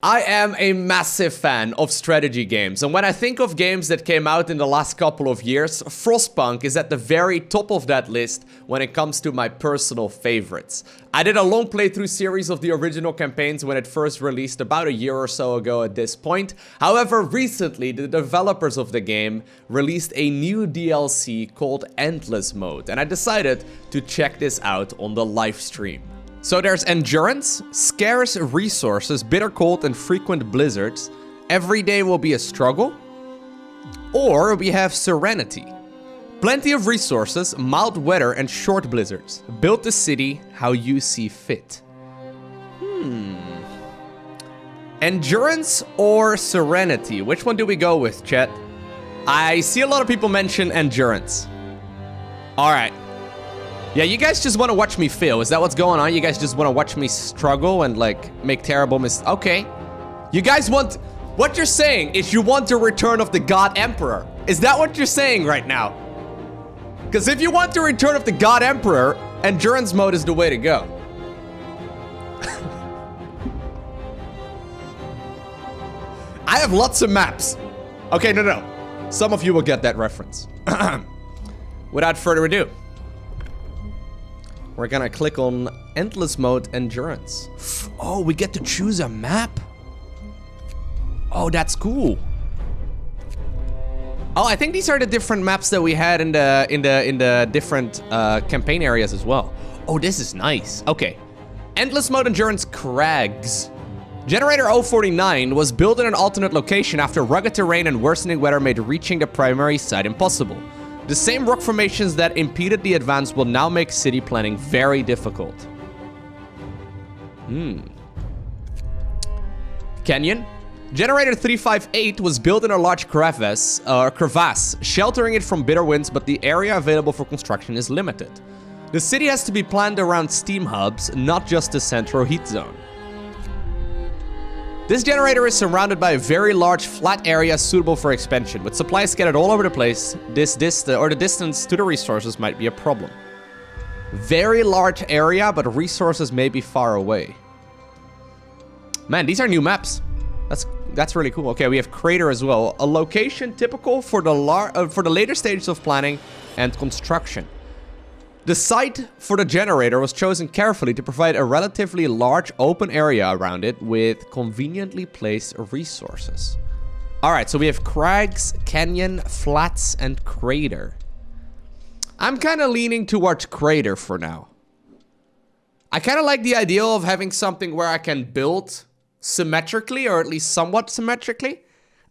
I am a massive fan of strategy games, and when I think of games that came out in the last couple of years, Frostpunk is at the very top of that list when it comes to my personal favorites. I did a long playthrough series of the original campaigns when it first released about a year or so ago at this point. However, recently the developers of the game released a new DLC called Endless Mode, and I decided to check this out on the live stream. So there's endurance, scarce resources, bitter cold and frequent blizzards. Every day will be a struggle. Or we have serenity. Plenty of resources, mild weather and short blizzards. Build the city how you see fit. Endurance or serenity? Which one do we go with, chat? I see a lot of people mention endurance. Alright. Yeah, you guys just want to watch me fail. Is that what's going on? You guys just want to watch me struggle and, like, make terrible mistakes? Okay. You guys want... What you're saying is you want the return of the God Emperor. Is that what you're saying right now? Because if you want the return of the God Emperor, endurance mode is the way to go. I have lots of maps. Okay, no. Some of you will get that reference. Without further ado. We're gonna click on Endless Mode Endurance. Oh, we get to choose a map? Oh, that's cool. Oh, I think these are the different maps that we had in the different campaign areas as well. Oh, this is nice. Okay. Endless Mode Endurance Crags. Generator 049 was built in an alternate location after rugged terrain and worsening weather made reaching the primary site impossible. The same rock formations that impeded the advance will now make city planning very difficult. Canyon. Generator 358 was built in a large crevasse, sheltering it from bitter winds, but the area available for construction is limited. The city has to be planned around steam hubs, not just the central heat zone. This generator is surrounded by a very large flat area suitable for expansion. With supplies scattered all over the place, the distance to the resources might be a problem. Very large area, but resources may be far away. Man, these are new maps. That's really cool. Okay, we have Crater as well. A location typical for the later stages of planning and construction. The site for the generator was chosen carefully to provide a relatively large open area around it with conveniently placed resources. Alright, so we have crags, canyon, flats, and crater. I'm kind of leaning towards crater for now. I kind of like the idea of having something where I can build symmetrically, or at least somewhat symmetrically.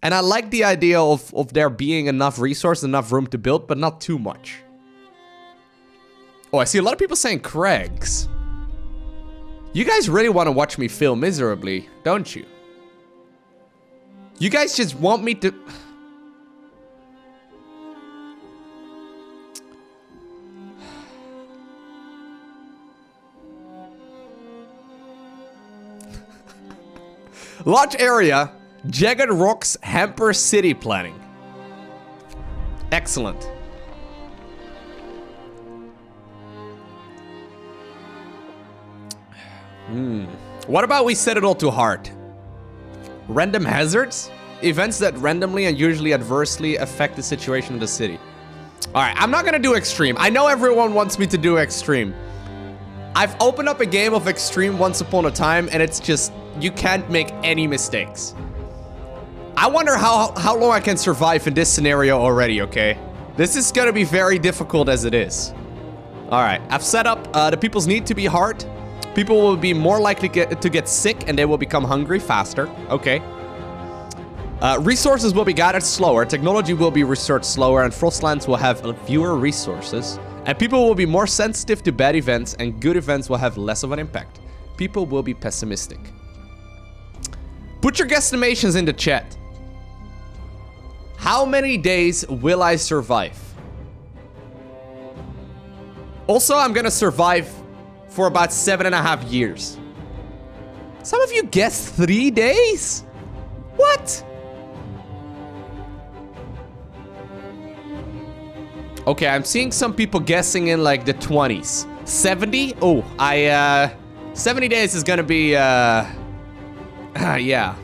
And I like the idea of there being enough resource, enough room to build, but not too much. Oh, I see a lot of people saying crags. You guys really want to watch me fail miserably, don't you? You guys just want me to... Large area, jagged rocks hamper city planning. Excellent. What about we set it all to hard? Random hazards? Events that randomly and usually adversely affect the situation of the city. Alright, I'm not gonna do extreme. I know everyone wants me to do extreme. I've opened up a game of extreme once upon a time, and it's just, you can't make any mistakes. I wonder how long I can survive in this scenario already, okay? This is gonna be very difficult as it is. Alright, I've set up the people's need to be hard. People will be more likely to get sick and they will become hungry faster. Okay. Resources will be gathered slower. Technology will be researched slower, and Frostlands will have fewer resources. And people will be more sensitive to bad events, and good events will have less of an impact. People will be pessimistic. Put your guesstimations in the chat. How many days will I survive? Also, I'm gonna survive for about 7.5 years. Some of you guessed 3 days? What? Okay, I'm seeing some people guessing in like the 20s. 70? Oh, 70 days is gonna be Yeah.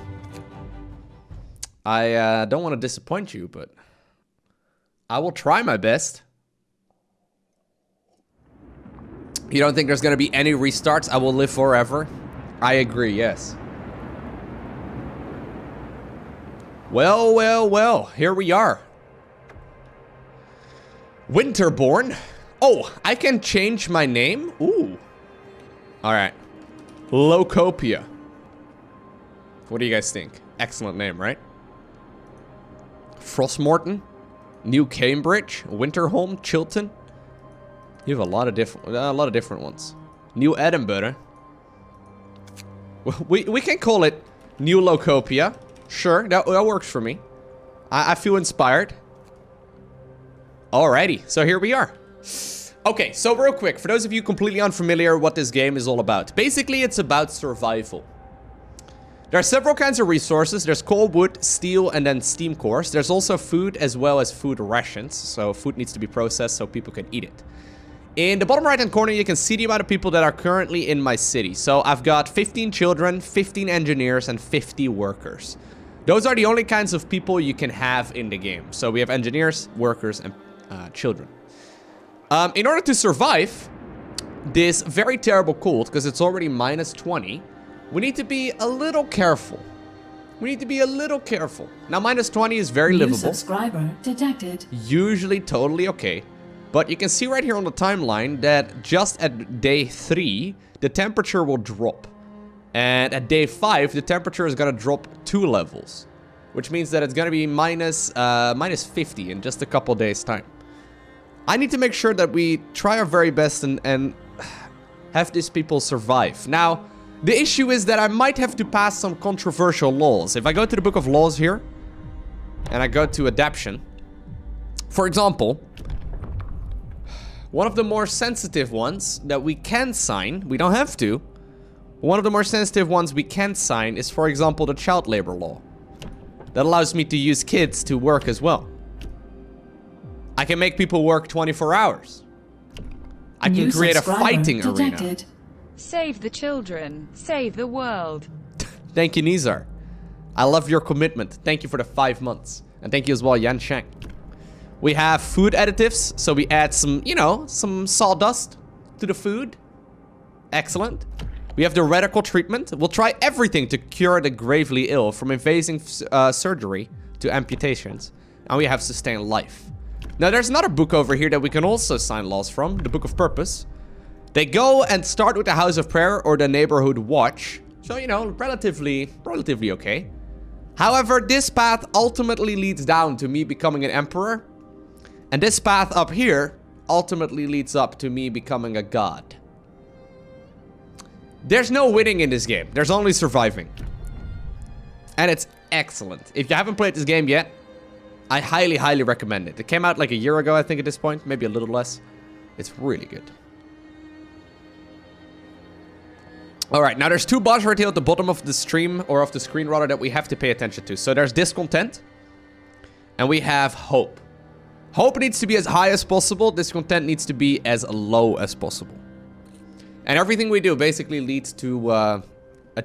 I don't want to disappoint you, but I will try my best. You don't think there's going to be any restarts? I will live forever. I agree, yes. Well, well, well. Here we are. Winterborn. Oh, I can change my name? Ooh. Alright. Lowkopia. What do you guys think? Excellent name, right? Frostmorton. New Cambridge. Winterholm. Chilton. You have a lot of different ones. New Edinburgh. We can call it New Lowkopia. Sure, that works for me. I feel inspired. Alrighty, so here we are. Okay, so real quick, for those of you completely unfamiliar what this game is all about. Basically, it's about survival. There are several kinds of resources. There's coal, wood, steel, and then steam cores. There's also food as well as food rations. So food needs to be processed so people can eat it. In the bottom right-hand corner, you can see the amount of people that are currently in my city. So I've got 15 children, 15 engineers, and 50 workers. Those are the only kinds of people you can have in the game. So we have engineers, workers, and children. In order to survive this very terrible cold, because it's already minus 20, we need to be a little careful. We need to be a little careful. Now, minus 20 is very livable. Subscriber detected. Usually totally okay. But you can see right here on the timeline that just at day 3, the temperature will drop. And at day 5, the temperature is going to drop 2 levels. Which means that it's going to be minus 50 in just a couple days' time. I need to make sure that we try our very best and have these people survive. Now, the issue is that I might have to pass some controversial laws. If I go to the book of laws here, and I go to adaptation, for example, one of the more sensitive ones that we can sign, we don't have to, one of the more sensitive ones we can sign is, for example, the child labor law. That allows me to use kids to work as well. I can make people work 24 hours. I can create a fighting arena. Save the children. Save the world. Thank you, Nizar. I love your commitment. Thank you for the 5 months. And thank you as well, Yan Shang. We have food additives, so we add some, you know, some sawdust to the food. Excellent. We have the radical treatment. We'll try everything to cure the gravely ill, from invasive surgery to amputations. And we have sustained life. Now, there's another book over here that we can also sign laws from, the Book of Purpose. They go and start with the House of Prayer or the Neighborhood Watch. So, you know, relatively okay. However, this path ultimately leads down to me becoming an emperor. And this path up here ultimately leads up to me becoming a god. There's no winning in this game. There's only surviving. And it's excellent. If you haven't played this game yet, I highly, highly recommend it. It came out like a year ago, I think, at this point. Maybe a little less. It's really good. Alright, now there's 2 bars right here at the bottom of the stream, or of the screen rather, that we have to pay attention to. So there's discontent. And we have hope. Hope needs to be as high as possible. Discontent needs to be as low as possible. And everything we do basically leads to a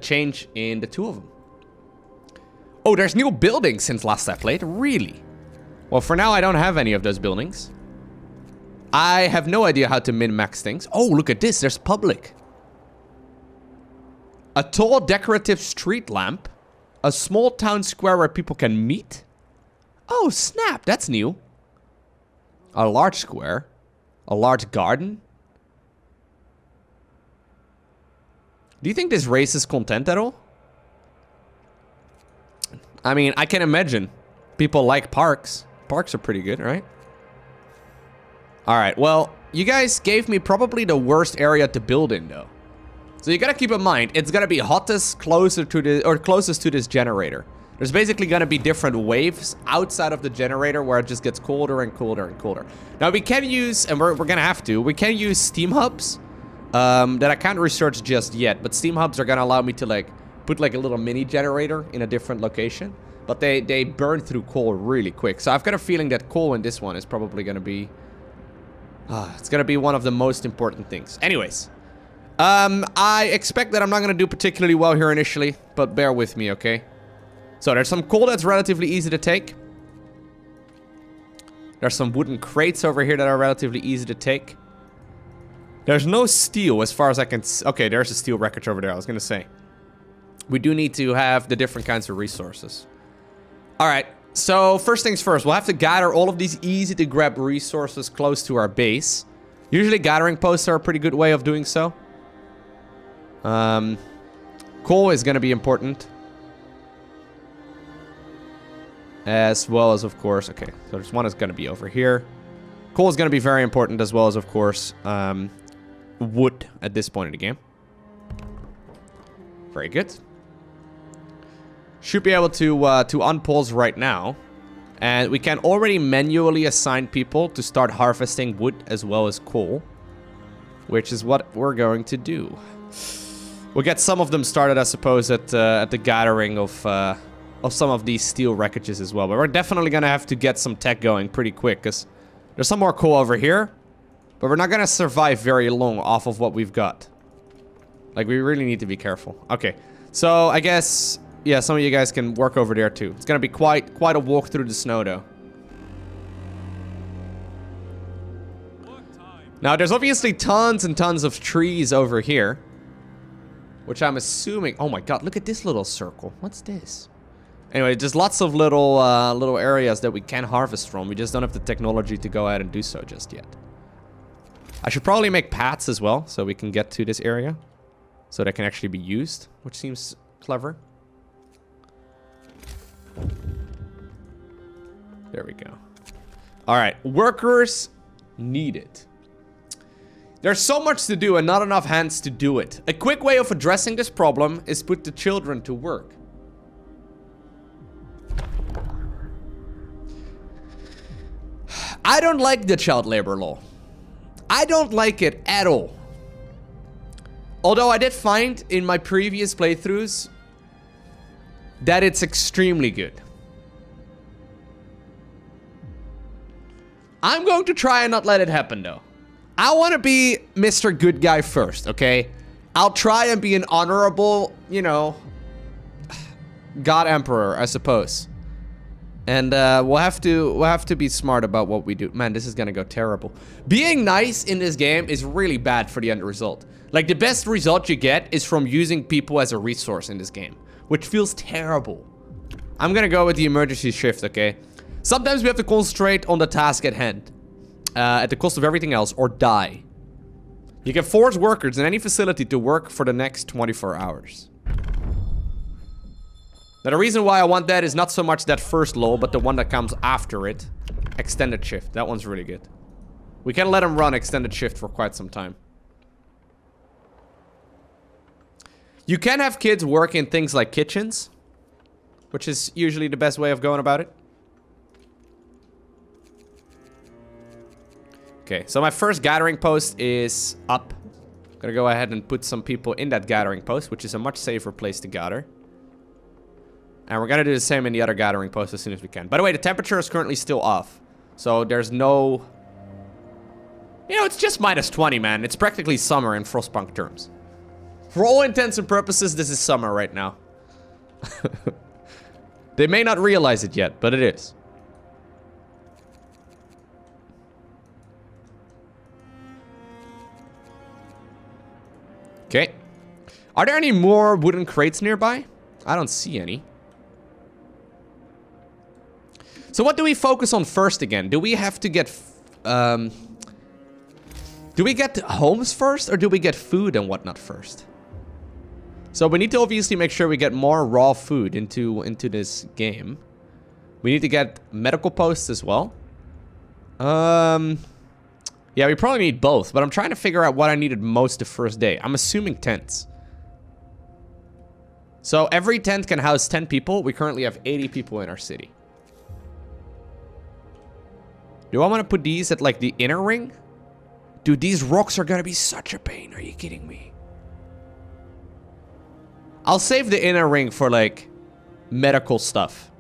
change in the 2 of them. Oh, there's new buildings since last I played? Really? Well, for now, I don't have any of those buildings. I have no idea how to min-max things. Oh, look at this. There's public. A tall, decorative street lamp. A small town square where people can meet. Oh, snap. That's new. A large square. A large garden. Do you think this raises content at all? I mean, I can imagine people like parks. Parks are pretty good, right? Alright, well, you guys gave me probably the worst area to build in, though. So you gotta keep in mind, it's gonna be hottest closest to this generator. There's basically gonna be different waves outside of the generator where it just gets colder and colder and colder. Now we can use, and we're gonna have to, we can use steam hubs that I can't research just yet, but steam hubs are gonna allow me to like put like a little mini generator in a different location, but they burn through coal really quick. So I've got a feeling that coal in this one is probably gonna be, it's gonna be one of the most important things. Anyways, I expect that I'm not going to do particularly well here initially, but bear with me, okay? So there's some coal that's relatively easy to take. There's some wooden crates over here that are relatively easy to take. There's no steel as far as I can... Okay, there's a steel wreckage over there, I was going to say. We do need to have the different kinds of resources. Alright, so first things first. We'll have to gather all of these easy-to-grab resources close to our base. Usually gathering posts are a pretty good way of doing so. Coal is going to be important. As well as, of course... Okay, so there's one that's going to be over here. Coal is going to be very important, as well as, of course, wood at this point in the game. Very good. Should be able to unpause right now. And we can already manually assign people to start harvesting wood as well as coal. Which is what we're going to do. We'll get some of them started, I suppose, at the gathering of some of these steel wreckages as well. But we're definitely going to have to get some tech going pretty quick, because there's some more coal over here. But we're not going to survive very long off of what we've got. Like, we really need to be careful. Okay, so I guess, yeah, some of you guys can work over there too. It's going to be quite a walk through the snow, though. Now, there's obviously tons and tons of trees over here. Which I'm assuming... Oh my god, look at this little circle. What's this? Anyway, just lots of little areas that we can harvest from. We just don't have the technology to go ahead and do so just yet. I should probably make paths as well, so we can get to this area. So they can actually be used, which seems clever. There we go. Alright, workers needed. There's so much to do and not enough hands to do it. A quick way of addressing this problem is put the children to work. I don't like the child labor law. I don't like it at all. Although I did find in my previous playthroughs that it's extremely good. I'm going to try and not let it happen, though. I want to be Mr. Good Guy first, okay? I'll try and be an honorable, you know, God Emperor, I suppose. And we'll have to be smart about what we do. Man, this is gonna go terrible. Being nice in this game is really bad for the end result. Like, the best result you get is from using people as a resource in this game, which feels terrible. I'm gonna go with the emergency shift, okay? Sometimes we have to concentrate on the task at hand. At the cost of everything else, or die. You can force workers in any facility to work for the next 24 hours. Now, the reason why I want that is not so much that first law, but the one that comes after it. Extended shift. That one's really good. We can let them run extended shift for quite some time. You can have kids work in things like kitchens, which is usually the best way of going about it. Okay, so my first gathering post is up. I'm gonna go ahead and put some people in that gathering post, which is a much safer place to gather. And we're gonna do the same in the other gathering post as soon as we can. By the way, the temperature is currently still off. So there's no... You know, it's just -20, man. It's practically summer in Frostpunk terms. For all intents and purposes, this is summer right now. They may not realize it yet, but it is. Okay. Are there any more wooden crates nearby? I don't see any. So what do we focus on first again? Do we have to get... do we get homes first, or do we get food and whatnot first? So we need to obviously make sure we get more raw food into this game. We need to get medical posts as well. Yeah, we probably need both, but I'm trying to figure out what I needed most the first day. I'm assuming tents. So every tent can house 10 people. We currently have 80 people in our city. Do I want to put these at, like, the inner ring? Dude, these rocks are gonna be such a pain. Are you kidding me? I'll save the inner ring for, like, medical stuff.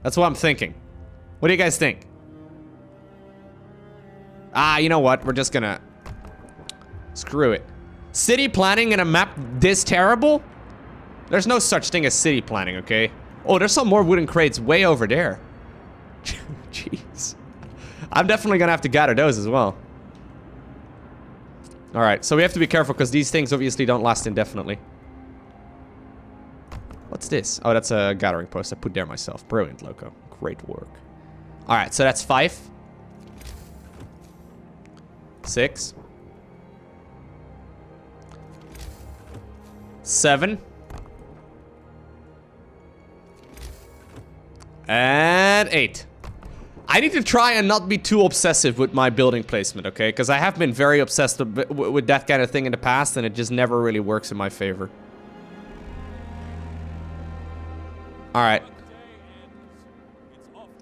That's what I'm thinking. What do you guys think? Ah, you know what? We're just gonna... Screw it. City planning in a map this terrible? There's no such thing as city planning, okay? Oh, there's some more wooden crates way over there. Jeez. I'm definitely gonna have to gather those as well. Alright, so we have to be careful because these things obviously don't last indefinitely. What's this? Oh, that's a gathering post I put there myself. Brilliant, Lowko. Great work. Alright, so that's 5. 6. 7. And 8. I need to try and not be too obsessive with my building placement, okay? Because I have been very obsessed with that kind of thing in the past, and it just never really works in my favor. Alright.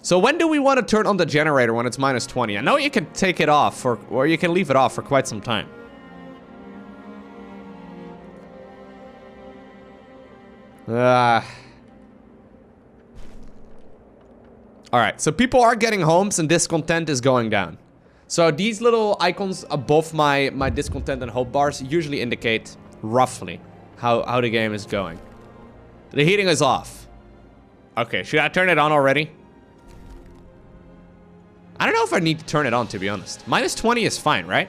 So when do we want to turn on the generator when it's -20? I know you can take it off, or you can leave it off for quite some time. Alright, so people are getting homes and discontent is going down. So these little icons above my discontent and hope bars usually indicate roughly how the game is going. The heating is off. Okay, should I turn it on already? I don't know if I need to turn it on, to be honest. -20 is fine, right?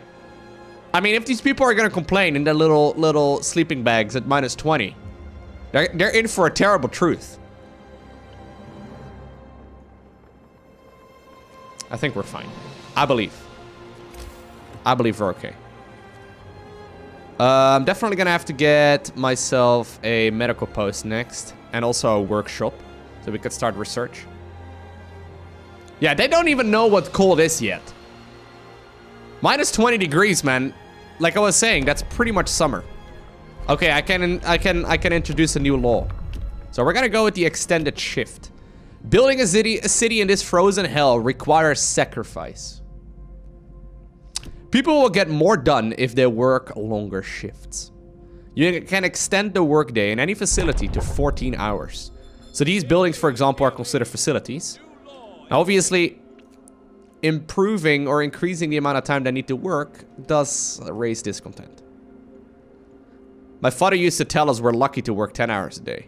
I mean, if these people are gonna complain in their little sleeping bags at -20, they're in for a terrible truth. I think we're fine. I believe we're okay. I'm definitely gonna have to get myself a medical post next, and also a workshop, so we could start research. Yeah, they don't even know what cold is yet. -20 degrees, man. Like I was saying, that's pretty much summer. Okay, I can introduce a new law. So we're gonna go with the extended shift. Building a city in this frozen hell requires sacrifice. People will get more done if they work longer shifts. You can extend the workday in any facility to 14 hours. So these buildings, for example, are considered facilities. Now, obviously, improving or increasing the amount of time they need to work does raise discontent. My father used to tell us we're lucky to work 10 hours a day.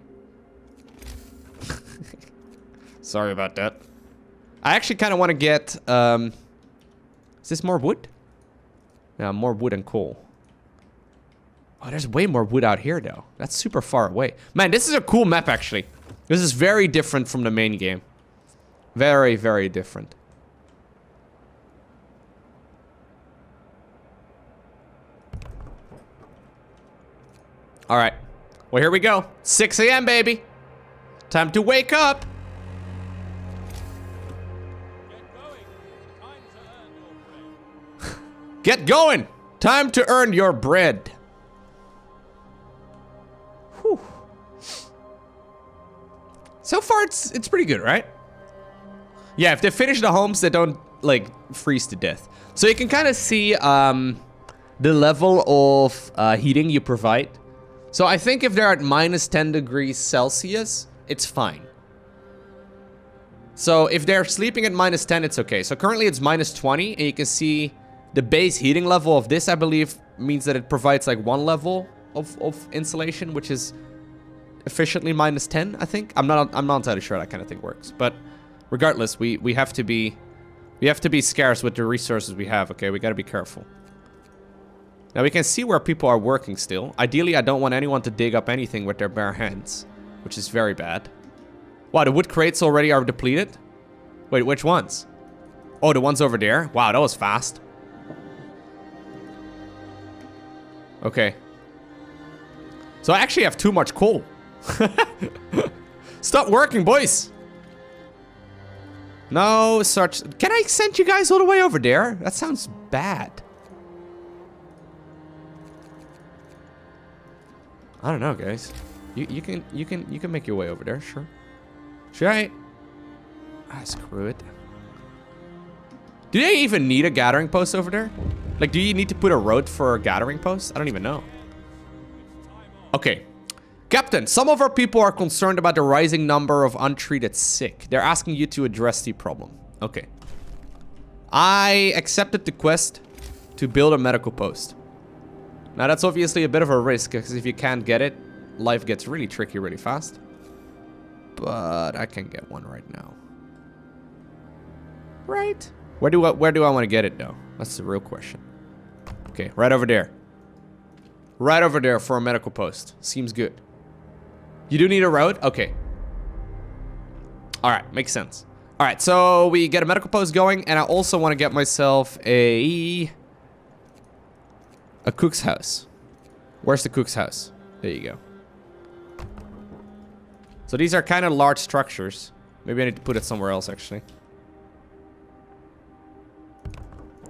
Sorry about that. I actually kind of want to get... is this more wood? Yeah, more wood and coal. Oh, there's way more wood out here, though. That's super far away. Man, this is a cool map, actually. This is very different from the main game. Very, very different. Alright. Well, here we go. 6 a.m., baby. Time to wake up. Get going! Time to earn your bread. Whew. So far, it's pretty good, right? Yeah, if they finish the homes, they don't, like, freeze to death. So you can kind of see the level of heating you provide. So I think if they're at -10 degrees Celsius, it's fine. So if they're sleeping at -10, it's okay. So currently it's -20, and you can see the base heating level of this, I believe, means that it provides like 1 level of insulation, which is efficiently -10, I think. I'm not entirely sure that kind of thing works. But regardless, we have to be scarce with the resources we have, okay? We gotta be careful. Now we can see where people are working still. Ideally, I don't want anyone to dig up anything with their bare hands, which is very bad. Wow, the wood crates already are depleted? Wait, which ones? Oh, the ones over there? Wow, that was fast. Okay. So I actually have too much coal. Stop working, boys. No such... Can I send you guys all the way over there? That sounds bad. I don't know, guys. You can make your way over there, sure. Should I? Ah, screw it. Do they even need a gathering post over there? Like, do you need to put a road for a gathering post? I don't even know. Okay. Captain, some of our people are concerned about the rising number of untreated sick. They're asking you to address the problem. Okay. I accepted the quest to build a medical post. Now that's obviously a bit of a risk, because if you can't get it, life gets really tricky really fast. But I can get one right now. Right? Where do I want to get it though? That's the real question. Okay, right over there. Right over there for a medical post. Seems good. You do need a road? Okay. Alright, makes sense. Alright, so we get a medical post going, and I also want to get myself a cook's house. Where's the cook's house? There you go. So these are kind of large structures. Maybe I need to put it somewhere else, actually.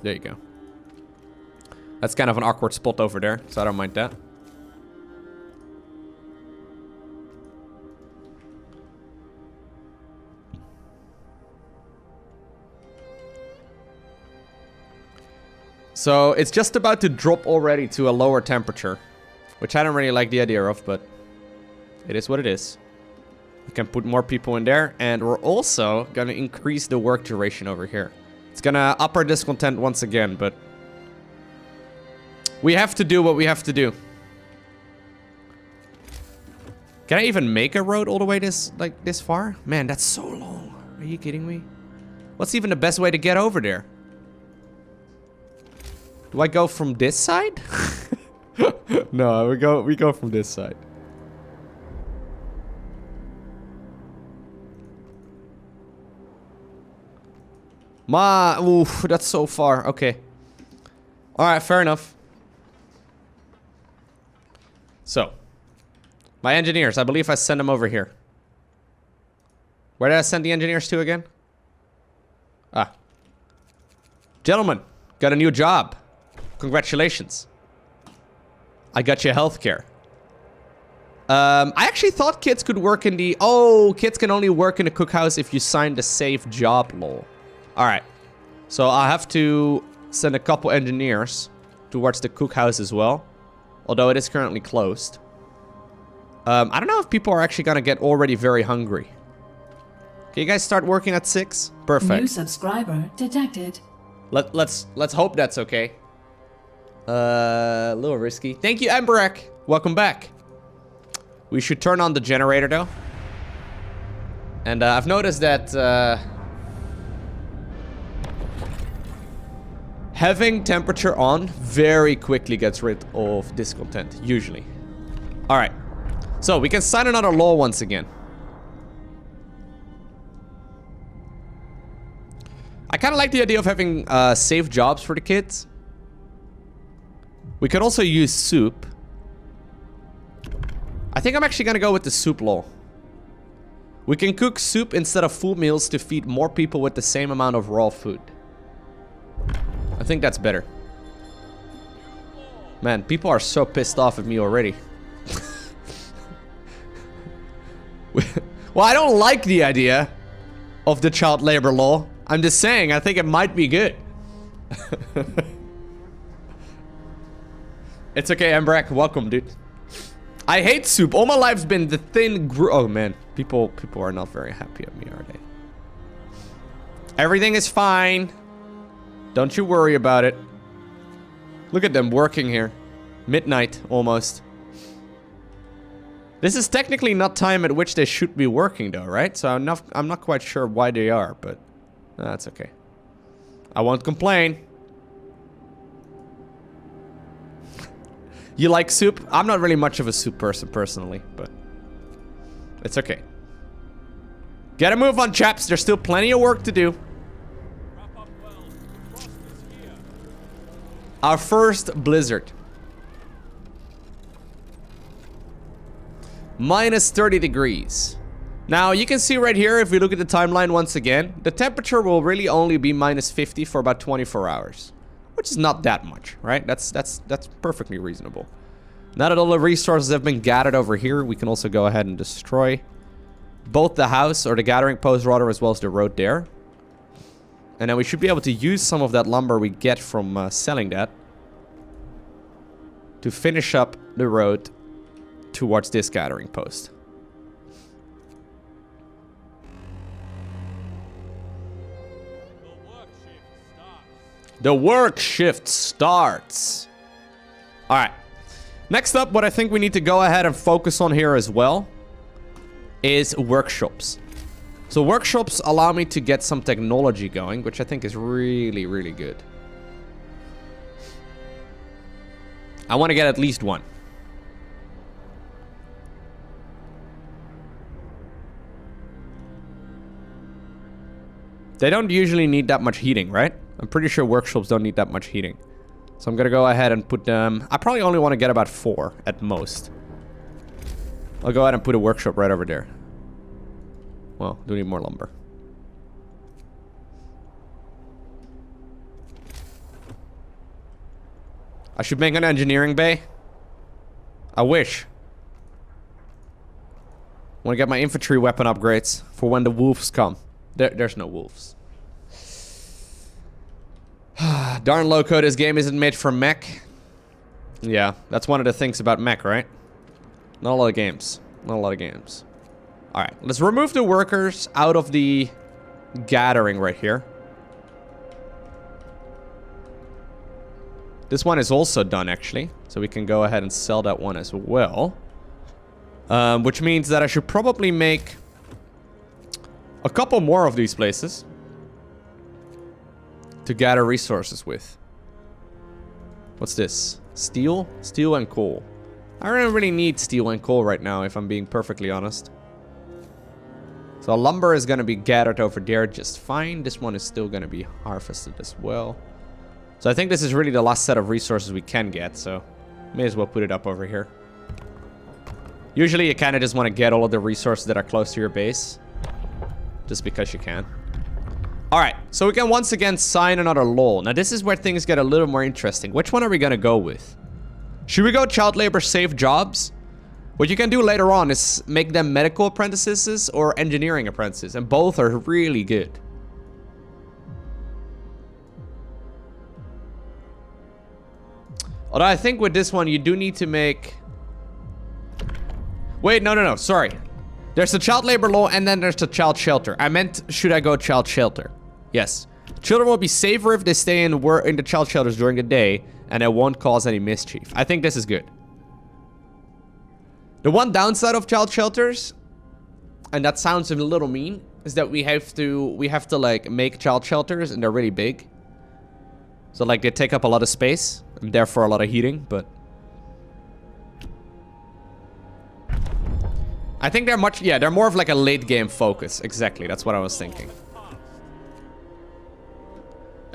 There you go. That's kind of an awkward spot over there, so I don't mind that. So it's just about to drop already to a lower temperature, which I don't really like the idea of, but it is what it is. We can put more people in there, and we're also going to increase the work duration over here. It's going to up our discontent once again, but we have to do what we have to do. Can I even make a road all the way this far? Man, that's so long. Are you kidding me? What's even the best way to get over there? Do I go from this side? No, we go from this side. Oof, that's so far. Okay. Alright, fair enough. So. My engineers, I believe I sent them over here. Where did I send the engineers to again? Ah. Gentlemen, got a new job. Congratulations. I got you healthcare. I actually thought kids could work in the... Oh, kids can only work in the cookhouse if you sign the safe job law. Alright. So I have to send a couple engineers towards the cookhouse as well. Although it is currently closed. I don't know if people are actually gonna get already very hungry. Can you guys start working at 6? Perfect. New subscriber detected. Let's hope that's okay. A little risky. Thank you, Emberek. Welcome back. We should turn on the generator though. And I've noticed that having temperature on very quickly gets rid of discontent, usually. Alright. So we can sign another law once again. I kind of like the idea of having safe jobs for the kids. We could also use soup. I think I'm actually gonna go with the soup law. We can cook soup instead of full meals to feed more people with the same amount of raw food. I think that's better. Man, people are so pissed off at me already. Well, I don't like the idea of the child labor law. I'm just saying, I think it might be good. It's okay, Emberek. Welcome, dude. I hate soup. All my life's been the thin Oh, man. People are not very happy at me, are they? Everything is fine. Don't you worry about it. Look at them working here. Midnight, almost. This is technically not time at which they should be working, though, right? So I'm not quite sure why they are, but that's okay. I won't complain. You like soup? I'm not really much of a soup person, personally, but it's okay. Get a move on, chaps. There's still plenty of work to do. Our first blizzard. Minus 30 degrees. Now, you can see right here, if we look at the timeline once again, the temperature will really only be minus 50 for about 24 hours. Which is not that much, right? That's perfectly reasonable. Now that all the resources have been gathered over here, we can also go ahead and destroy both the house, or the gathering post rather, as well as the road there. And then we should be able to use some of that lumber we get from selling that to finish up the road towards this gathering post. The work shift starts. Alright. Next up, what I think we need to go ahead and focus on here as well is workshops. So workshops allow me to get some technology going, which I think is really, really good. I want to get at least one. They don't usually need that much heating, right? I'm pretty sure workshops don't need that much heating. So I'm gonna go ahead and put them... I probably only want to get about 4 at most. I'll go ahead and put a workshop right over there. Well, do need more lumber. I should make an engineering bay. I wish. I want to get my infantry weapon upgrades for when the wolves come. There's no wolves. Darn Lowko, this game isn't made for mech. Yeah, that's one of the things about mech, right? Not a lot of games. Not a lot of games. Alright, let's remove the workers out of the gathering right here. This one is also done, actually. So we can go ahead and sell that one as well. Which means that I should probably make a couple more of these places to gather resources with. What's this? Steel? Steel and coal. I don't really need steel and coal right now, if I'm being perfectly honest. So lumber is going to be gathered over there just fine. This one is still going to be harvested as well. So I think this is really the last set of resources we can get, so may as well put it up over here. Usually you kind of just want to get all of the resources that are close to your base. Just because you can. Alright, so we can once again sign another law. Now this is where things get a little more interesting. Which one are we going to go with? Should we go child labor safe jobs? What you can do later on is make them medical apprentices or engineering apprentices. And both are really good. Although I think with this one you do need to make... Wait, no, sorry. There's the child labor law and then there's the child shelter. I meant, should I go child shelter? Yes. Children will be safer if they stay in the child shelters during the day and it won't cause any mischief. I think this is good. The one downside of child shelters, and that sounds a little mean, is that we have to like make child shelters and they're really big. So like they take up a lot of space and therefore a lot of heating, but I think they're much, yeah, they're more of like a late game focus. Exactly, that's what I was thinking.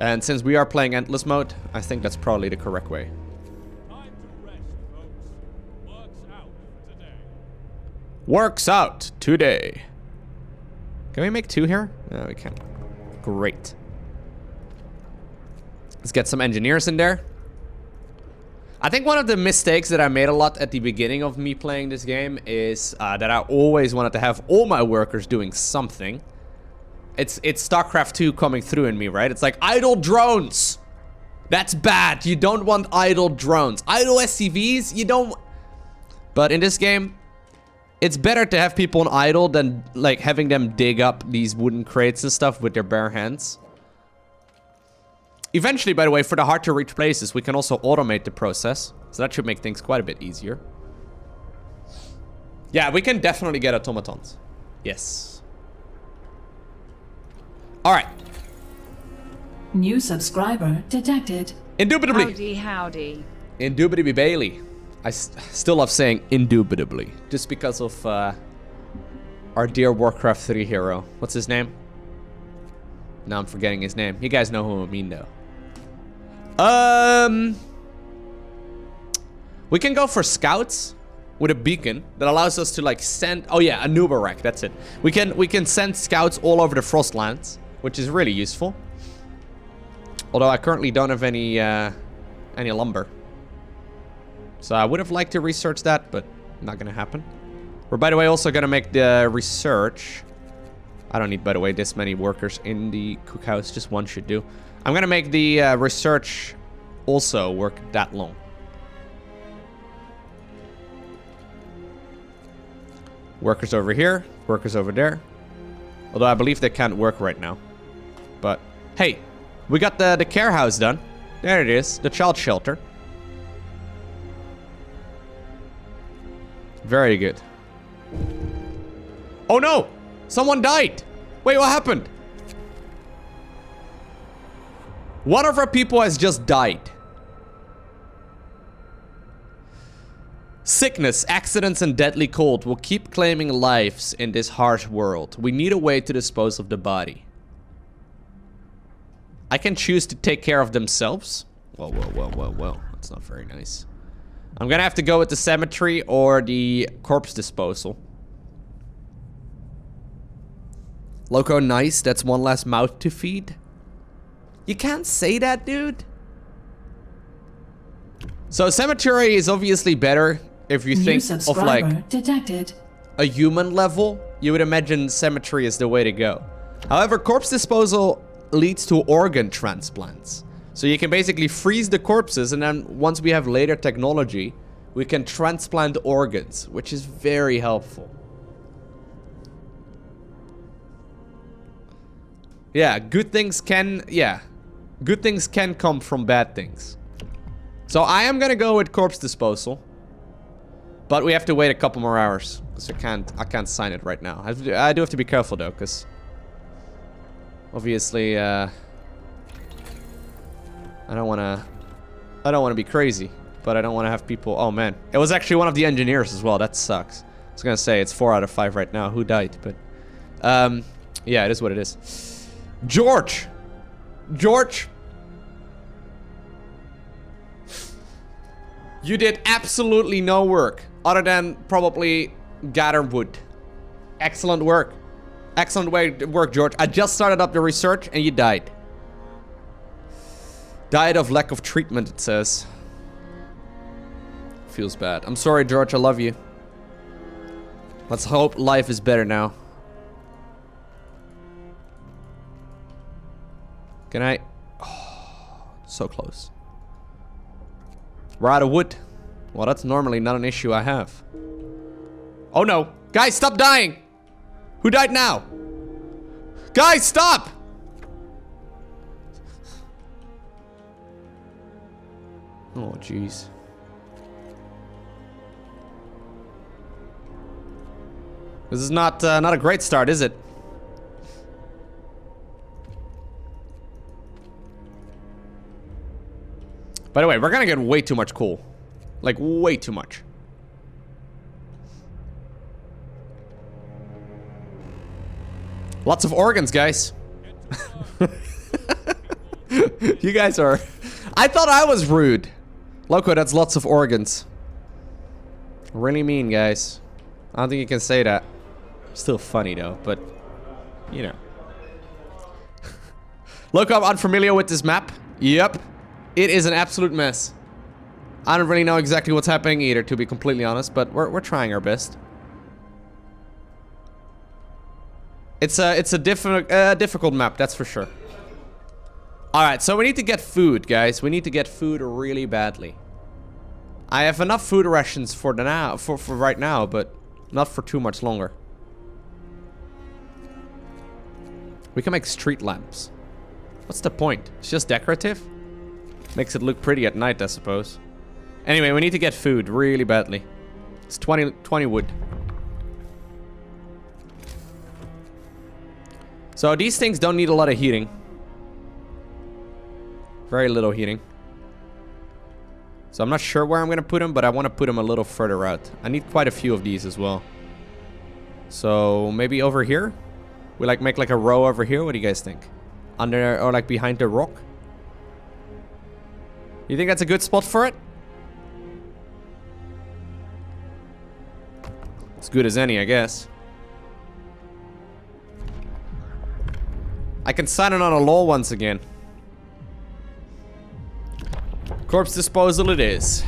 And since we are playing endless mode, I think that's probably the correct way. Time to rest, folks. Works out today. Works out today. Can we make 2 here? No, we can. Great. Let's get some engineers in there. I think one of the mistakes that I made a lot at the beginning of me playing this game is that I always wanted to have all my workers doing something. It's StarCraft 2 coming through in me, right? It's like, idle drones! That's bad! You don't want idle drones. Idle SCVs? You don't... But in this game, it's better to have people on idle than like having them dig up these wooden crates and stuff with their bare hands. Eventually, by the way, for the hard to reach places, we can also automate the process. So that should make things quite a bit easier. Yeah, we can definitely get automatons. Yes. Alright. New subscriber detected. Indubitably. Howdy, howdy. Indubitably Bailey. I still love saying indubitably. Just because of our dear Warcraft 3 hero. What's his name? Now I'm forgetting his name. You guys know who I mean, though. We can go for scouts with a beacon that allows us to like send... Oh yeah, a Nubarak, that's it. We can send scouts all over the Frostlands, which is really useful. Although I currently don't have any lumber. So I would have liked to research that, but not gonna happen. We're, by the way, also gonna make the research... I don't need, by the way, this many workers in the cookhouse. Just one should do. I'm gonna make the research also work that long. Workers over here, workers over there. Although I believe they can't work right now. But, hey, we got the care house done. There it is, the child shelter. Very good. Oh no! Someone died! Wait, what happened? One of our people has just died. Sickness, accidents, and deadly cold will keep claiming lives in this harsh world. We need a way to dispose of the body. I can choose to take care of themselves. Well. That's not very nice. I'm gonna have to go with the cemetery or the corpse disposal. Lowko, nice. That's one less mouth to feed. You can't say that, dude. So cemetery is obviously better if you think of like detected. a human level. You would imagine cemetery is the way to go. However, corpse disposal leads to organ transplants. So you can basically freeze the corpses, and then once we have later technology, we can transplant organs, which is very helpful. Yeah, good things can come from bad things. So I am gonna go with corpse disposal, but we have to wait a couple more hours because I can't sign it right now. I do have to be careful though, because obviously I don't want to be crazy, but I don't want to have people. Oh man, it was actually one of the engineers as well. That sucks. I was gonna say it's 4 out of 5 right now. Who died? But yeah, it is what it is. George. You did absolutely no work other than probably gather wood. Excellent work. Excellent work, George. I just started up the research and you died. Died of lack of treatment, it says. Feels bad. I'm sorry, George. I love you. Let's hope life is better now. Can I? Oh, so close. We're out of wood. Well, that's normally not an issue I have. Oh no. Guys, stop dying. Who died now? Guys, stop! Oh, jeez. This is not a great start, is it? By the way, we're gonna get way too much coal. Like, way too much. Lots of organs, guys. You guys are... I thought I was rude. Lowko, that's lots of organs. Really mean, guys. I don't think you can say that. Still funny, though, but... You know. Lowko, I'm unfamiliar with this map. Yep. It is an absolute mess. I don't really know exactly what's happening either, to be completely honest, but we're trying our best. It's a difficult map, that's for sure. Alright, so we need to get food, guys. We need to get food really badly. I have enough food rations for right now, but not for too much longer. We can make street lamps. What's the point? It's just decorative? Makes it look pretty at night, I suppose. Anyway, we need to get food really badly. It's 20 wood. So these things don't need a lot of heating. Very little heating. So I'm not sure where I'm going to put them, but I want to put them a little further out. I need quite a few of these as well. So maybe over here? We like make like a row over here? What do you guys think? Under or like behind the rock? You think that's a good spot for it? As good as any, I guess. I can sign it on a law once again. Corpse disposal it is.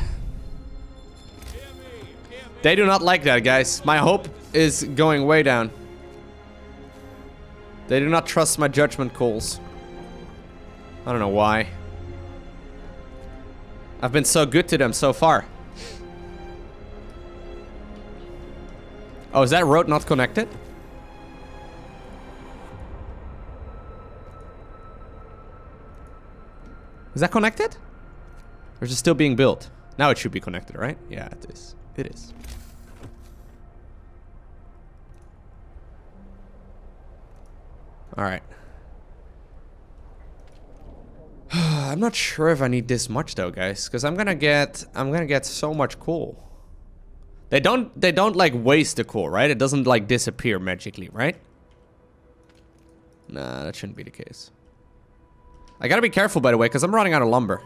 They do not like that, guys. My hope is going way down. They do not trust my judgment calls. I don't know why. I've been so good to them so far. Oh, is that road not connected? Is that connected? Or is it still being built? Now it should be connected, right? Yeah, it is. It is. Alright. I'm not sure if I need this much though, guys, because I'm gonna get so much coal. They don't like waste the coal, right? It doesn't like disappear magically, right? Nah, that shouldn't be the case. I gotta be careful, by the way, because I'm running out of lumber.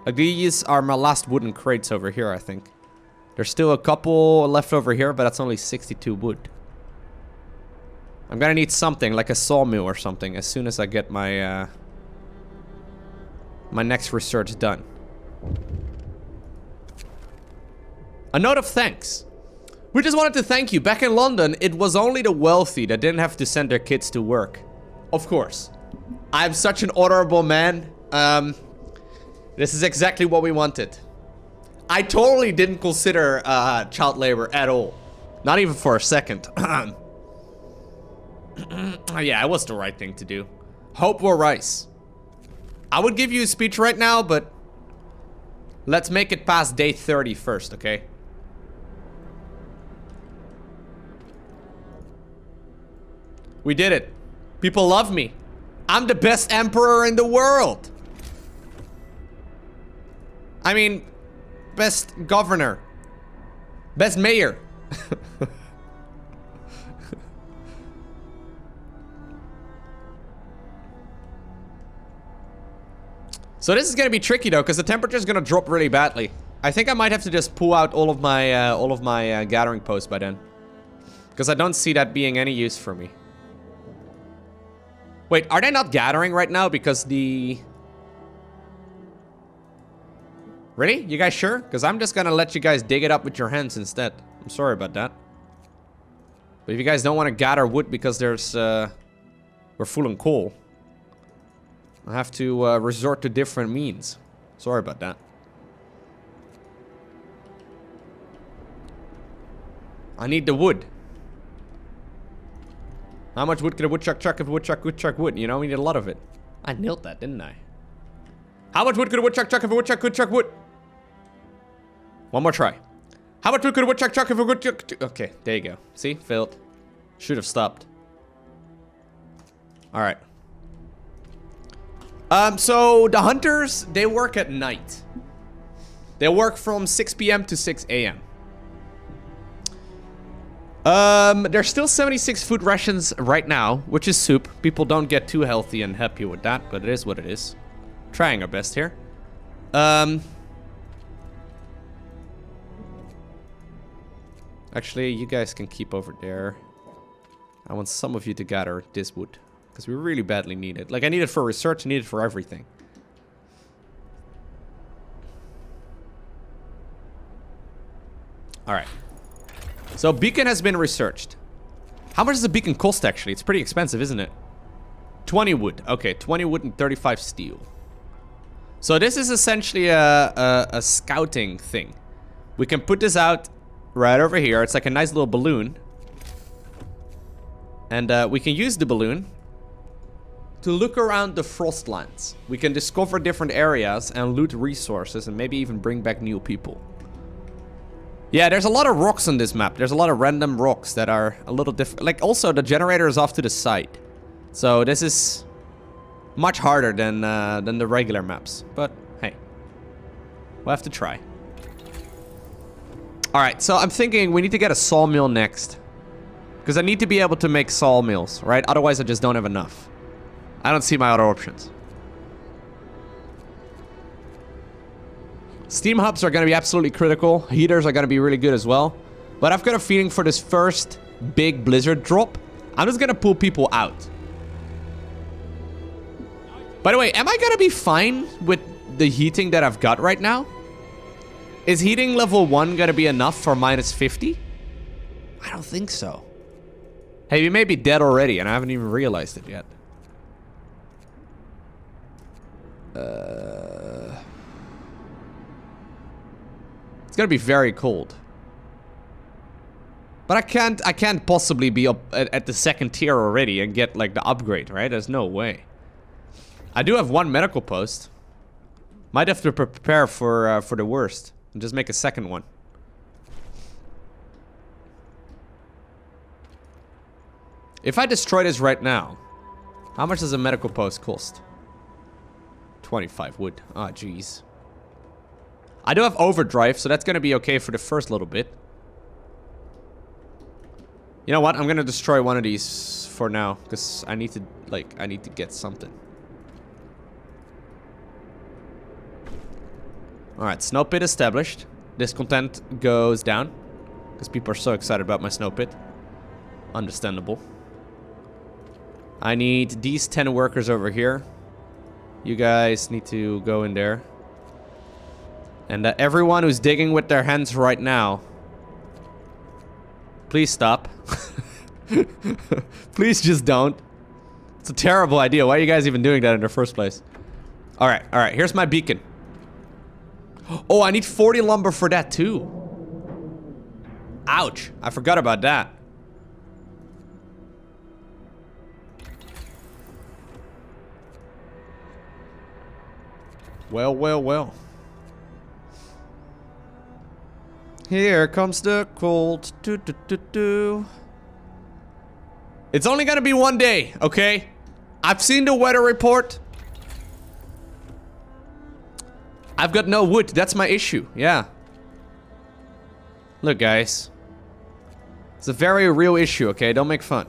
Like, these are my last wooden crates over here, I think. There's still a couple left over here, but that's only 62 wood. I'm gonna need something, like a sawmill or something, as soon as I get my, my next research done. A note of thanks. We just wanted to thank you. Back in London, it was only the wealthy that didn't have to send their kids to work. Of course. I'm such an honorable man. This is exactly what we wanted. I totally didn't consider child labor at all. Not even for a second. Yeah, it was the right thing to do. Hope or rice. I would give you a speech right now, but let's make it past day 30 first, okay? We did it. People love me. I'm the best emperor in the world. I mean, best governor. Best mayor. So this is gonna be tricky though, because the temperature is gonna drop really badly. I think I might have to just pull out all of my gathering posts by then, because I don't see that being any use for me. Wait, are they not gathering right now because the... Really? You guys sure? Because I'm just gonna let you guys dig it up with your hands instead. I'm sorry about that. But if you guys don't want to gather wood because there's we're full on coal, I have to resort to different means. Sorry about that. I need the wood. How much wood could a woodchuck chuck if a woodchuck wood? You know, we need a lot of it. I nailed that, didn't I? How much wood could a woodchuck chuck if a woodchuck could chuck wood? One more try. How much wood could a woodchuck chuck if a woodchuck... Okay, there you go. See? Failed. Should have stopped. Alright. So the hunters, they work at night. They work from 6 p.m. to 6 a.m. There's still 76 food rations right now, which is soup. People don't get too healthy and happy with that, but it is what it is. Trying our best here. Actually, you guys can keep over there. I want some of you to gather this wood, because we really badly need it. Like, I need it for research, I need it for everything. Alright. So, beacon has been researched. How much does a beacon cost, actually? It's pretty expensive, isn't it? 20 wood. Okay, 20 wood and 35 steel. So, this is essentially a scouting thing. We can put this out right over here. It's like a nice little balloon. And we can use the balloon to look around the Frostlands. We can discover different areas and loot resources and maybe even bring back new people. Yeah, there's a lot of rocks on this map. There's a lot of random rocks that are a little different. Like, also, the generator is off to the side. So, this is much harder than the regular maps. But, hey. We'll have to try. Alright, so I'm thinking we need to get a sawmill next. Because I need to be able to make sawmills, right? Otherwise, I just don't have enough. I don't see my other options. Steam hubs are going to be absolutely critical. Heaters are going to be really good as well. But I've got a feeling for this first big blizzard drop, I'm just going to pull people out. By the way, am I going to be fine with the heating that I've got right now? Is heating level 1 going to be enough for minus 50? I don't think so. Hey, we may be dead already and I haven't even realized it yet. It's gonna be very cold. But I can't possibly be up at the second tier already and get like the upgrade, right? There's no way. I do have one medical post. Might have to prepare for the worst and just make a second one. If I destroy this right now, How much does a medical post cost? 25 wood. Ah, jeez. I do have overdrive, so that's gonna be okay for the first little bit. You know what? I'm gonna destroy one of these for now, because I need to, like, I need to get something. Alright, snow pit established. Discontent goes down, because people are so excited about my snow pit. Understandable. I need these 10 workers over here. You guys need to go in there. And everyone who's digging with their hands right now, please stop. Please just don't. It's a terrible idea. Why are you guys even doing that in the first place? Alright, alright. Here's my beacon. Oh, I need 40 lumber for that too. Ouch. I forgot about that. Well, well, well. Here comes the cold. Do, do, do, do. It's only gonna be one day, okay? I've seen the weather report. I've got no wood. That's my issue. Yeah. Look, guys. It's a very real issue, okay? Don't make fun.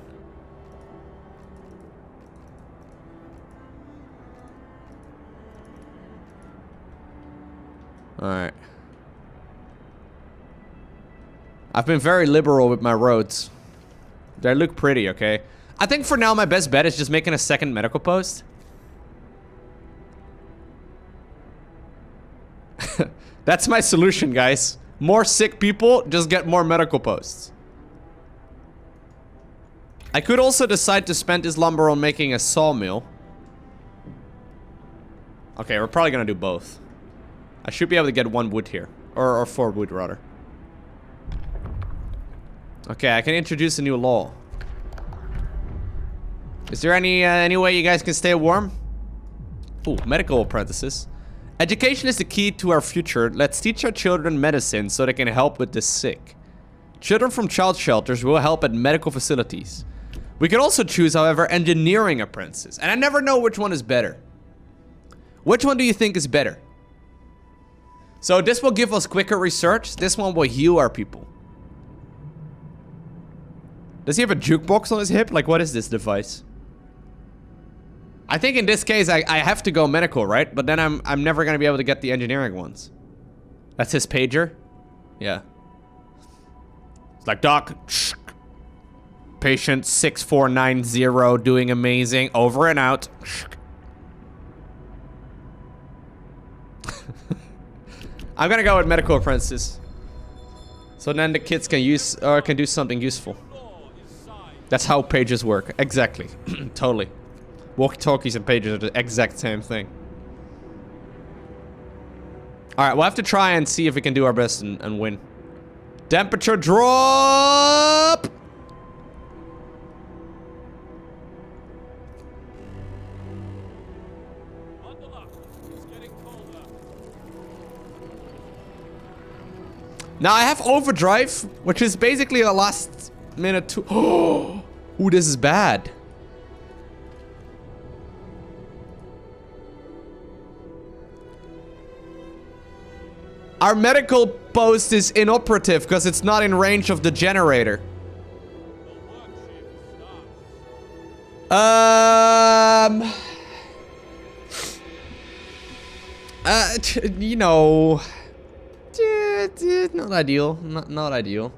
Alright. I've been very liberal with my roads. They look pretty, okay? I think for now my best bet is just making a second medical post. That's my solution, guys. More sick people, just get more medical posts. I could also decide to spend this lumber on making a sawmill. Okay, we're probably gonna do both. I should be able to get 1 wood here. Or 4 wood, rather. Okay, I can introduce a new law. Is there any way you guys can stay warm? Ooh, medical apprentices. Education is the key to our future. Let's teach our children medicine so they can help with the sick. Children from child shelters will help at medical facilities. We can also choose, however, engineering apprentices. And I never know which one is better. Which one do you think is better? So this will give us quicker research. This one will heal our people. Does he have a jukebox on his hip? Like, what is this device? I think in this case, I have to go medical, right? But then I'm never gonna be able to get the engineering ones. That's his pager? Yeah. It's like, Doc, patient 6490 doing amazing, over and out. I'm gonna go with medical apprentices. So then the kids can use, or can do something useful. That's how pages work. Exactly. Totally. Walkie-talkies and pages are the exact same thing. Alright, we'll have to try and see if we can do our best and win. Temperature drop! Now I have overdrive, which is basically a last minute to... Oh, ooh, this is bad. Our medical post is inoperative because it's not in range of the generator. You know, not ideal. Not ideal.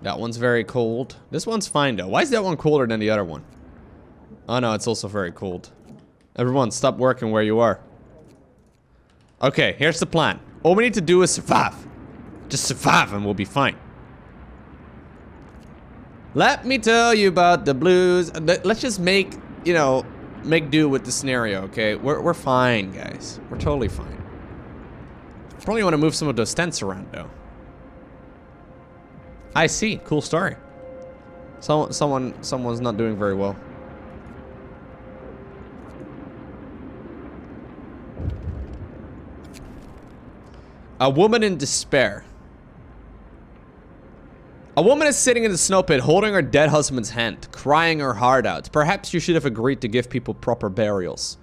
That one's very cold. This one's fine though. Why is that one colder than the other one? Oh no, it's also very cold. Everyone, stop working where you are. Okay, here's the plan. All we need to do is survive. Just survive and we'll be fine. Let me tell you about the blues. Let's just make, you know, make do with the scenario, okay? We're fine, guys. We're totally fine. Probably want to move some of those tents around though. I see. Cool story. Someone's not doing very well. A woman in despair. A woman is sitting in the snow pit holding her dead husband's hand, crying her heart out. Perhaps you should have agreed to give people proper burials.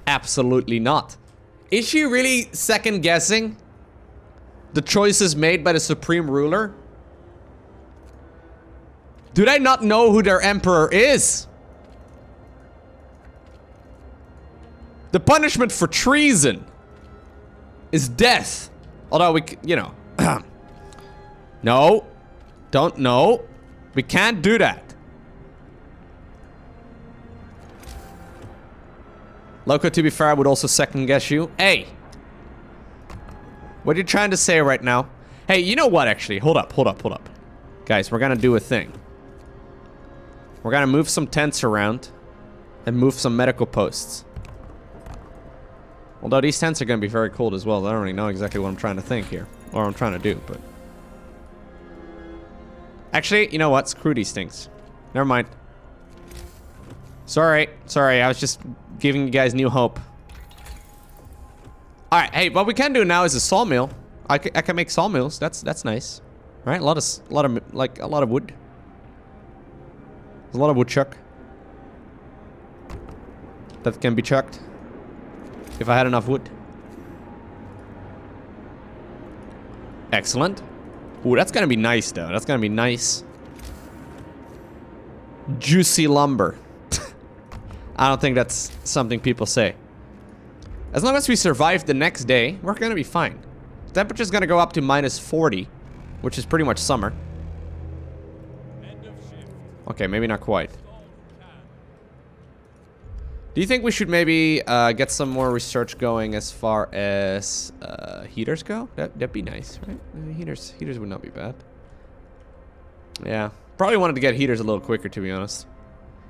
Absolutely not. Is she really second guessing the choices made by the supreme ruler? Do they not know who their emperor is? The punishment for treason is death. Although we, you know, no, don't know. We can't do that. Lowko, to be fair, I would also second guess you. Hey, what are you trying to say right now? Hey, you know what? Actually, hold up. Guys, we're gonna do a thing. We're gonna move some tents around and move some medical posts. Although these tents are gonna be very cold as well. I don't really know exactly what I'm trying to think here. Or what I'm trying to do, but... Actually, you know what? Screw these things. Never mind. Sorry, I was just giving you guys new hope. Alright, hey, what we can do now is a sawmill. I can make sawmills. That's nice. Right? A lot of wood. There's a lot of wood chuck that can be chucked if I had enough wood. Excellent. Ooh, that's gonna be nice though. That's gonna be nice. Juicy lumber. I don't think that's something people say. As long as we survive the next day, we're gonna be fine. Temperature's gonna go up to -40, which is pretty much summer. Okay, maybe not quite. Do you think we should maybe get some more research going as far as heaters go? That'd be nice, right? Heaters would not be bad. Yeah, probably wanted to get heaters a little quicker, to be honest.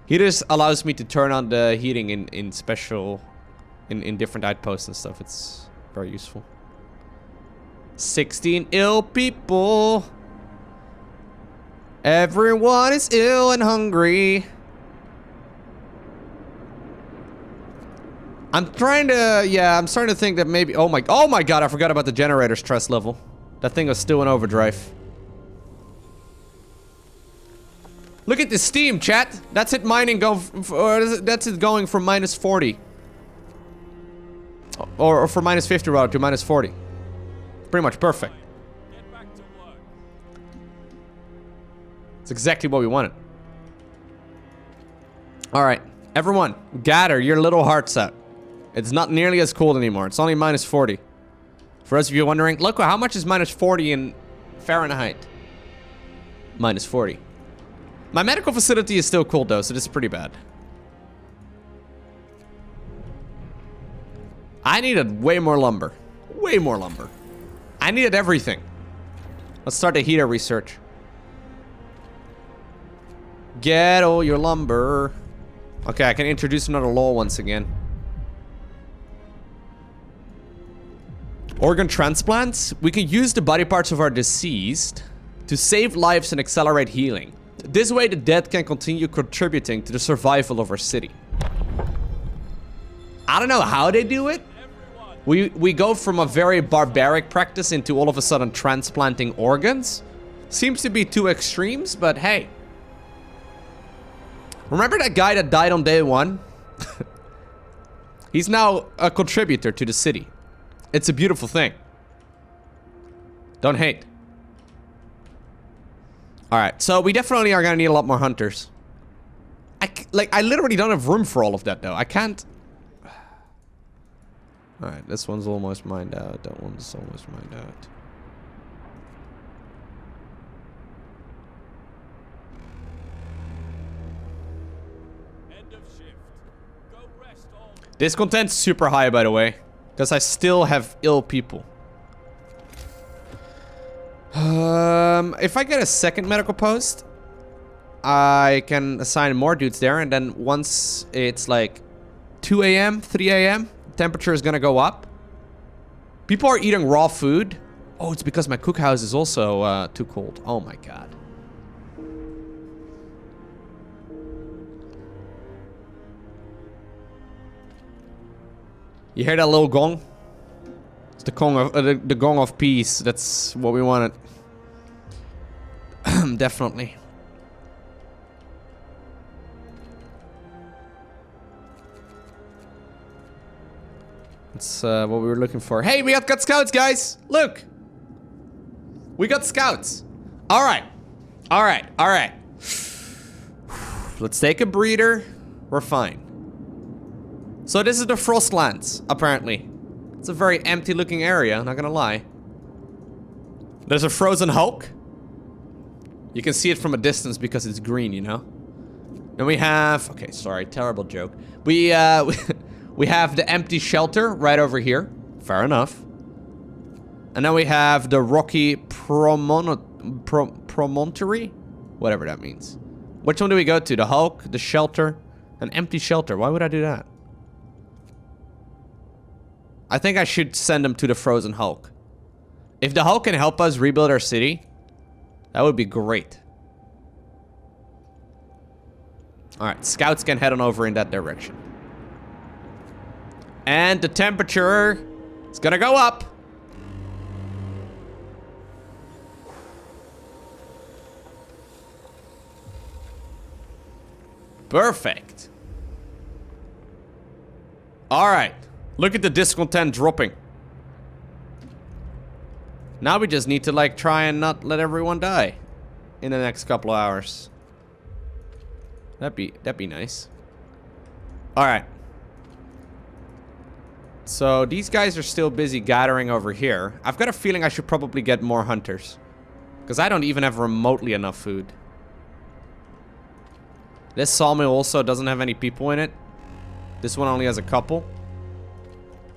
Heaters allows me to turn on the heating in special, in different outposts and stuff. It's very useful. 16 ill people. Everyone is ill and hungry. I'm trying to, yeah, I'm starting to think that maybe, oh my god, I forgot about the generator stress level. That thing was still in overdrive. Look at the steam, chat. That's it mining that's it going from -40. Or from -50 rather to -40. Pretty much perfect. Get back to work. It's exactly what we wanted. Alright, everyone, gather your little hearts out. It's not nearly as cold anymore. It's only -40. For those of you wondering, look, how much is -40 in Fahrenheit? -40. My medical facility is still cold though, so this is pretty bad. I needed way more lumber. Way more lumber. I needed everything. Let's start the heater research. Get all your lumber. Okay, I can introduce another law once again. Organ transplants. We can use the body parts of our deceased to save lives and accelerate healing. This way the dead can continue contributing to the survival of our city. I don't know how they do it. We go from a very barbaric practice into all of a sudden transplanting organs. Seems to be two extremes, but hey. Remember that guy that died on day 1? He's now a contributor to the city. It's a beautiful thing. Don't hate. Alright, so we definitely are gonna need a lot more hunters. I literally don't have room for all of that though. I can't... Alright, this one's almost mined out. That one's almost mined out. End of shift. Go rest all. Discontent's super high, by the way. Because I still have ill people. If I get a second medical post, I can assign more dudes there, and then once it's like 2 a.m., 3 a.m., temperature is gonna go up. People are eating raw food. Oh, it's because my cookhouse is also too cold. Oh my god. You hear that little gong? It's the gong of peace. That's what we wanted. Definitely. That's what we were looking for. Hey, we got scouts, guys! Look! We got scouts. Alright. Alright, alright. Let's take a breather. We're fine. So this is the Frostlands, apparently. It's a very empty looking area, not gonna lie. There's a frozen Hulk. You can see it from a distance because it's green, you know? Then we have... Okay, sorry, terrible joke. We have the empty shelter right over here. Fair enough. And then we have the rocky promontory? Whatever that means. Which one do we go to? The Hulk, the shelter, an empty shelter. Why would I do that? I think I should send them to the frozen Hulk. If the Hulk can help us rebuild our city, that would be great. Alright, scouts can head on over in that direction. And the temperature is gonna go up. Perfect. Alright. Look at the discontent dropping. Now we just need to like try and not let everyone die in the next couple of hours. That'd be nice. Alright. So these guys are still busy gathering over here. I've got a feeling I should probably get more hunters. Because I don't even have remotely enough food. This sawmill also doesn't have any people in it. This one only has a couple.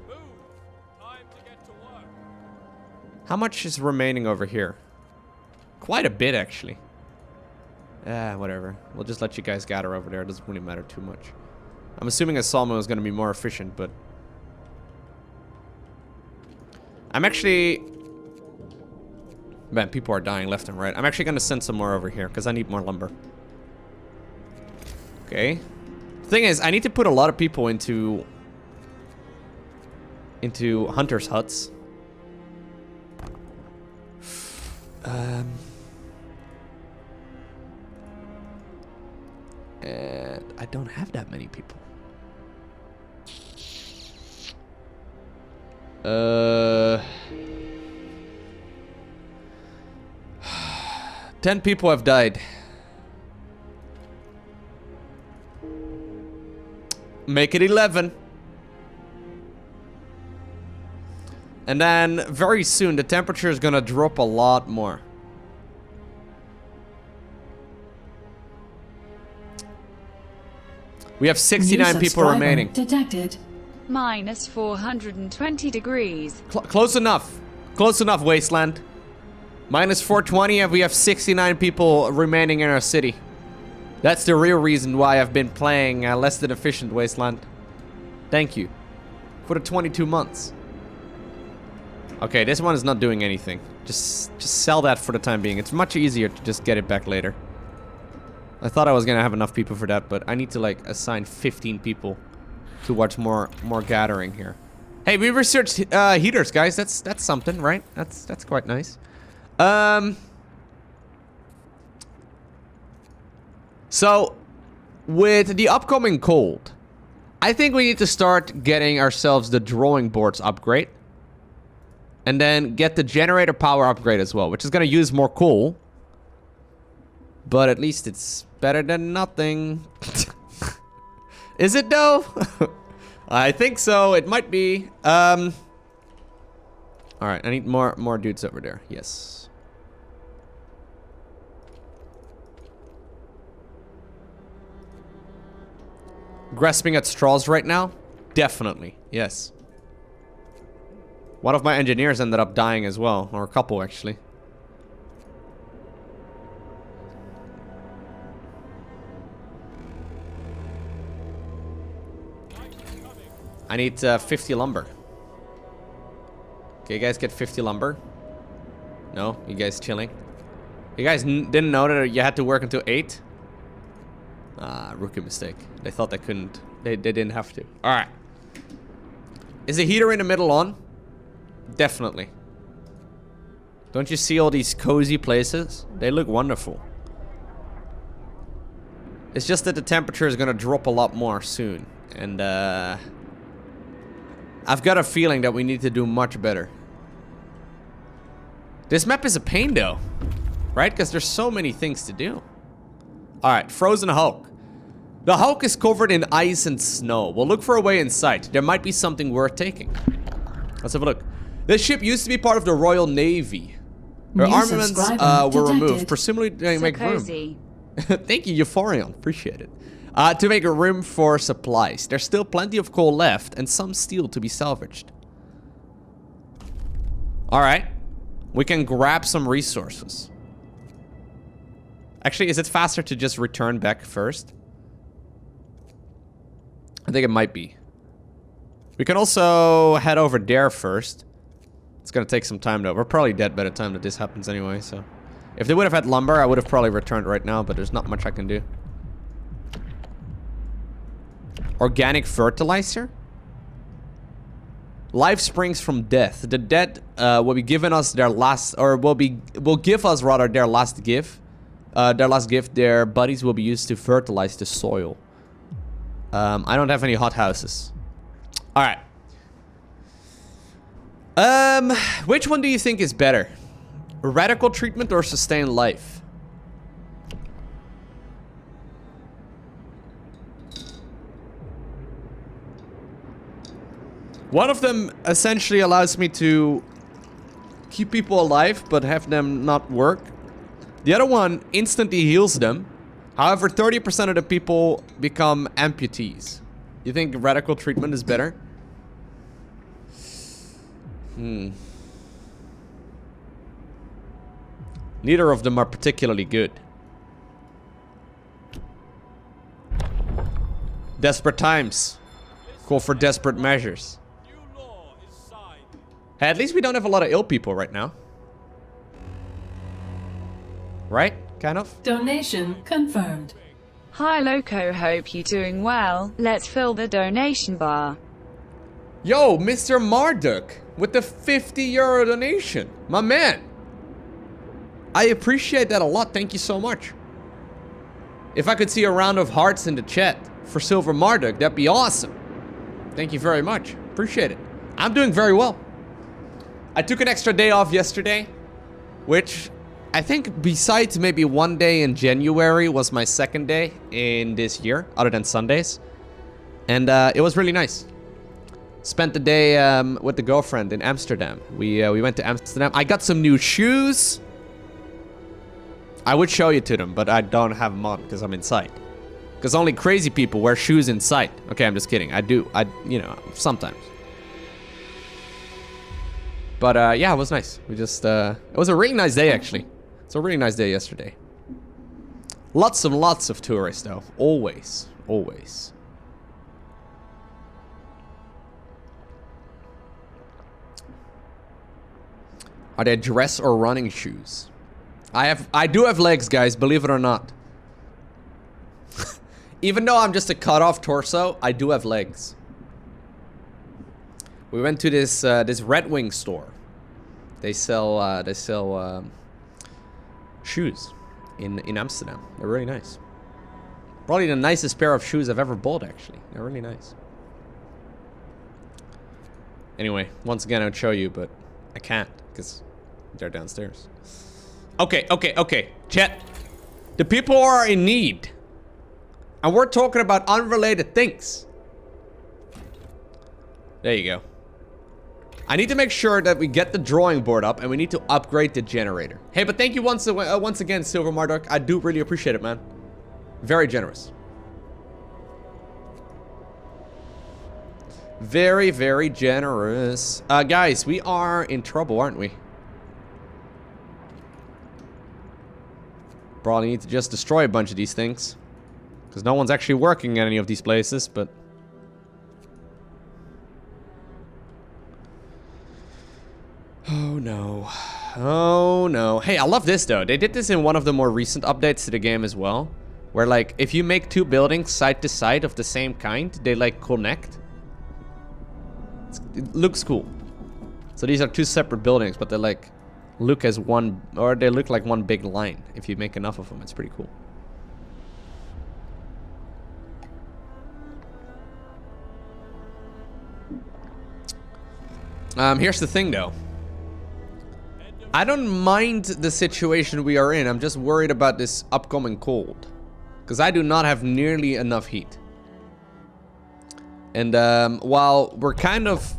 Move. Time to get to work. How much is remaining over here? Quite a bit, actually. Whatever. We'll just let you guys gather over there. It doesn't really matter too much. I'm assuming a sawmill is going to be more efficient, but... I'm actually... Man, people are dying left and right. I'm actually going to send some more over here, because I need more lumber. Okay. Thing is, I need to put a lot of people into hunters' huts. And I don't have that many people. 10 people have died. Make it 11. And then very soon the temperature is gonna drop a lot more. We have 69 people remaining. Detected. Minus 420 degrees. Close enough. Close enough, Wasteland. Minus 420 and we have 69 people remaining in our city. That's the real reason why I've been playing less than efficient Wasteland. Thank you. For the 22 months. Okay, this one is not doing anything. Just sell that for the time being. It's much easier to just get it back later. I thought I was gonna have enough people for that, but I need to like assign 15 people to watch more gathering here. Hey, we researched heaters, guys. That's something, right? That's quite nice. So, with the upcoming cold, I think we need to start getting ourselves the drawing boards upgrade. And then get the generator power upgrade as well, which is going to use more coal. But at least it's better than nothing. Is it though? I think so. It might be. Alright, I need more dudes over there. Yes. Grasping at straws right now? Definitely, yes. One of my engineers ended up dying as well, or a couple actually. I need 50 lumber. Okay, you guys get 50 lumber. No, you guys chilling. You guys didn't know that you had to work until 8? Ah, rookie mistake. They thought they couldn't. They didn't have to. Alright. Is the heater in the middle on? Definitely. Don't you see all these cozy places? They look wonderful. It's just that the temperature is gonna drop a lot more soon. And I've got a feeling that we need to do much better. This map is a pain though. Right? Because there's so many things to do. Alright, Frozen Hulk. The Hulk is covered in ice and snow. We'll look for a way inside. There might be something worth taking. Let's have a look. This ship used to be part of the Royal Navy. Her New armaments subscriber were removed, detected. presumably to make room. Cozy. Thank you, Euphorion. Appreciate it. To make a room for supplies. There's still plenty of coal left and some steel to be salvaged. Alright. We can grab some resources. Actually, is it faster to just return back first? I think it might be. We can also head over there first. It's gonna take some time though. We're probably dead by the time that this happens anyway, so. If they would have had lumber, I would have probably returned right now, but there's not much I can do. Organic fertilizer? Life springs from death. The dead will be giving us their last, or will give us rather their last gift. Their last gift. Their bodies will be used to fertilize the soil. I don't have any hothouses. All right. Which one do you think is better? Radical treatment or sustained life? One of them essentially allows me to keep people alive, but have them not work. The other one instantly heals them. However, 30% of the people become amputees. You think radical treatment is better? Neither of them are particularly good. Desperate times call for desperate measures. New law is signed. Hey, at least we don't have a lot of ill people right now. Right? Kind of? Donation confirmed. Hi Lowko, hope you're doing well. Let's fill the donation bar. Yo, Mr. Marduk with the 50 euro donation. My man. I appreciate that a lot. Thank you so much. If I could see a round of hearts in the chat for Silver Marduk, that'd be awesome. Thank you very much. Appreciate it. I'm doing very well. I took an extra day off yesterday, which I think besides maybe one day in January was my second day in this year, other than Sundays. And it was really nice. Spent the day with the girlfriend in Amsterdam. We went to Amsterdam. I got some new shoes. I would show you to them, but I don't have them on because I'm inside. Because only crazy people wear shoes inside. Okay, I'm just kidding. I do. You know, sometimes. But yeah, it was nice. We just, it was a really nice day actually. It's a really nice day yesterday. Lots and lots of tourists though. Always. Always. Are they dress or running shoes? I do have legs, guys, believe it or not. Even though I'm just a cut off torso, I do have legs. We went to this this Red Wing store. They sell shoes in Amsterdam. They're really nice. Probably the nicest pair of shoes I've ever bought, actually. They're really nice. Anyway, once again, I would show you, but I can't because they're downstairs. Okay. Chat. The people are in need. And we're talking about unrelated things. There you go. I need to make sure that we get the drawing board up and we need to upgrade the generator. Hey, but thank you once again, Silver Marduk. I do really appreciate it, man. Very generous. Very, very generous. Guys, we are in trouble, aren't we? Probably need to just destroy a bunch of these things. Because no one's actually working at any of these places, but... Oh no. Oh no. Hey, I love this though. They did this in one of the more recent updates to the game as well. Where like, if you make two buildings side to side of the same kind, they like connect. It looks cool. So these are two separate buildings, but they like look as one, or they look like one big line. If you make enough of them, it's pretty cool. Here's the thing though. I don't mind the situation we are in. I'm just worried about this upcoming cold. Because I do not have nearly enough heat. And while we're kind of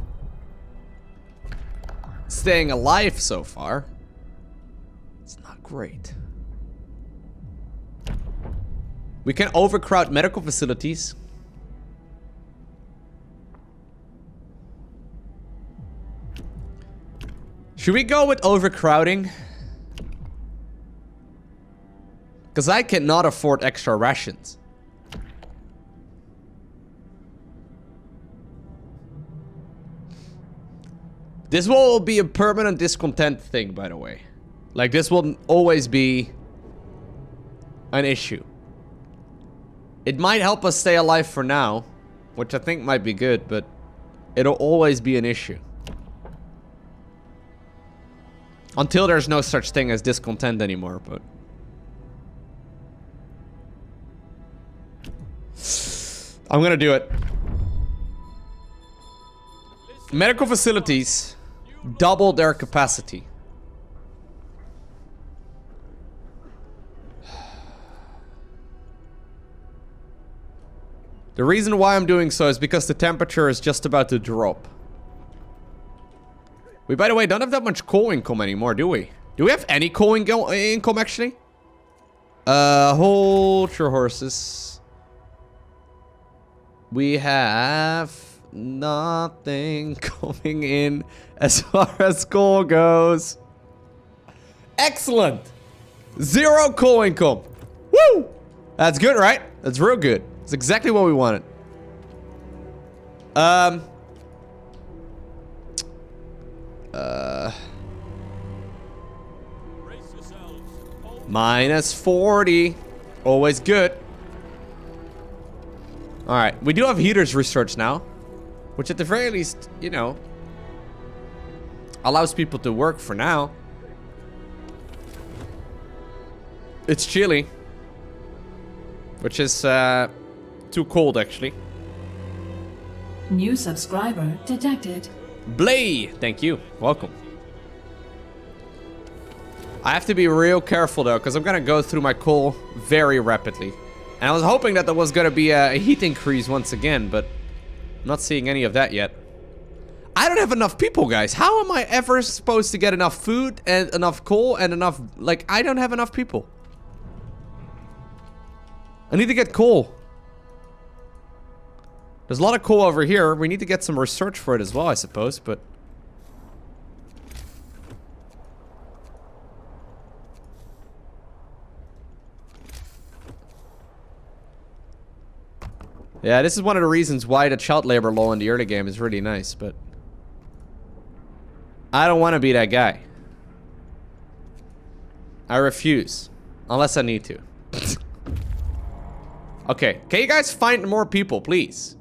staying alive so far, it's not great. We can overcrowd medical facilities. Should we go with overcrowding? Because I cannot afford extra rations. This will be a permanent discontent thing, by the way. Like, this will always be an issue. It might help us stay alive for now, which I think might be good, but it'll always be an issue. Until there's no such thing as discontent anymore, but... I'm gonna do it. Medical facilities double their capacity. The reason why I'm doing so is because the temperature is just about to drop. We, by the way, don't have that much coal income anymore, do we? Do we have any coal income, actually? Hold your horses. We have nothing coming in as far as coal goes. Excellent! 0 coal income. Woo! That's good, right? That's real good. That's exactly what we wanted. Minus 40. Always good. Alright, we do have heaters research now. Which at the very least, you know, allows people to work for now. It's chilly. Which is too cold, actually. New subscriber detected. Blay! Thank you. Welcome. I have to be real careful though, because I'm gonna go through my coal very rapidly. And I was hoping that there was gonna be a heat increase once again, but I'm not seeing any of that yet. I don't have enough people, guys. How am I ever supposed to get enough food and enough coal and enough... Like, I don't have enough people. I need to get coal. There's a lot of coal over here. We need to get some research for it as well, I suppose, but... Yeah, this is one of the reasons why the child labor law in the early game is really nice, but... I don't want to be that guy. I refuse. Unless I need to. Okay, can you guys find more people, please?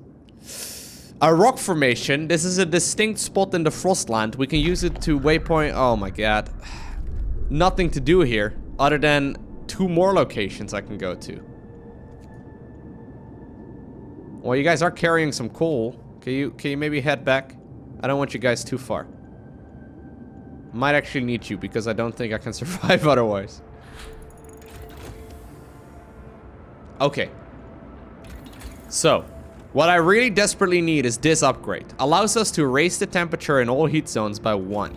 A rock formation. This is a distinct spot in the Frostland. We can use it to waypoint... Oh my god. Nothing to do here, other than 2 more locations I can go to. Well, you guys are carrying some coal. Can you maybe head back? I don't want you guys too far. Might actually need you, because I don't think I can survive otherwise. Okay. So, what I really desperately need is this upgrade. Allows us to raise the temperature in all heat zones by 1.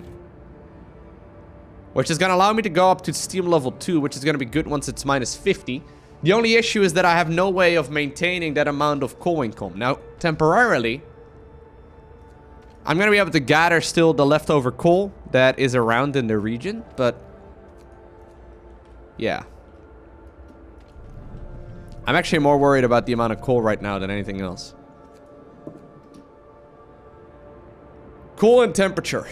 Which is going to allow me to go up to steam level 2, which is going to be good once it's minus 50. The only issue is that I have no way of maintaining that amount of coal income. Now, temporarily, I'm going to be able to gather still the leftover coal that is around in the region, but yeah. I'm actually more worried about the amount of coal right now than anything else. Coal and temperature.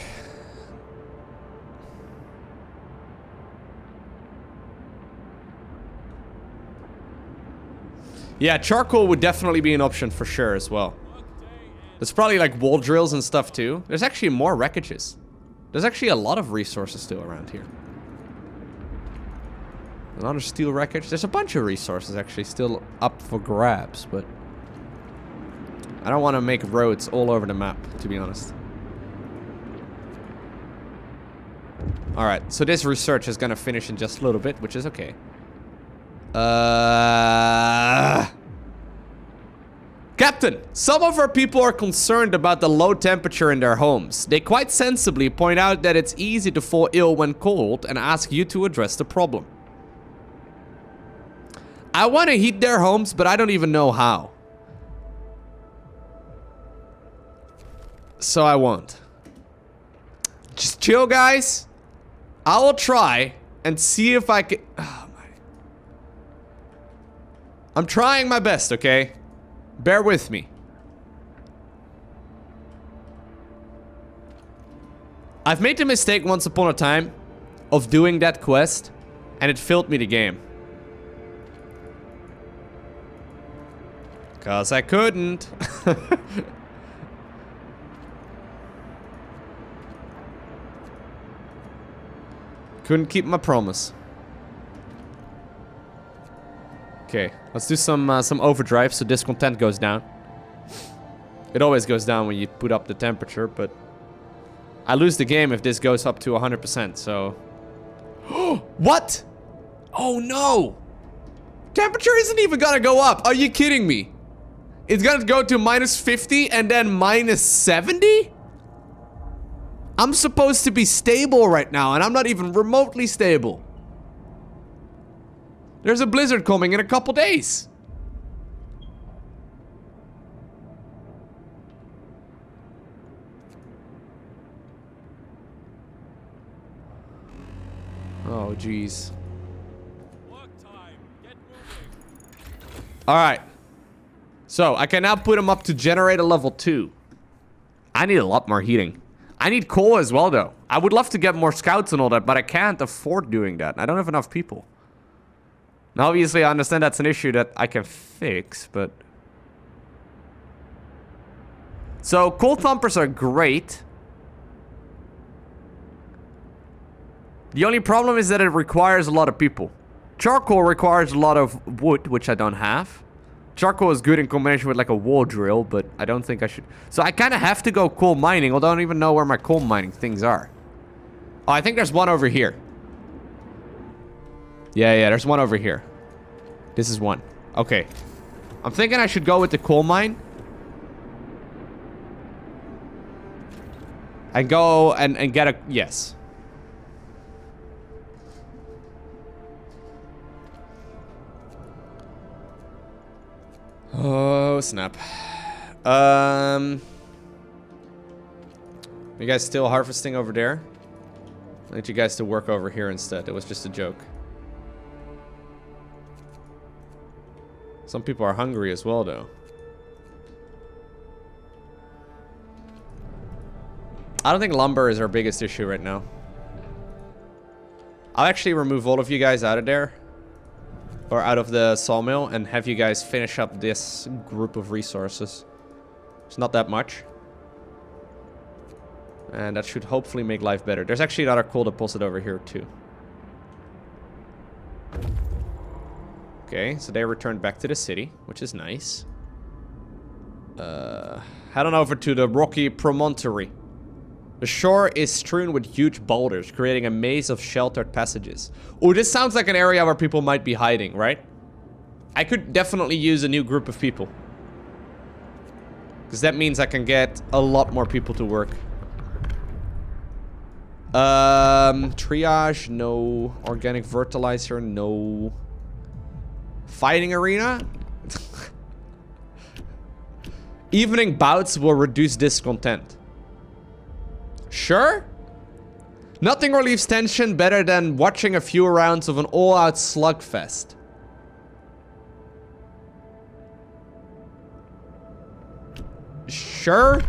Yeah, charcoal would definitely be an option for sure as well. There's probably like wall drills and stuff too. There's actually more wreckages. There's actually a lot of resources still around here. Another steel wreckage. There's a bunch of resources actually still up for grabs, but I don't want to make roads all over the map, to be honest. Alright, so this research is gonna finish in just a little bit, which is okay. Captain, some of our people are concerned about the low temperature in their homes. They quite sensibly point out that it's easy to fall ill when cold and ask you to address the problem. I want to heat their homes, but I don't even know how. So I won't. Just chill, guys. I will try and see if I can... Oh my... I'm trying my best, okay? Bear with me. I've made the mistake once upon a time of doing that quest, and it failed me the game. 'Cause I couldn't. Couldn't keep my promise. Okay, let's do some overdrive so discontent goes down. It always goes down when you put up the temperature, but I lose the game if this goes up to 100%, so... What? Oh no! Temperature isn't even gonna go up. Are you kidding me? It's gonna go to minus 50 and then minus 70? I'm supposed to be stable right now, and I'm not even remotely stable. There's a blizzard coming in a couple days. Oh, jeez. Work time. Get moving. Alright. So, I can now put them up to generator level 2. I need a lot more heating. I need coal as well, though. I would love to get more scouts and all that, but I can't afford doing that. I don't have enough people. Now, obviously, I understand that's an issue that I can fix, but... So, coal thumpers are great. The only problem is that it requires a lot of people. Charcoal requires a lot of wood, which I don't have. Charcoal is good in combination with like a wall drill, but I don't think I should... So I kind of have to go coal mining, although I don't even know where my coal mining things are. Oh, I think there's one over here. Yeah, there's one over here. This is one. Okay. I'm thinking I should go with the coal mine. And go and get a... Yes. Oh, snap. You guys still harvesting over there? I need you guys to work over here instead. It was just a joke. Some people are hungry as well, though. I don't think lumber is our biggest issue right now. I'll actually remove all of you guys out of there. Or out of the sawmill and have you guys finish up this group of resources. It's not that much. And that should hopefully make life better. There's actually another coal deposit over here too. Okay, so they returned back to the city, which is nice. Head on over to the rocky promontory. The shore is strewn with huge boulders, creating a maze of sheltered passages. Oh, this sounds like an area where people might be hiding, right? I could definitely use a new group of people. Because that means I can get a lot more people to work. Triage, no. Organic fertilizer, no. Fighting arena? Evening bouts will reduce discontent. Sure? Nothing relieves tension better than watching a few rounds of an all-out slugfest. Sure?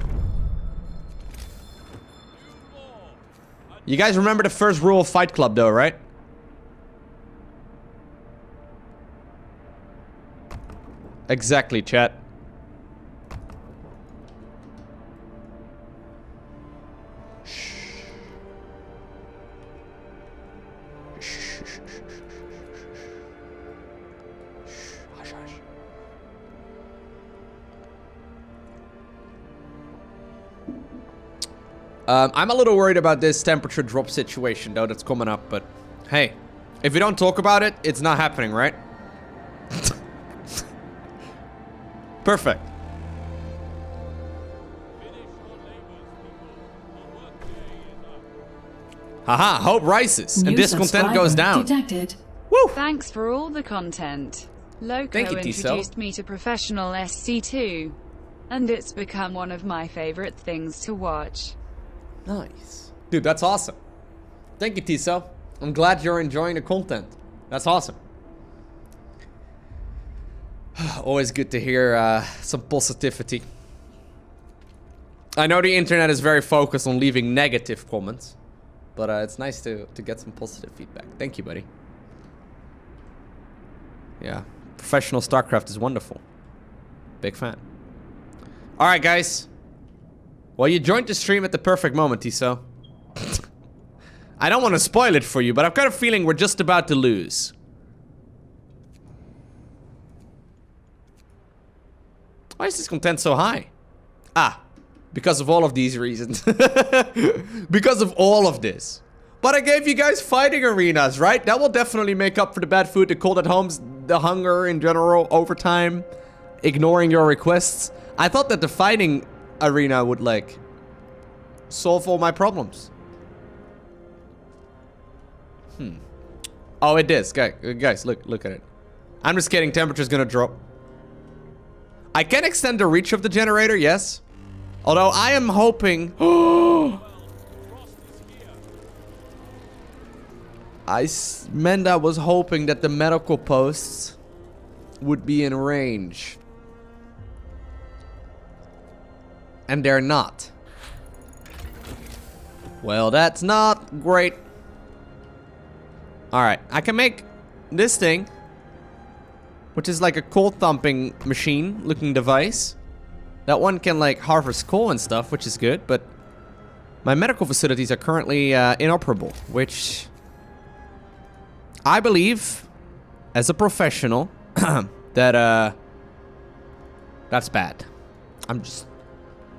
You guys remember the first rule of Fight Club though, right? Exactly, chat. Hush, hush. I'm a little worried about this temperature drop situation, though, that's coming up, but hey, if you don't talk about it, it's not happening, right? Perfect. Haha, hope rises and New discontent goes subscriber down. Detected. Woo! Thanks for all the content. Lowko Thank you, T-Cell. introduced me to professional SC2, and it's become one of my favorite things to watch. Nice. Dude, that's awesome. Thank you, T-Cell. I'm glad you're enjoying the content. That's awesome. Always good to hear some positivity. I know the internet is very focused on leaving negative comments, but it's nice to get some positive feedback. Thank you, buddy. Yeah, professional StarCraft is wonderful. Big fan. All right, guys. Well, you joined the stream at the perfect moment, Tiso. I don't want to spoil it for you, but I've got a feeling we're just about to lose. Why is this content so high? Ah, because of all of these reasons. Because of all of this. But I gave you guys fighting arenas, right? That will definitely make up for the bad food, the cold at homes, the hunger in general, overtime, ignoring your requests. I thought that the fighting arena would, like, solve all my problems. Oh, it is. Guys, look at it. I'm just kidding. Temperature's gonna drop. I can extend the reach of the generator, yes. Although I am hoping... I was hoping that the medical posts would be in range. And they're not. Well, that's not great. Alright, I can make this thing, which is like a coal thumping machine looking device. That one can like harvest coal and stuff, which is good, but my medical facilities are currently inoperable, which I believe, as a professional, that that's bad. I'm just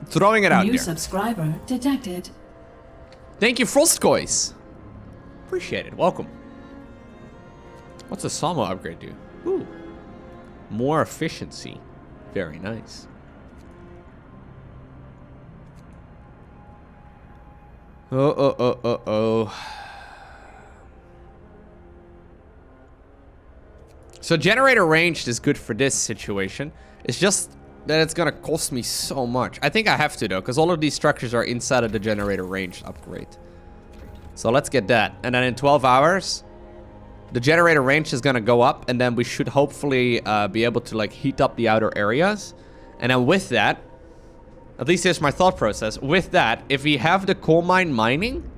throwing it out New there. subscriber detected. Thank you, Frostcoys. Appreciate it. Welcome. What's a Samo upgrade do? Ooh. More efficiency. Very nice. Oh. So generator ranged is good for this situation. It's just that it's gonna cost me so much. I think I have to though, because all of these structures are inside of the generator range upgrade. So let's get that. And then in 12 hours, the generator range is gonna go up, and then we should hopefully be able to like heat up the outer areas. And then with that, at least here's my thought process. With that, if we have the coal mine mining,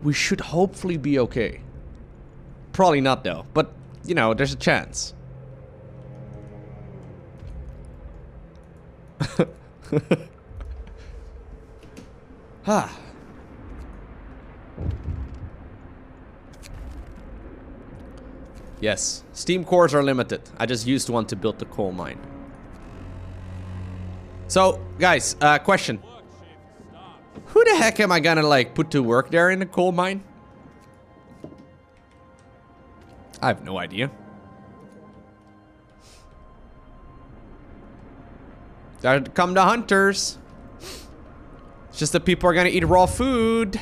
we should hopefully be okay. Probably not though, but you know, there's a chance. Yes, steam cores are limited. I just used one to build the coal mine. So, guys, question. Who the heck am I gonna, like, put to work there in the coal mine? I have no idea. There come the hunters. It's just that people are gonna eat raw food.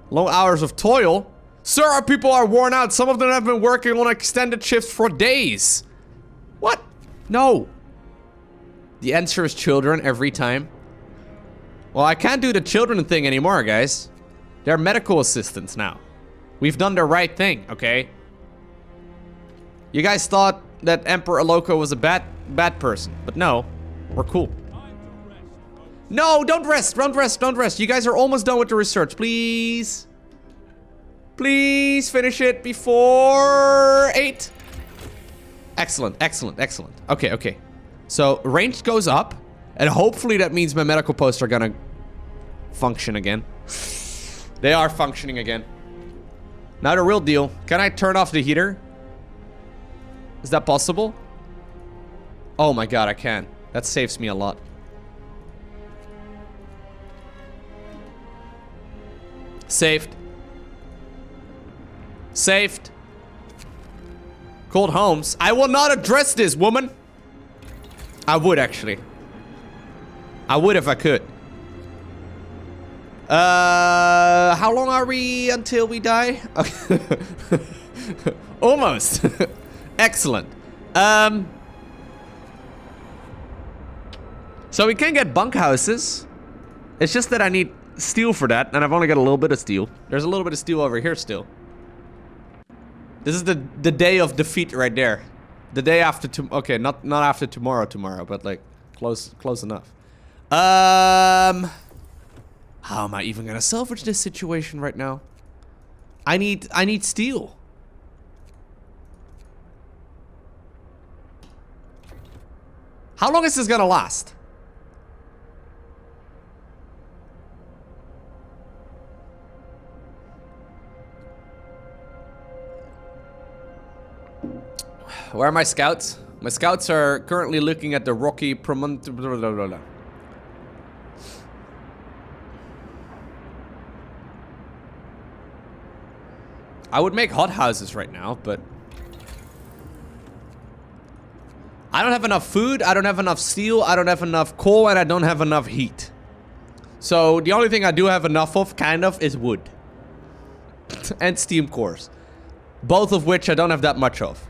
Long hours of toil. Sir, our people are worn out. Some of them have been working on extended shifts for days. What? No. The answer is children every time. Well, I can't do the children thing anymore, guys. They're medical assistants now. We've done the right thing, okay? You guys thought that Emperor Lowko was a bad person, but no, we're cool. No, don't rest, don't rest, don't rest. You guys are almost done with the research, please. Please finish it before 8. Excellent, excellent, excellent. Okay, okay. So range goes up, and hopefully that means my medical posts are gonna function again. They are functioning again. Now the real deal. Can I turn off the heater? Is that possible? Oh my god, I can. That saves me a lot. Saved. Saved. Cold homes. I will not address this, woman. I would, actually. I would if I could. How long are we until we die? Okay. Almost. Excellent. So we can get bunkhouses. It's just that I need steel for that, and I've only got a little bit of steel. There's a little bit of steel over here still. This is the day of defeat right there. The day after okay, not after tomorrow, but like close enough. How am I even gonna salvage this situation right now? I need steel. How long is this gonna last? Where are my scouts? My scouts are currently looking at the rocky promontory. I would make hothouses right now, but I don't have enough food, I don't have enough steel, I don't have enough coal, and I don't have enough heat. So the only thing I do have enough of, kind of, is wood. And steam cores. Both of which I don't have that much of.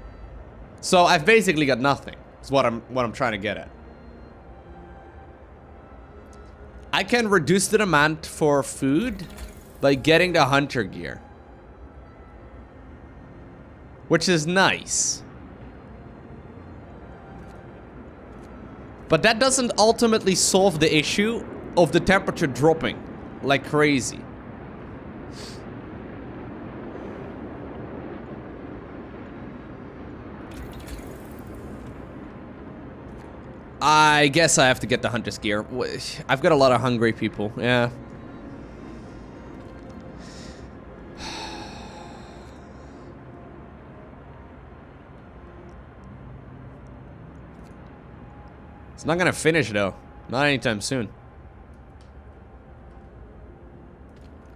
So I've basically got nothing. Is what I'm trying to get at. I can reduce the demand for food by getting the hunter gear. Which is nice. But that doesn't ultimately solve the issue of the temperature dropping like crazy. I guess I have to get the hunter's gear. I've got a lot of hungry people, yeah. It's not gonna finish though. Not anytime soon.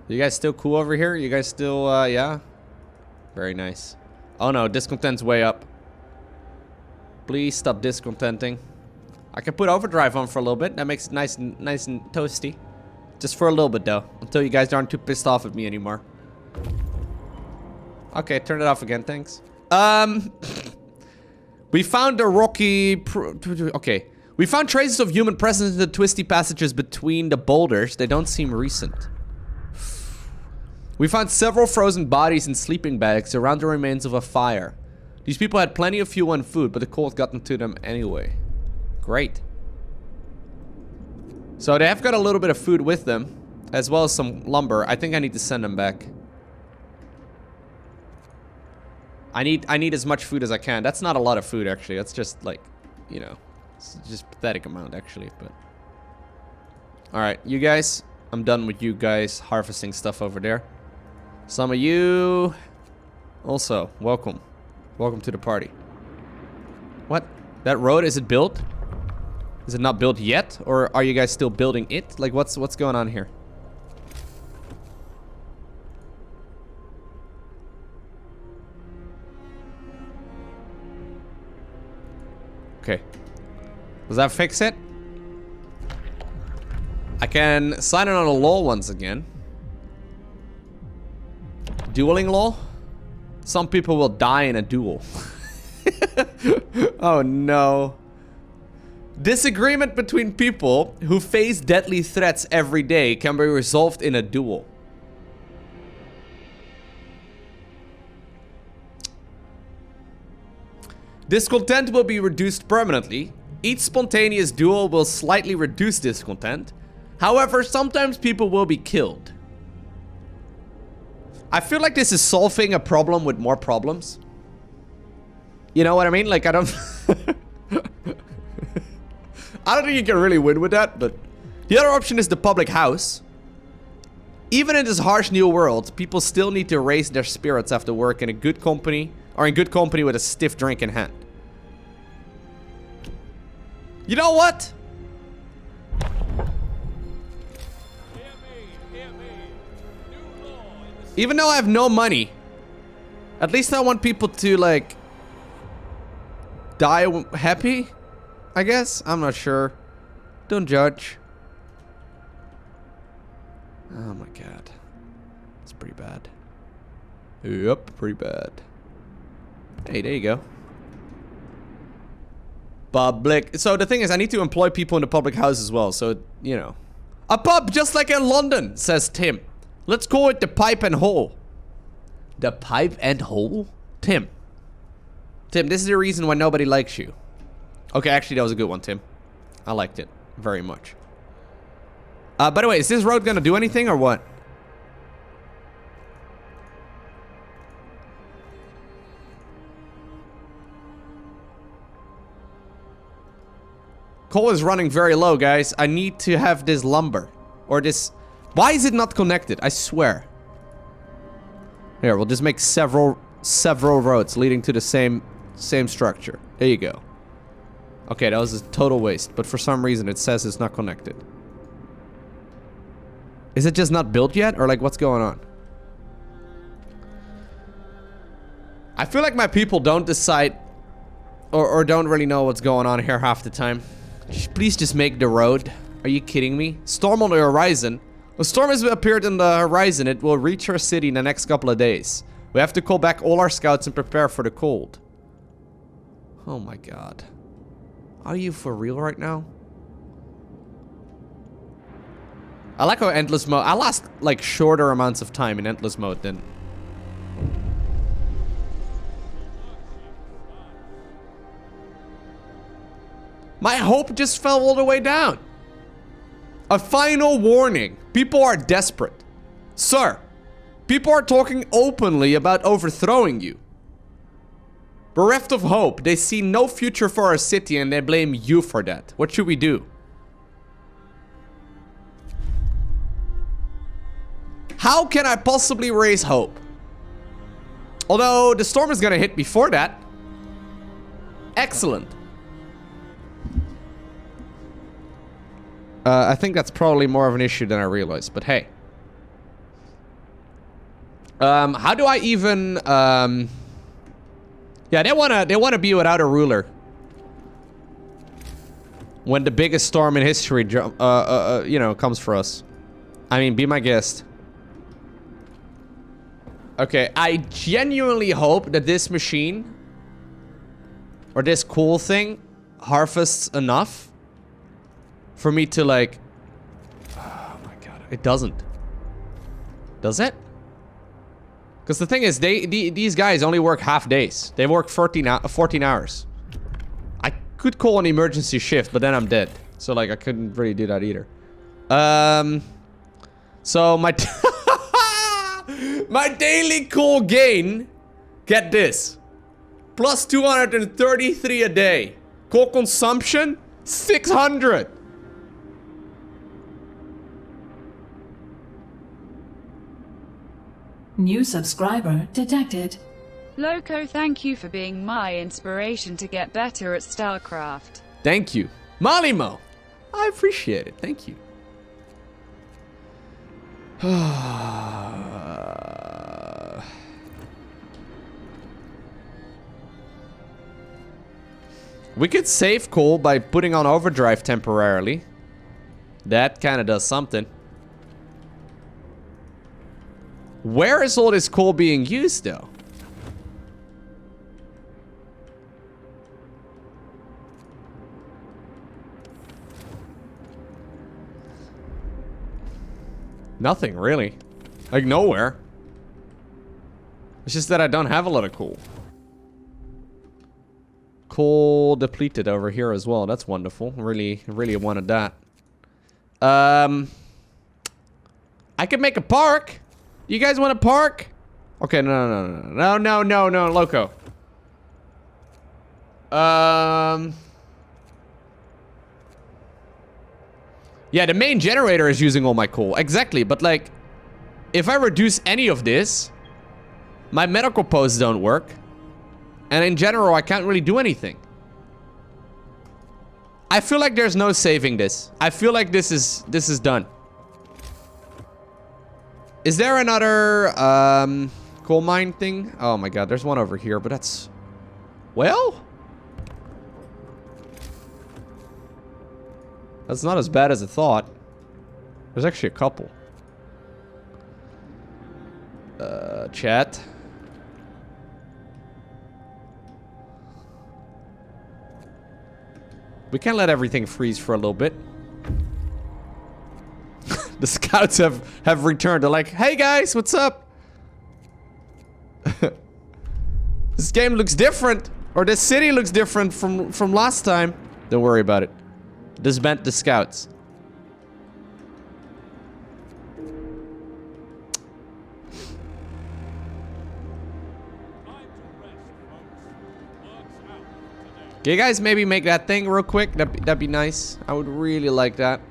You guys still cool over here? You guys still, yeah? Very nice. Oh no, discontent's way up. Please stop discontenting. I can put overdrive on for a little bit. That makes it nice and toasty. Just for a little bit though, until you guys aren't too pissed off at me anymore. Okay, turn it off again, thanks. We found a rocky... Okay. We found traces of human presence in the twisty passages between the boulders. They don't seem recent. We found several frozen bodies in sleeping bags around the remains of a fire. These people had plenty of fuel and food, but the cold got into them anyway. Great. So they have got a little bit of food with them, as well as some lumber. I think I need to send them back. I need as much food as I can. That's not a lot of food, actually. That's just like, you know, it's just pathetic amount, actually. But all right, you guys, I'm done with you guys harvesting stuff over there. Some of you also, welcome to the party. What? That road, is it built? Is it not built yet, or are you guys still building it? Like, what's going on here? Okay. Does that fix it? I can sign in on a law once again. Dueling law? Some people will die in a duel. Oh no. Disagreement between people who face deadly threats every day can be resolved in a duel. Discontent will be reduced permanently. Each spontaneous duel will slightly reduce discontent. However, sometimes people will be killed. I feel like this is solving a problem with more problems. You know what I mean? Like, I don't... I don't think you can really win with that, but... The other option is the public house. Even in this harsh new world, people still need to raise their spirits after work in a good company, or in good company with a stiff drink in hand. You know what? Hear me. New law in the Even though I have no money, at least I want people to, like, die happy, I guess? I'm not sure. Don't judge. Oh my god. It's pretty bad. Yep, pretty bad. Hey, there you go. Public. So the thing is, I need to employ people in the public house as well, so, you know. A pub just like in London, says Tim. Let's call it the Pipe and Hole. The Pipe and Hole? Tim. Tim, this is the reason why nobody likes you. Okay, actually, that was a good one, Tim. I liked it very much. By the way, is this road gonna do anything or what? Coal is running very low, guys. I need to have this lumber. Or this... Why is it not connected? I swear. Here, we'll just make several roads leading to the same structure. There you go. Okay, that was a total waste. But for some reason, it says it's not connected. Is it just not built yet? Or like, what's going on? I feel like my people don't decide... Or don't really know what's going on here half the time. Please just make the road. Are you kidding me? Storm on the horizon. A storm has appeared on the horizon. It will reach our city in the next couple of days. We have to call back all our scouts and prepare for the cold. Oh my god. Are you for real right now? I like how endless mode... I last, like, shorter amounts of time in endless mode than... My hope just fell all the way down. A final warning. People are desperate. Sir, people are talking openly about overthrowing you. Bereft of hope, they see no future for our city and they blame you for that. What should we do? How can I possibly raise hope? Although the storm is gonna hit before that. Excellent. I think that's probably more of an issue than I realized, but hey. How do I even, yeah, they wanna be without a ruler. When the biggest storm in history, you know, comes for us. I mean, be my guest. Okay, I genuinely hope that this machine, or this cool thing, harvests enough for me to, like... Oh my god, it doesn't. Does it? Because the thing is, these guys only work half days. They work 14 hours. I could call an emergency shift, but then I'm dead. So, like, I couldn't really do that either. So, my... my daily coal gain... Get this. Plus 233 a day. Coal consumption? 600. New subscriber detected. Lowko, thank you for being my inspiration to get better at StarCraft. Thank you. Malimo! I appreciate it. Thank you. We could save coal by putting on overdrive temporarily. That kind of does something. Where is all this coal being used, though? Nothing, really. Like, nowhere. It's just that I don't have a lot of coal. Coal depleted over here as well. That's wonderful. Really wanted that. I could make a park. You guys want a park? Okay, no, Lowko. Yeah, the main generator is using all my coal. Exactly, but like... if I reduce any of this, my medical posts don't work. And in general, I can't really do anything. I feel like there's no saving this. I feel like this is done. Is there another coal mine thing? Oh my god, there's one over here, but that's... Well? That's not as bad as I thought. There's actually a couple. Chat. We can't let everything freeze for a little bit. The scouts have returned. They're like, hey guys, what's up? This game looks different. Or this city looks different from last time. Don't worry about it. Disband the scouts. Can you guys maybe make that thing real quick? That'd be nice. I would really like that.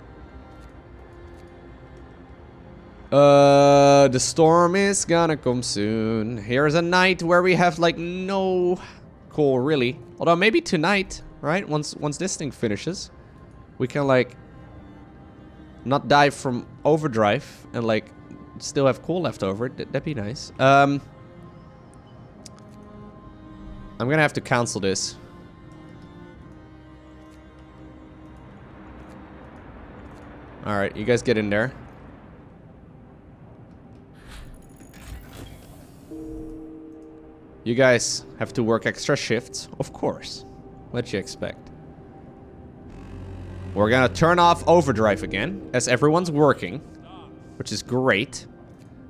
The storm is gonna come soon. Here's a night where we have like no coal really. Although maybe tonight, right? Once this thing finishes, we can like not die from overdrive and like still have coal left over. That'd be nice. I'm gonna have to cancel this. Alright, you guys get in there. You guys have to work extra shifts, of course. What you expect? We're gonna turn off overdrive again, as everyone's working, which is great,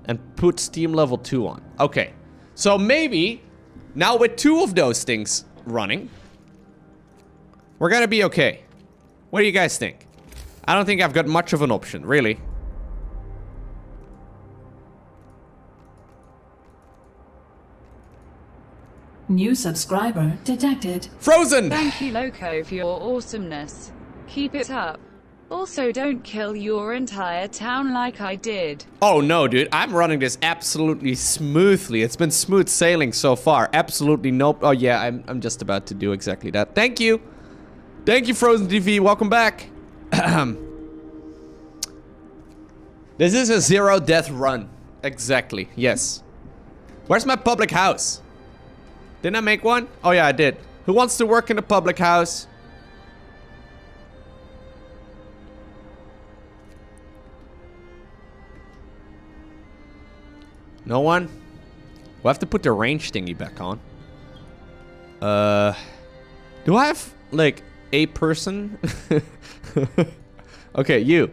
and put Steam level 2 on. Okay, so maybe, now with 2 of those things running, we're gonna be okay. What do you guys think? I don't think I've got much of an option, really. New subscriber detected. Frozen! Thank you, Lowko, for your awesomeness. Keep it up. Also, don't kill your entire town like I did. Oh no, dude. I'm running this absolutely smoothly. It's been smooth sailing so far. Absolutely no... Oh yeah, I'm just about to do exactly that. Thank you. Thank you, Frozen TV. Welcome back. This is a zero death run. Exactly. Yes. Where's my public house? Didn't I make one? Oh yeah, I did. Who wants to work in the public house? No one? We'll have to put the range thingy back on. Do I have, like, a person? Okay, you.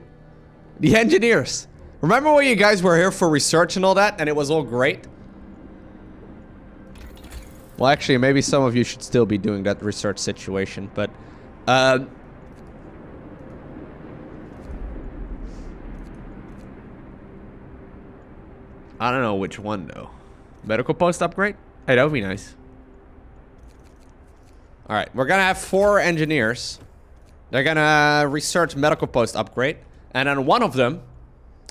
The engineers. Remember when you guys were here for research and all that, and it was all great? Well, actually, maybe some of you should still be doing that research situation, but... I don't know which one, though. Medical post upgrade? Hey, that would be nice. Alright, we're gonna have 4 engineers. They're gonna research medical post upgrade. And then one of them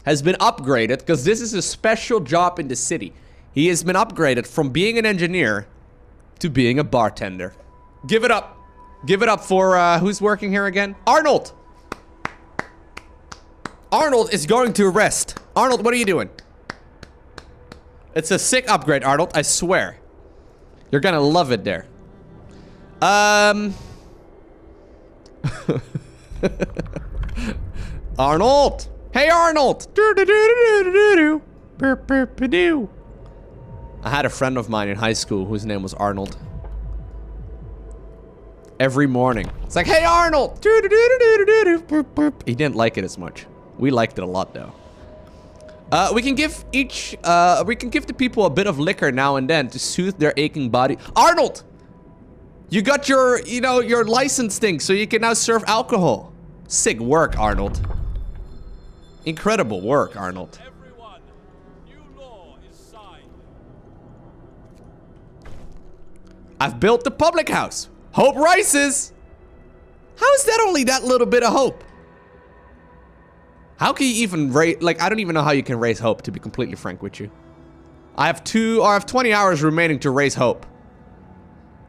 has been upgraded, because this is a special job in the city. He has been upgraded from being an engineer to being a bartender. Give it up. Give it up for, who's working here again? Arnold! Arnold is going to rest. Arnold, what are you doing? It's a sick upgrade, Arnold, I swear. You're gonna love it there. Arnold! Hey, Arnold! I had a friend of mine in high school whose name was Arnold. Every morning. It's like, hey, Arnold! He didn't like it as much. We liked it a lot, though. We can give the people a bit of liquor now and then to soothe their aching body. Arnold! You got your, you know, your license thing, so you can now serve alcohol. Sick work, Arnold. Incredible work, Arnold. Everyone, new law is signed. I've built the public house. Hope rises. How is that only that little bit of hope? How can you even raise... Like, I don't even know how you can raise hope, to be completely frank with you. I have 20 hours remaining to raise hope.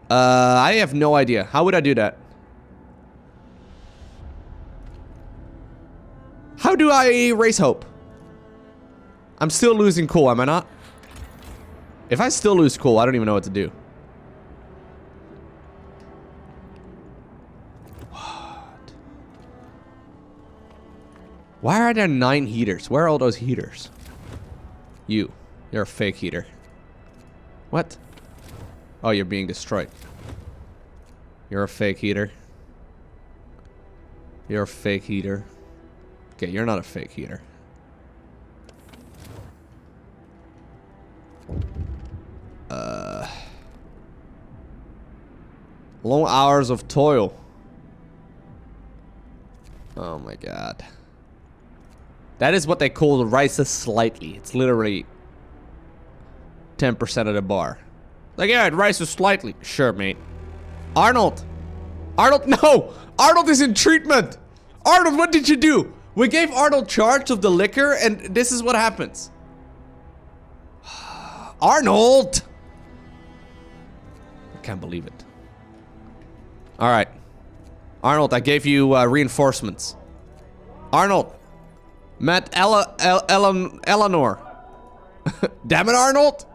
I have no idea. How would I do that? How do I raise hope? I'm still losing coal, am I not? If I still lose coal, I don't even know what to do. What? Why are there 9 heaters? Where are all those heaters? You're a fake heater. What? Oh, you're being destroyed. You're a fake heater. You're a fake heater. Okay, you're not a fake heater. Long hours of toil. Oh my god. That is what they call the rises slightly. It's literally 10% of the bar. Like, yeah, it rises slightly. Sure, mate. Arnold! Arnold, no! Arnold is in treatment! Arnold, what did you do? We gave Arnold charge of the liquor, and this is what happens. Arnold! I can't believe it. Alright. Arnold, I gave you reinforcements. Arnold! Met Eleanor. Damn it, Arnold!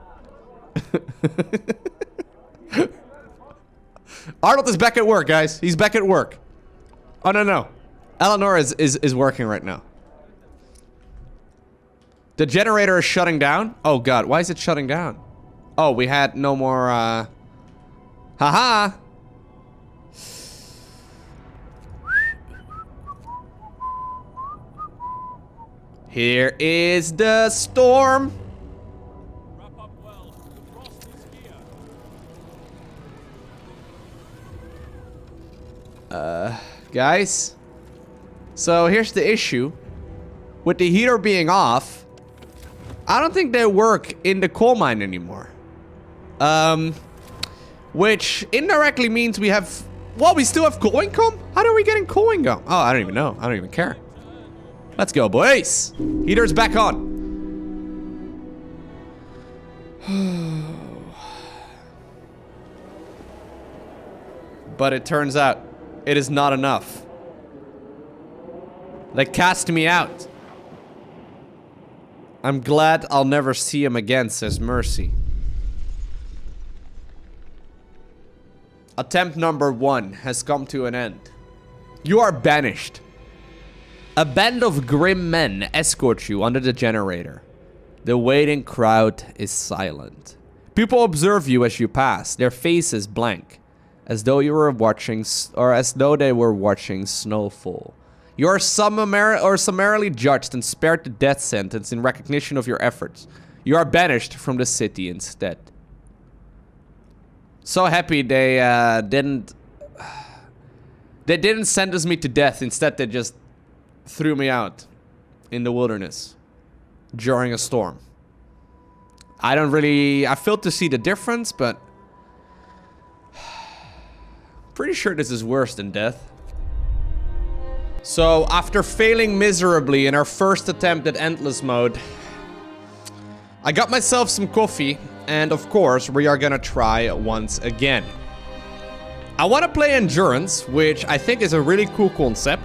Arnold is back at work, guys. He's back at work. Oh, no. Eleanor is working right now. The generator is shutting down? Oh, God. Why is it shutting down? Oh, we had no more, Haha! Here is the storm. Wrap up well. The frost is here. Guys. So here's the issue. With the heater being off, I don't think they work in the coal mine anymore. Which indirectly means we have... Well, we still have coal income? How are we getting coal income? Oh, I don't even know. I don't even care. Let's go, boys. Heater's back on. But it turns out it is not enough. They cast me out. I'm glad I'll never see him again, says Mercy. Attempt number 1 has come to an end. You are banished. A band of grim men escort you under the generator. The waiting crowd is silent. People observe you as you pass, their faces blank, as though you were watching, or as though they were watching snowfall. You are summarily judged and spared the death sentence in recognition of your efforts. You are banished from the city instead. So happy they didn't sentence me to death. Instead, they just threw me out in the wilderness during a storm. I failed to see the difference, but pretty sure this is worse than death. So after failing miserably in our first attempt at endless mode, I got myself some coffee, and of course we are gonna try once again. I want to play endurance, which I think is a really cool concept.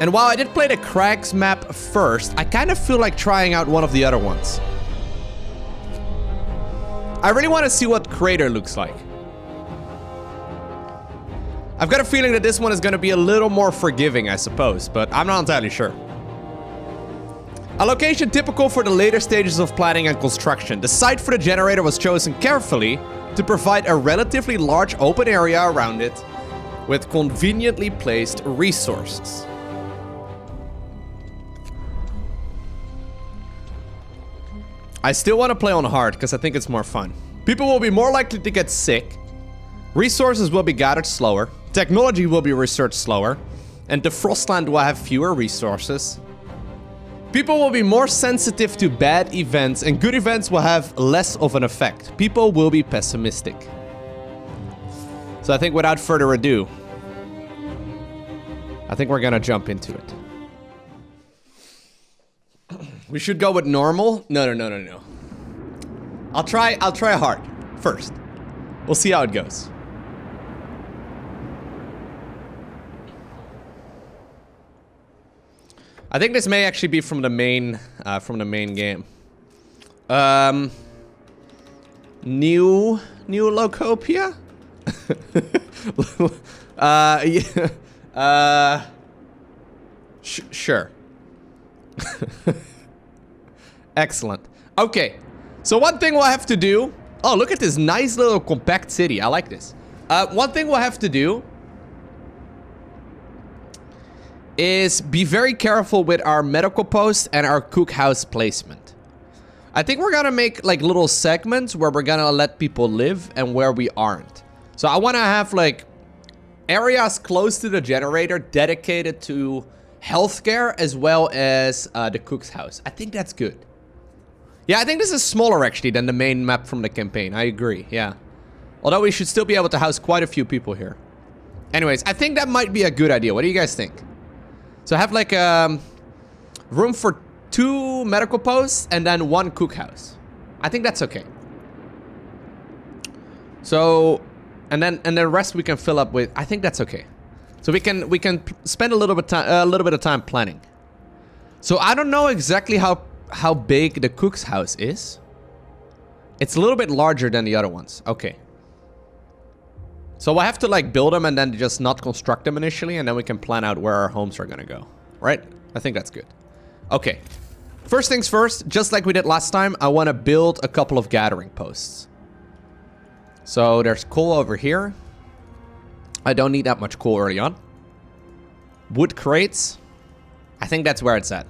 And while I did play the Crags map first, I kind of feel like trying out one of the other ones. I really want to see what Crater looks like. I've got a feeling that this one is going to be a little more forgiving, I suppose, but I'm not entirely sure. A location typical for the later stages of planning and construction. The site for the generator was chosen carefully to provide a relatively large open area around it with conveniently placed resources. I still want to play on hard because I think it's more fun. People will be more likely to get sick. Resources will be gathered slower. Technology will be researched slower. And the Frostland will have fewer resources. People will be more sensitive to bad events, and good events will have less of an effect. People will be pessimistic. So I think without further ado, I think we're gonna jump into it. We should go with normal. No. I'll try hard first. We'll see how it goes. I think this may actually be from the main game. New Lowkopia? Yeah. Sure. Excellent. Okay. So one thing we'll have to do... Oh, look at this nice little compact city. I like this. One thing we'll have to do is be very careful with our medical post and our cookhouse placement. I think we're gonna make like little segments where we're gonna let people live and where we aren't. So I want to have like areas close to the generator dedicated to healthcare as well as the cook's house. I think that's good. Yeah, I think this is smaller actually than the main map from the campaign. I agree, yeah. Although we should still be able to house quite a few people here. Anyways, I think that might be a good idea. What do you guys think? So have like room for 2 medical posts and then 1 cookhouse. I think that's okay. So, and then the rest we can fill up with. I think that's okay. So we can spend a little bit of time planning. So I don't know exactly how big the cook's house is. It's a little bit larger than the other ones. Okay. So we'll have to like build them and then just not construct them initially, and then we can plan out where our homes are gonna go. Right? I think that's good. Okay. First things first, just like we did last time, I want to build a couple of gathering posts. So there's coal over here. I don't need that much coal early on. Wood crates. I think that's where it's at.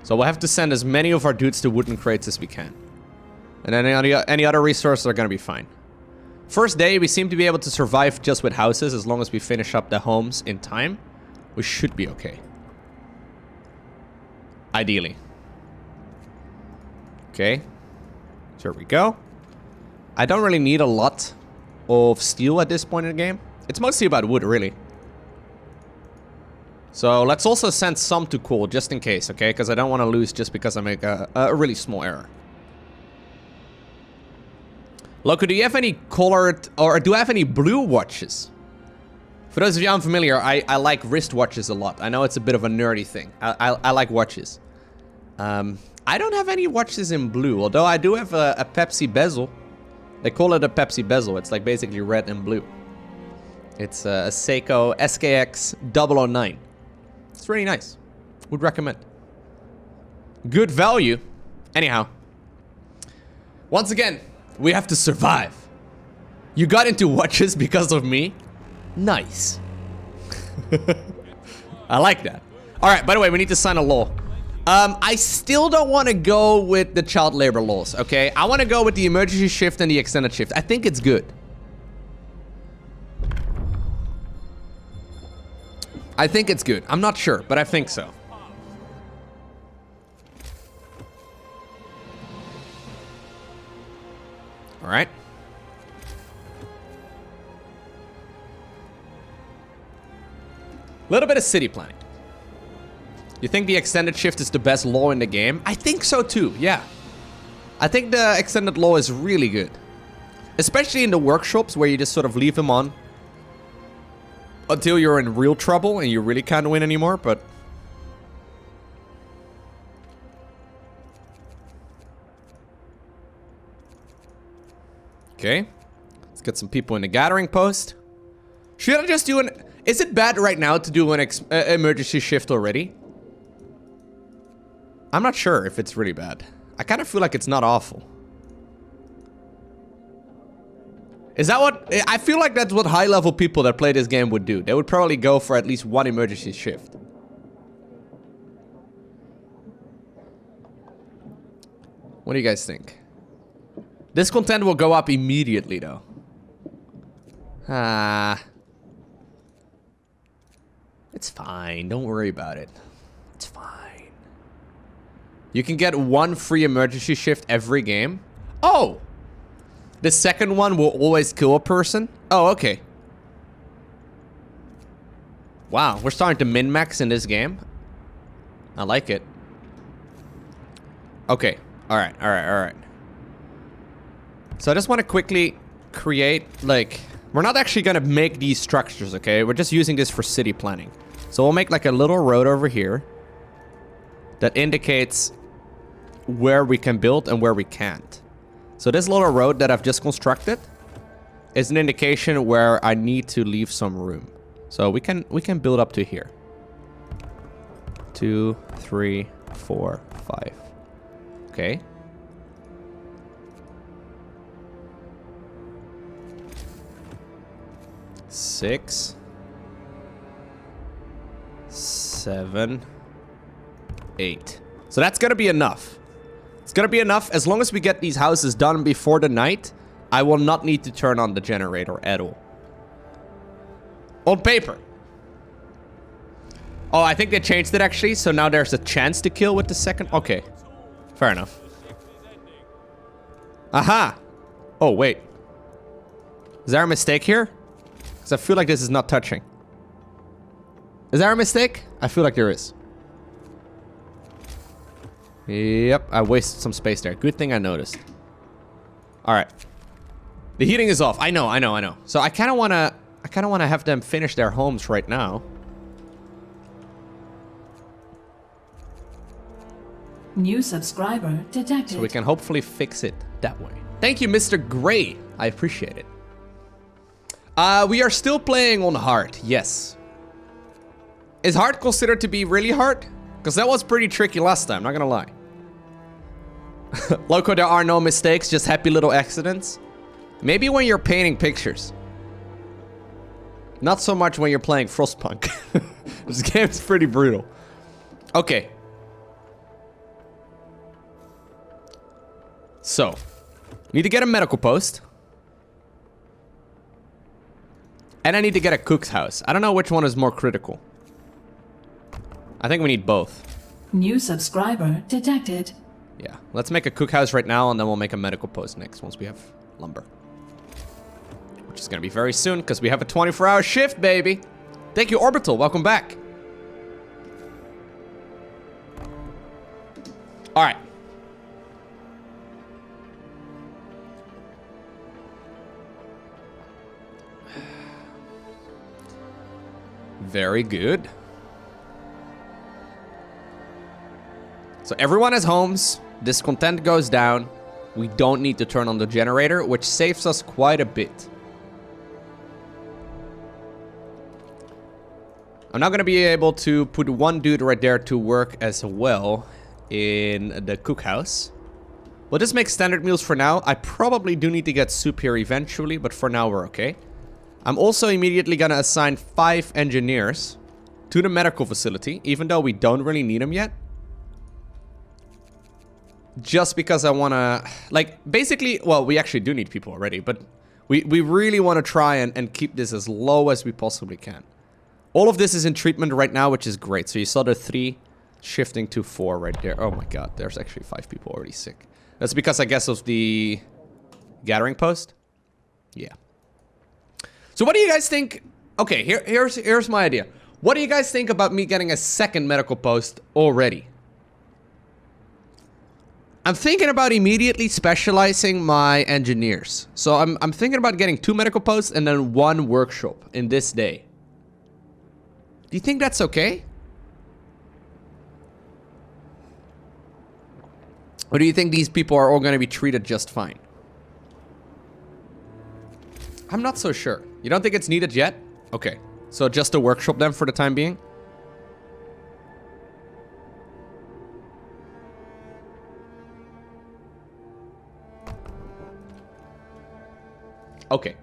So we'll have to send as many of our dudes to wooden crates as we can. And then any other resources are gonna be fine. First day, we seem to be able to survive just with houses as long as we finish up the homes in time. We should be okay. Ideally. Okay. So here we go. I don't really need a lot of steel at this point in the game. It's mostly about wood, really. So let's also send some to coal, just in case, okay? Because I don't want to lose just because I make a really small error. Lowko, do you have any colored, or do I have any blue watches? For those of you unfamiliar, I like wristwatches a lot. I know it's a bit of a nerdy thing. I like watches. I don't have any watches in blue, although I do have a Pepsi bezel. They call it a Pepsi bezel. It's like basically red and blue. It's a Seiko SKX 009. It's really nice. Would recommend. Good value. Anyhow. Once again, we have to survive. You got into watches because of me? Nice. I like that. Alright, by the way, we need to sign a law. I still don't want to go with the child labor laws, okay? I want to go with the emergency shift and the extended shift. I think it's good. I think it's good. I'm not sure, but I think so. Alright. A little bit of city planning. You think the extended shift is the best law in the game? I think so too, yeah. I think the extended law is really good. Especially in the workshops where you just sort of leave them on until you're in real trouble and you really can't win anymore, but... Okay. Let's get some people in the gathering post. Should I just do an... Is it bad right now to do an emergency shift already? I'm not sure if it's really bad. I kind of feel like it's not awful. Is that what... I feel like that's what high-level people that play this game would do. They would probably go for at least one emergency shift. What do you guys think? This content will go up immediately, though. It's fine. Don't worry about it. It's fine. You can get one free emergency shift every game. Oh! The second one will always kill a person? Oh, okay. Wow, we're starting to min-max in this game. I like it. Okay. Alright, alright, alright. So I just want to quickly create, like... We're not actually going to make these structures, okay? We're just using this for city planning. So we'll make like a little road over here that indicates where we can build and where we can't. So this little road that I've just constructed is an indication where I need to leave some room. So we can build up to here. 2, 3, 4, 5. Okay. Six, 7, 8. So that's gonna be enough. It's gonna be enough as long as we get these houses done before the night. I will not need to turn on the generator at all. On paper. Oh, I think they changed it actually. So now there's a chance to kill with the second. Okay, fair enough. Aha. Oh wait. Is there a mistake here? Because I feel like this is not touching. Is there a mistake? I feel like there is. Yep, I wasted some space there. Good thing I noticed. Alright. The heating is off. I know. So I kinda wanna have them finish their homes right now. New subscriber detected. So we can hopefully fix it that way. Thank you, Mr. Gray. I appreciate it. We are still playing on hard, yes. Is hard considered to be really hard? Because that was pretty tricky last time, not gonna lie. Lowko, there are no mistakes, just happy little accidents. Maybe when you're painting pictures. Not so much when you're playing Frostpunk. This game is pretty brutal. Okay. So, need to get a medical post. And I need to get a cook's house. I don't know which one is more critical. I think we need both. New subscriber detected. Yeah, let's make a cook house right now and then we'll make a medical post next once we have lumber. Which is gonna be very soon because we have a 24-hour shift, baby. Thank you, Orbital. Welcome back. All right. Very good. So everyone has homes. Discontent goes down. We don't need to turn on the generator, which saves us quite a bit. I'm not going to be able to put one dude right there to work as well in the cookhouse. We'll just make standard meals for now. I probably do need to get soup here eventually, but for now we're okay. I'm also immediately going to assign 5 engineers to the medical facility, even though we don't really need them yet. Just because I want to, like, basically, well, we actually do need people already, but we really want to try and keep this as low as we possibly can. All of this is in treatment right now, which is great. So you saw the 3 shifting to 4 right there. Oh my god, there's actually 5 people already sick. That's because, I guess, of the gathering post. Yeah. So what do you guys think? Okay, here's my idea. What do you guys think about me getting a second medical post already? I'm thinking about immediately specializing my engineers. So I'm thinking about getting 2 medical posts and then 1 workshop in this day. Do you think that's okay? Or do you think these people are all going to be treated just fine? I'm not so sure. You don't think it's needed yet? Okay. So just a workshop then for the time being? Okay.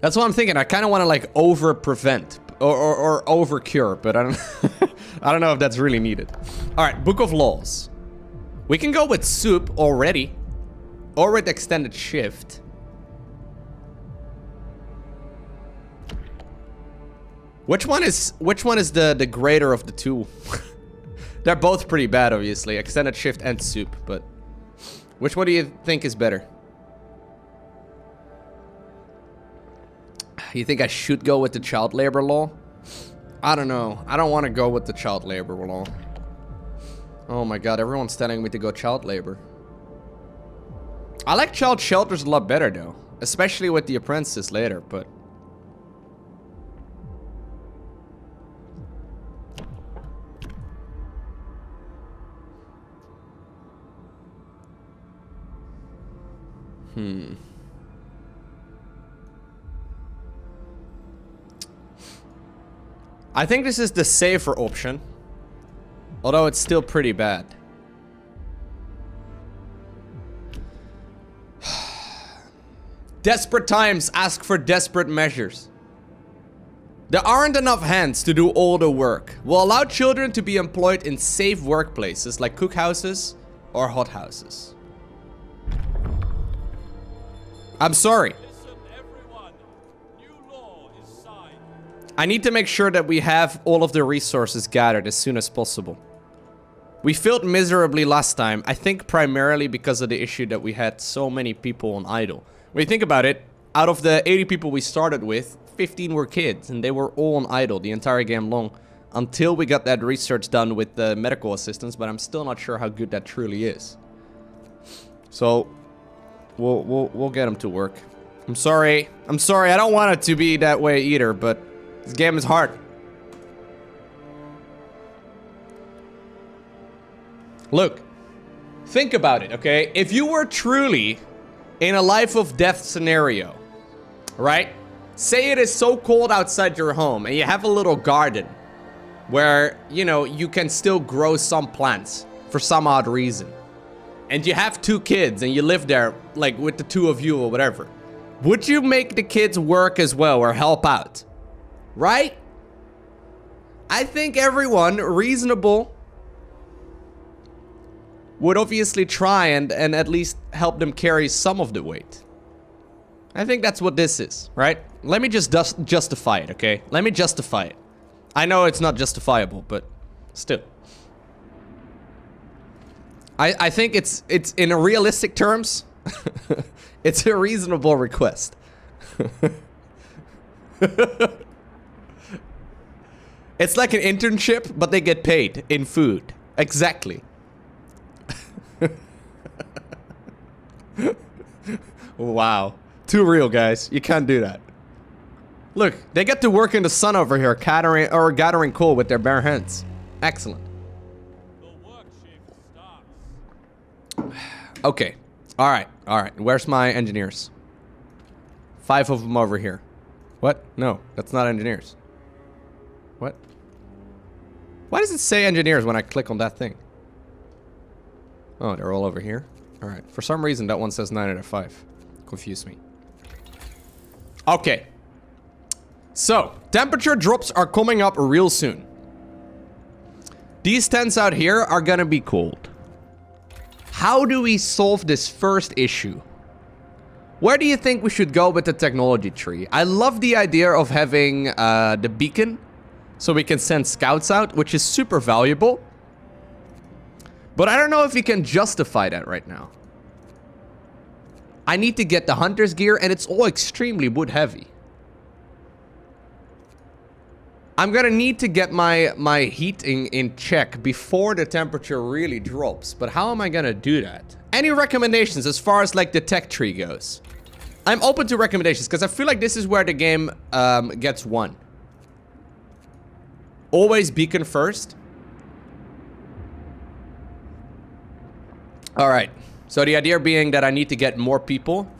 That's what I'm thinking. I kind of want to like over-prevent or over-cure, but I don't I don't know if that's really needed. All right, Book of Laws. We can go with soup already or with extended shift. Which one is the greater of the two? They're both pretty bad, obviously. Extended shift and soup, but which one do you think is better? You think I should go with the child labor law? I don't know. I don't want to go with the child labor law. Oh my god, everyone's telling me to go child labor. I like child shelters a lot better though. Especially with the apprentices later, but... I think this is the safer option. Although it's still pretty bad. Desperate times ask for desperate measures. There aren't enough hands to do all the work. We'll allow children to be employed in safe workplaces like cookhouses or hothouses. I'm sorry. Listen, everyone. New law is signed. I need to make sure that we have all of the resources gathered as soon as possible. We failed miserably last time, I think primarily because of the issue that we had so many people on idle. When you think about it, out of the 80 people we started with, 15 were kids, and they were all on idle the entire game long until we got that research done with the medical assistants, but I'm still not sure how good that truly is. So, we'll get them to work. I'm sorry, I don't want it to be that way either, but this game is hard. Look, think about it, okay? If you were truly in a life of death scenario, right? Say it is so cold outside your home and you have a little garden where, you know, you can still grow some plants for some odd reason. And you have 2 kids and you live there, like, with the 2 of you or whatever. Would you make the kids work as well or help out? Right? I think everyone reasonable would obviously try and at least help them carry some of the weight. I think that's what this is, right? Let me just justify it, okay? Let me justify it. I know it's not justifiable, but still. I think it's in a realistic terms, it's a reasonable request. It's like an internship, but they get paid in food. Exactly. Wow. Too real, guys. You can't do that. Look, they get to work in the sun over here, gathering coal with their bare hands. Excellent. The work shift starts. Okay. Alright. Where's my engineers? 5 of them over here. What? No, that's not engineers. What? Why does it say engineers when I click on that thing? Oh, they're all over here. Alright. For some reason, that one says 9 out of 5. Confused me. Okay. So, temperature drops are coming up real soon. These tents out here are gonna be cold. How do we solve this first issue? Where do you think we should go with the technology tree? I love the idea of having the beacon, so we can send scouts out, which is super valuable. But I don't know if we can justify that right now. I need to get the hunter's gear, and it's all extremely wood heavy. I'm gonna need to get my heating in check before the temperature really drops. But how am I gonna do that? Any recommendations as far as like the tech tree goes? I'm open to recommendations because I feel like this is where the game gets won. Always beacon first. Alright, so the idea being that I need to get more people,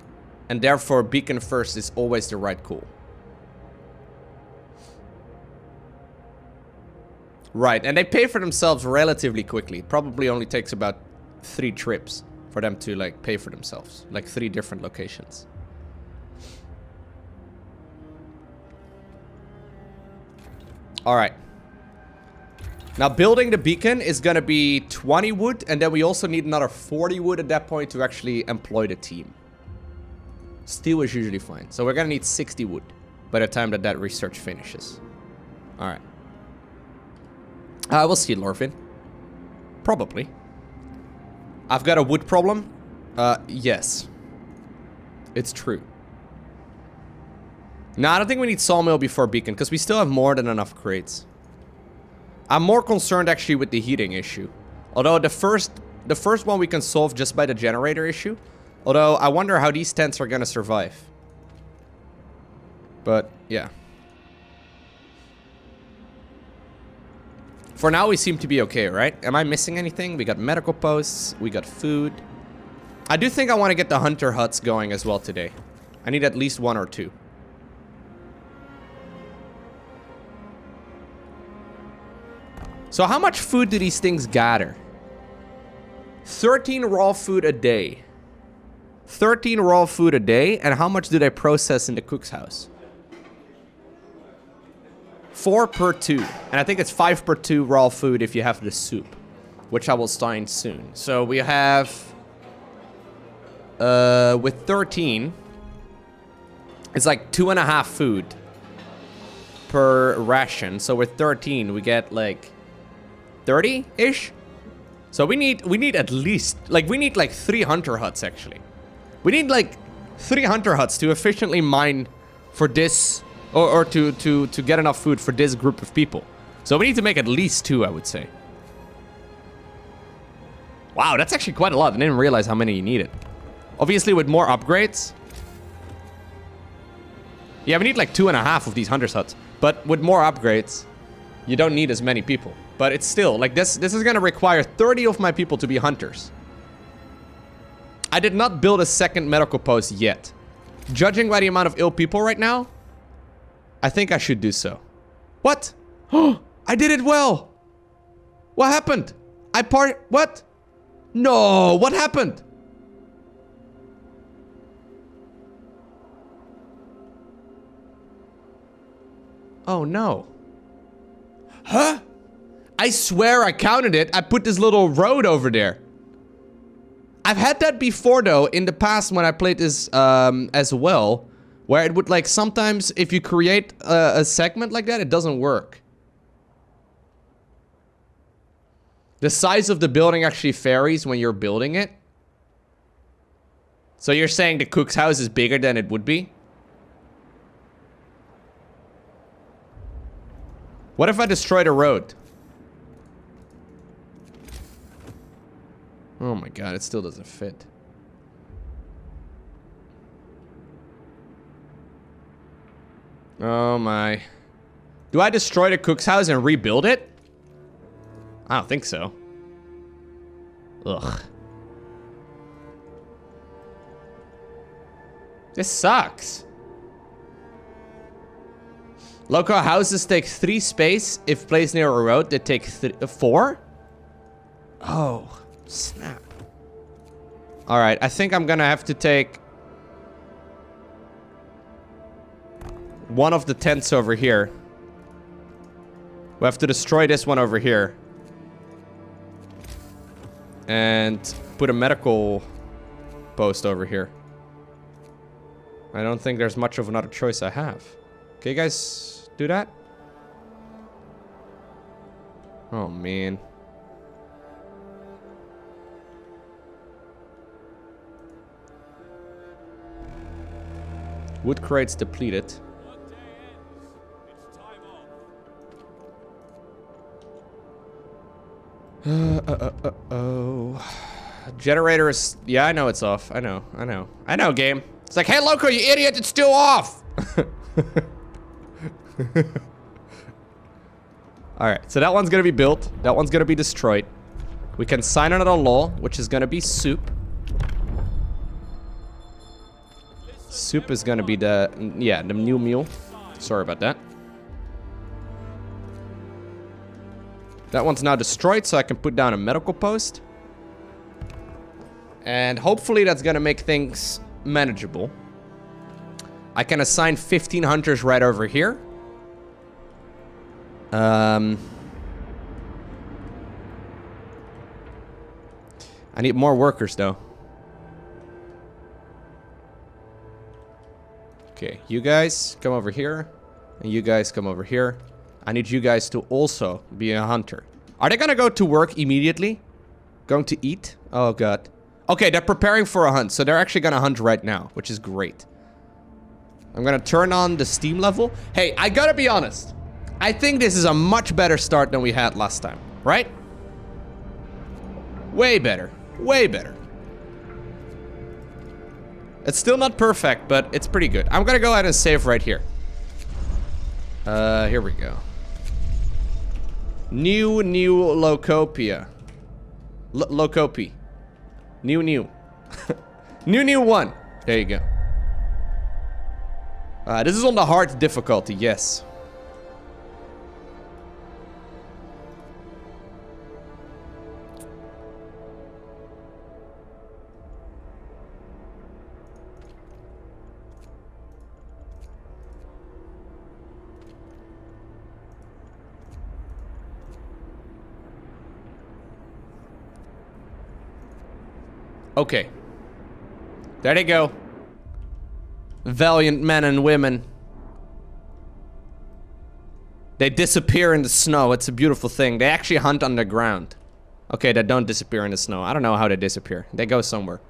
and therefore beacon first is always the right call. Right, and they pay for themselves relatively quickly. It probably only takes about 3 trips for them to like pay for themselves. Like 3 different locations. Alright. Now building the beacon is gonna be 20 wood, and then we also need another 40 wood at that point to actually employ the team. Steel is usually fine. So we're gonna need 60 wood by the time that research finishes. Alright. We'll see, Lorvin. Probably. I've got a wood problem. Yes. It's true. No, I don't think we need sawmill before beacon, because we still have more than enough crates. I'm more concerned actually with the heating issue. Although the first one we can solve just by the generator issue. Although I wonder how these tents are gonna survive. But yeah. For now we seem to be okay, right? Am I missing anything? We got medical posts, we got food. I do think I want to get the hunter huts going as well today. I need at least 1 or 2. So how much food do these things gather? 13 raw food a day. 13 raw food a day, and how much do they process in the cook's house? 4 per 2. And I think it's 5 per 2 raw food if you have the soup, which I will sign soon. So we have, with 13, it's like 2.5 food per ration. So with 13, we get like 30-ish. So we need at least, like, we need like 3 hunter huts actually. We need like 3 hunter huts to efficiently mine for this, or to get enough food for this group of people. So we need to make at least 2, I would say. Wow, that's actually quite a lot. I didn't realize how many you needed. Obviously, with more upgrades. Yeah, we need like 2.5 of these hunter's huts. But with more upgrades, you don't need as many people. But it's still, like, this is gonna require 30 of my people to be hunters. I did not build a second medical post yet. Judging by the amount of ill people right now, I think I should do so. What? Oh, I did it well. What happened? What? No, what happened? Oh no. Huh? I swear I counted it. I put this little road over there. I've had that before though, in the past when I played this as well. Where it would, like, sometimes if you create a segment like that, it doesn't work. The size of the building actually varies when you're building it. So you're saying the cook's house is bigger than it would be? What if I destroy the road? Oh my god, it still doesn't fit. Oh my. Do I destroy the cook's house and rebuild it? I don't think so. Ugh. This sucks. Lowko houses take 3 space. If placed near a road, they take 4? Oh, snap. Alright, I think I'm gonna have to take one of the tents over here. We have to destroy this one over here. And put a medical post over here. I don't think there's much of another choice I have. Okay, guys, do that? Oh, man. Wood crates depleted. Oh. Generator is... Yeah, I know it's off. I know, game. It's like, hey, Lowko, you idiot, it's still off! Alright, so that one's gonna be built. That one's gonna be destroyed. We can sign another law, which is gonna be soup. Soup is gonna be the... Yeah, the new meal. Sorry about that. That one's now destroyed, so I can put down a medical post. And hopefully that's gonna make things manageable. I can assign 15 hunters right over here. I need more workers, though. Okay, you guys come over here. And you guys come over here. I need you guys to also be a hunter. Are they gonna go to work immediately? Going to eat? Oh, God. Okay, they're preparing for a hunt. So they're actually gonna hunt right now, which is great. I'm gonna turn on the steam level. Hey, I gotta be honest. I think this is a much better start than we had last time, right? Way better. Way better. It's still not perfect, but it's pretty good. I'm gonna go ahead and save right here. Here we go. New Lowkopia. Lowkopi. New. new 1. There you go. This is on the hard difficulty, yes. Okay. There they go. Valiant men and women. They disappear in the snow. It's a beautiful thing. They actually hunt underground. Okay, they don't disappear in the snow. I don't know how they disappear. They go somewhere.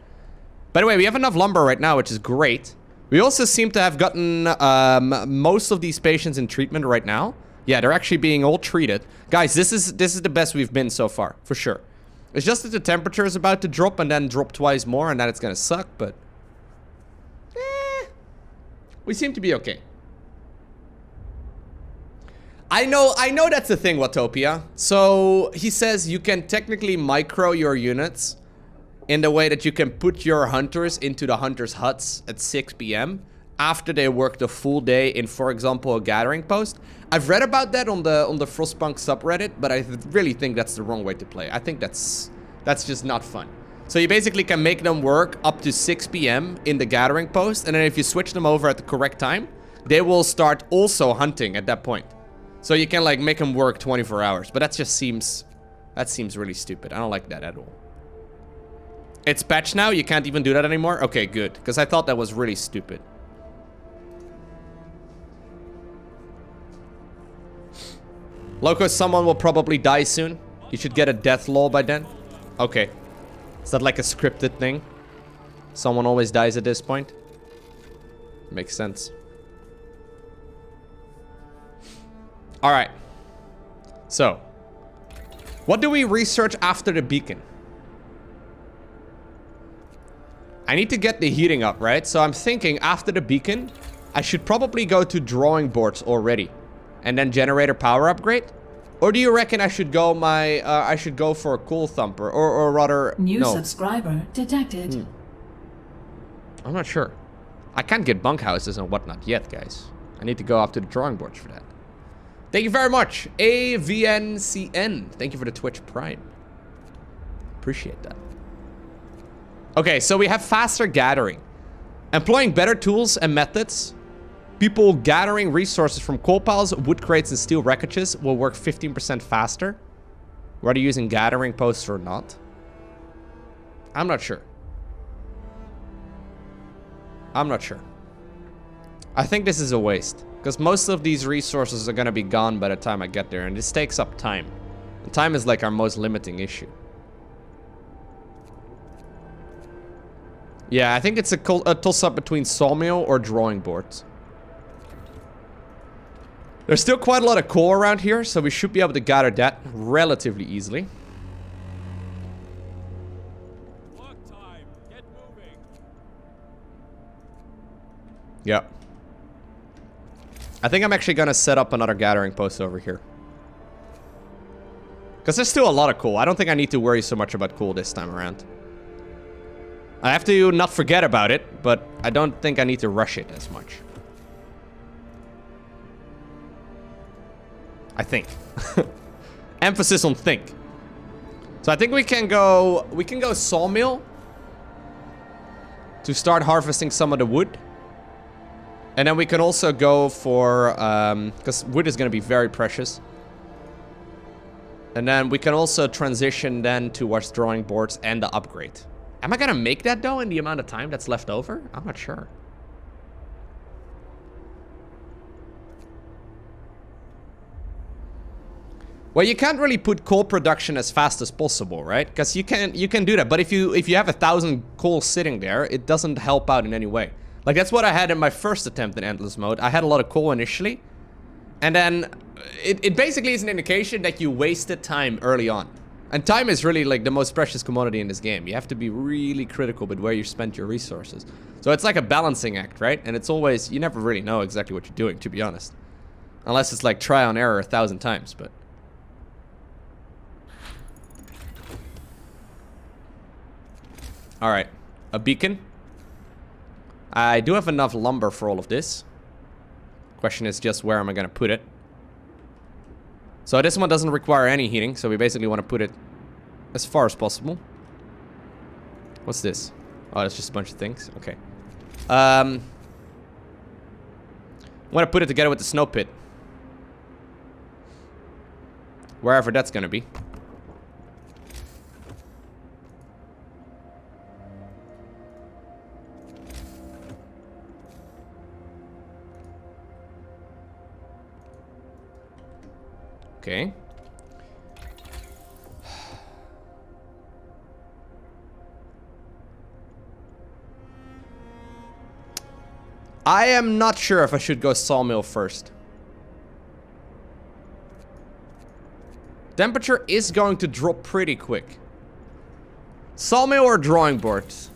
By the way, we have enough lumber right now, which is great. We also seem to have gotten most of these patients in treatment right now. Yeah, they're actually being all treated. Guys, this is the best we've been so far, for sure. It's just that the temperature is about to drop and then drop twice more, and then it's gonna suck, but... we seem to be okay. I know that's the thing, Watopia. So, he says you can technically micro your units in the way that you can put your hunters into the hunters' huts at 6 PM after they worked a full day in, for example, a gathering post. I've read about that on the Frostpunk subreddit, but I really think that's the wrong way to play. I think that's just not fun. So you basically can make them work up to 6 PM in the gathering post, and then if you switch them over at the correct time, they will start also hunting at that point. So you can like make them work 24 hours, but that seems really stupid. I don't like that at all. It's patched now, you can't even do that anymore? Okay, good, because I thought that was really stupid. Lowko, someone will probably die soon. You should get a death law by then. Okay. Is that like a scripted thing? Someone always dies at this point? Makes sense. Alright. So. What do we research after the beacon? I need to get the heating up, right? So I'm thinking after the beacon, I should probably go to drawing boards already. And then generator power upgrade? Or do you reckon I should go I should go for a cool thumper? Or rather, New no. subscriber detected. I'm not sure. I can't get bunkhouses and whatnot yet, guys. I need to go up to the drawing boards for that. Thank you very much, AVNCN. Thank you for the Twitch Prime. Appreciate that. Okay, so we have faster gathering. Employing better tools and methods. People gathering resources from coal piles, wood crates, and steel wreckages will work 15% faster. Whether using gathering posts or not. I'm not sure. I'm not sure. I think this is a waste. Because most of these resources are going to be gone by the time I get there. And this takes up time. And time is like our most limiting issue. Yeah, I think it's a toss-up between sawmill or drawing boards. There's still quite a lot of coal around here, so we should be able to gather that relatively easily. Work time. Get moving. Yep. I think I'm actually gonna set up another gathering post over here. Because there's still a lot of coal. I don't think I need to worry so much about coal this time around. I have to not forget about it, but I don't think I need to rush it as much. I think. Emphasis on think. So I think we can go sawmill to start harvesting some of the wood. And then we can also go for, because wood is going to be very precious. And then we can also transition then towards drawing boards and the upgrade. Am I going to make that though in the amount of time that's left over? I'm not sure. Well, you can't really put coal production as fast as possible, right? Because you can do that, but if you have 1,000 coal sitting there, it doesn't help out in any way. Like that's what I had in my first attempt in endless mode. I had a lot of coal initially, and then it basically is an indication that you wasted time early on. And time is really like the most precious commodity in this game. You have to be really critical with where you spend your resources. So it's like a balancing act, right? And it's always, you never really know exactly what you're doing, to be honest. Unless it's like try on error 1,000 times, but... Alright, a beacon. I do have enough lumber for all of this. Question is just where am I gonna put it? So this one doesn't require any heating, so we basically want to put it as far as possible. What's this? Oh, that's just a bunch of things. Okay. I want to put it together with the snow pit. Wherever that's gonna be. Okay. I am not sure if I should go sawmill first. Temperature is going to drop pretty quick. Sawmill or drawing boards?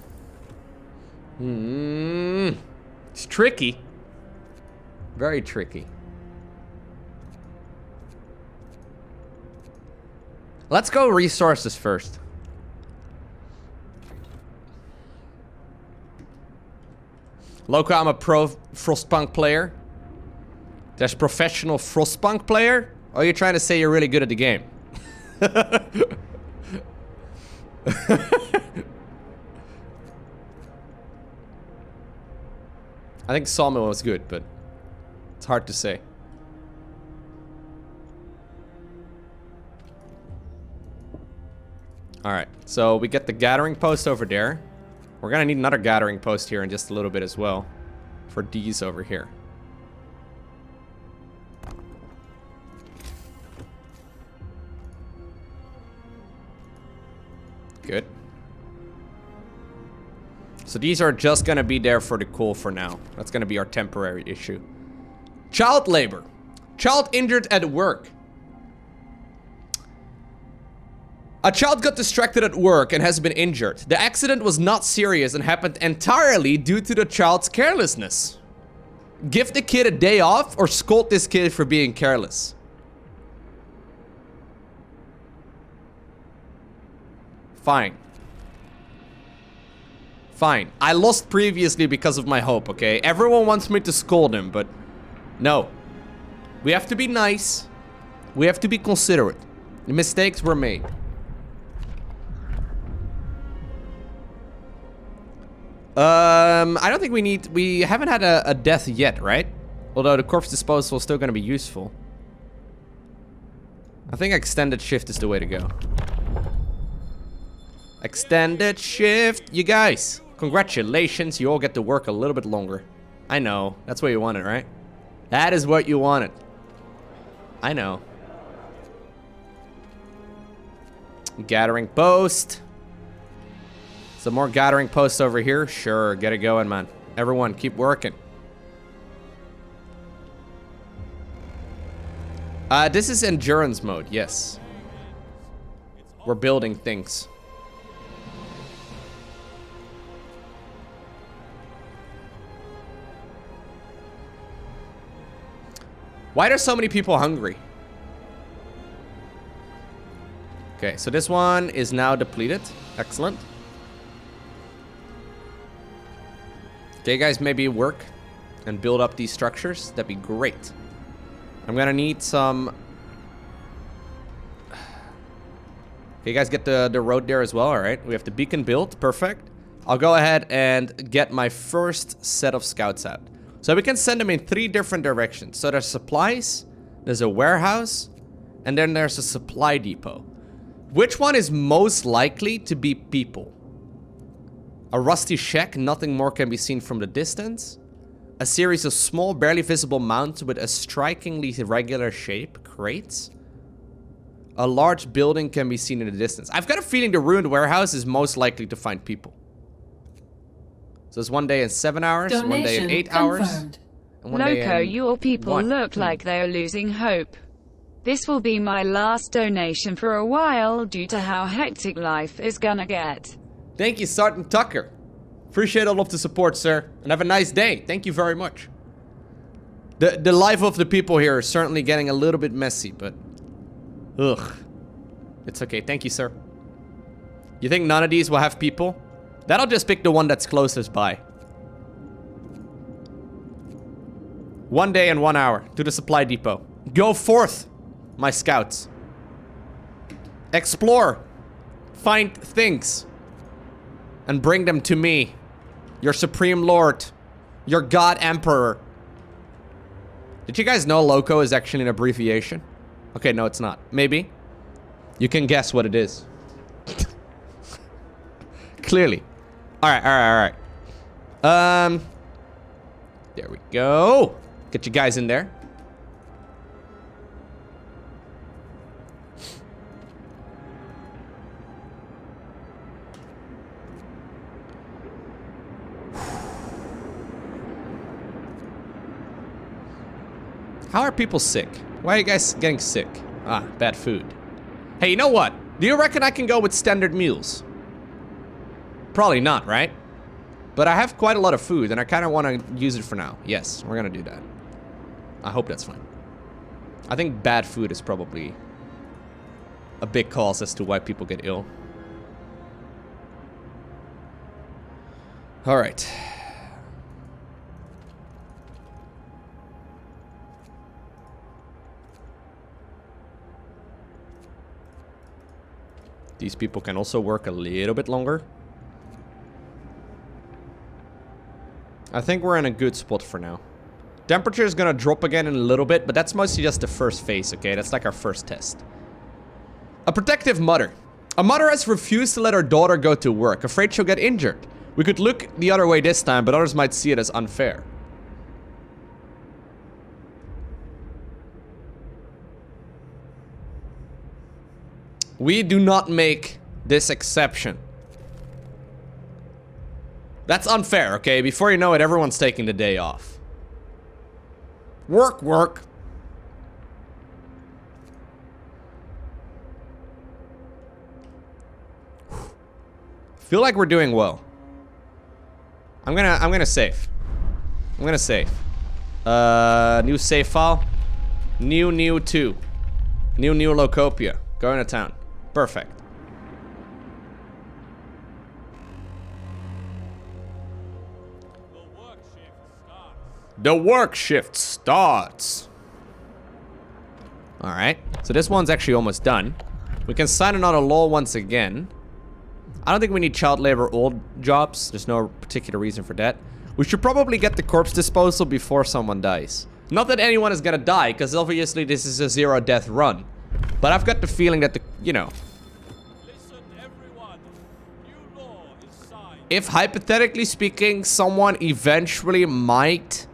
It's tricky. Very tricky. Let's go resources first. Lowko, I'm a pro Frostpunk player. There's professional Frostpunk player? Or are you trying to say you're really good at the game? I think sawmill was good, but it's hard to say. Alright, so we get the gathering post over there. We're gonna need another gathering post here in just a little bit as well. For these over here. Good. So these are just gonna be there for the coal for now. That's gonna be our temporary issue. Child labor. Child injured at work. A child got distracted at work and has been injured. The accident was not serious and happened entirely due to the child's carelessness. Give the kid a day off or scold this kid for being careless. Fine. Fine. I lost previously because of my hope, okay? Everyone wants me to scold him, but no. We have to be nice. We have to be considerate. The mistakes were made. I don't think we haven't had a death yet, right? Although the corpse disposal is still going to be useful. I think extended shift is the way to go. Extended shift. You guys, congratulations. You all get to work a little bit longer. I know. That's what you wanted, right? That is what you wanted. I know. Gathering post. Some more gathering posts over here. Sure, get it going, man. Everyone, keep working. This is endurance mode, yes. We're building things. Why are so many people hungry? Okay, so this one is now depleted. Excellent. Okay, guys, maybe work and build up these structures. That'd be great. I'm gonna need some... Okay, guys, get the road there as well. All right, we have the beacon built. Perfect. I'll go ahead and get my first set of scouts out. So we can send them in 3 different directions. So there's supplies, there's a warehouse, and then there's a supply depot. Which one is most likely to be people? A rusty shack, nothing more can be seen from the distance. A series of small, barely visible mounds with a strikingly regular shape, crates. A large building can be seen in the distance. I've got a feeling the ruined warehouse is most likely to find people. So it's 1 day in 7 hours, Donation 1 day in 8 hours. confirmed. And 1 day Lowko, in your people 1. look like they are losing hope. This will be my last donation for a while due to how hectic life is gonna get. Thank you, Sergeant Tucker. Appreciate all of the support, sir. And have a nice day. Thank you very much. The life of the people here is certainly getting a little bit messy, but... Ugh. It's okay. Thank you, sir. You think none of these will have people? Then I'll just pick the one that's closest by. 1 day and 1 hour to the supply depot. Go forth, my scouts. Explore. Find things. And bring them to me. Your supreme lord. Your god emperor. Did you guys know Lowko is actually an abbreviation? Okay, no, it's not. Maybe. You can guess what it is. Clearly. Alright. There we go. Get you guys in there. How are people sick? Why are you guys getting sick? Ah, bad food. Hey, you know what? Do you reckon I can go with standard meals? Probably not, right? But I have quite a lot of food, and I kind of want to use it for now. Yes, we're gonna do that. I hope that's fine. I think bad food is probably a big cause as to why people get ill. All right. These people can also work a little bit longer. I think we're in a good spot for now. Temperature is gonna drop again in a little bit, but that's mostly just the first phase, okay? That's like our first test. A protective mother. A mother has refused to let her daughter go to work, afraid she'll get injured. We could look the other way this time, but others might see it as unfair. We do not make this exception. That's unfair, okay? Before you know it, everyone's taking the day off. Work. Feel like we're doing well. I'm gonna save. New save file. New 2. New Lowkopia. Going to town. Perfect. The work shift starts. Alright. So this one's actually almost done. We can sign another law once again. I don't think we need child labor old jobs. There's no particular reason for that. We should probably get the corpse disposal before someone dies. Not that anyone is gonna die, because obviously this is a 0 death run. But I've got the feeling that Listen, everyone. New law is signed. If hypothetically speaking, someone eventually might...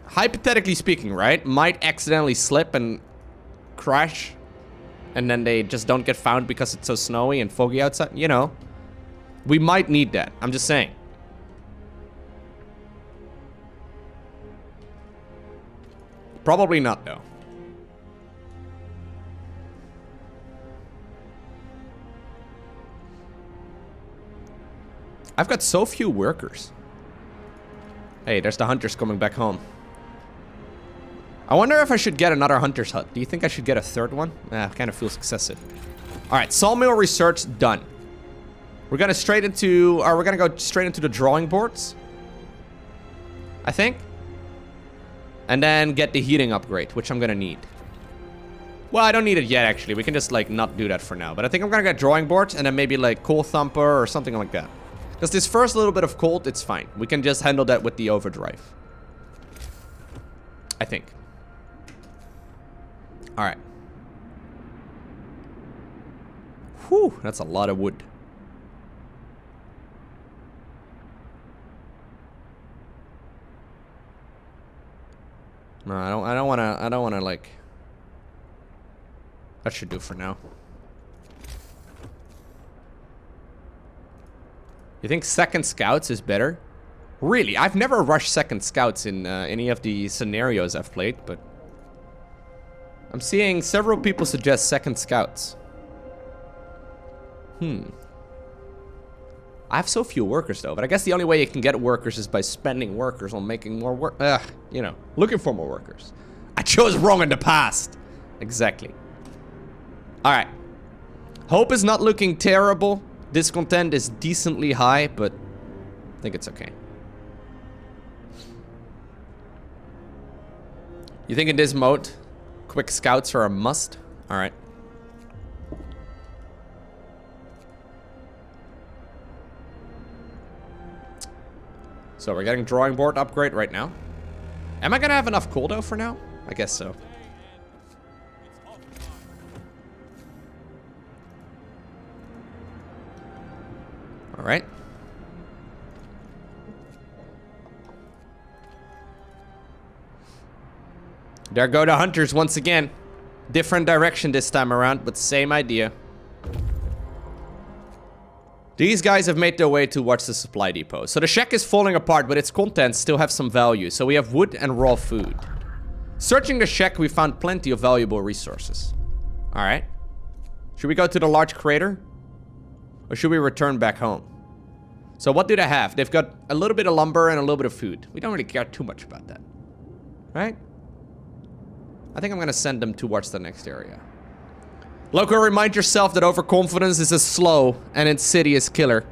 Hypothetically speaking, right? Might accidentally slip and crash. And then they just don't get found because it's so snowy and foggy outside. You know. We might need that. I'm just saying. Probably not, though. I've got so few workers. Hey, there's the hunters coming back home. I wonder if I should get another hunter's hut. Do you think I should get a third one? Kind of feels excessive. Alright, sawmill research done. We're gonna go straight into the drawing boards. I think. And then get the heating upgrade, which I'm gonna need. Well, I don't need it yet, actually. We can just, like, not do that for now. But I think I'm gonna get drawing boards and then maybe, like, coal thumper or something like that. Because this first little bit of cold, it's fine. We can just handle that with the overdrive. I think. Alright. Whew, that's a lot of wood. No, I don't wanna like... That should do for now. You think second scouts is better? Really? I've never rushed second scouts in any of the scenarios I've played, but... I'm seeing several people suggest second scouts. I have so few workers though, but I guess the only way you can get workers is by spending workers on making more work. You know, looking for more workers. I chose wrong in the past. Exactly. All right. Hope is not looking terrible. Discontent is decently high, but I think it's okay. You think in this mode, quick scouts are a must? All right. So we're getting drawing board upgrade right now. Am I gonna have enough coal though for now? I guess so. All right. There go the hunters once again. Different direction this time around, but same idea. These guys have made their way towards the supply depot. So the shack is falling apart, but its contents still have some value. So we have wood and raw food. Searching the shack, we found plenty of valuable resources. All right. Should we go to the large crater? Or should we return back home? So what do they have? They've got a little bit of lumber and a little bit of food. We don't really care too much about that. Right? I think I'm going to send them towards the next area. Lowko, remind yourself that overconfidence is a slow and insidious killer.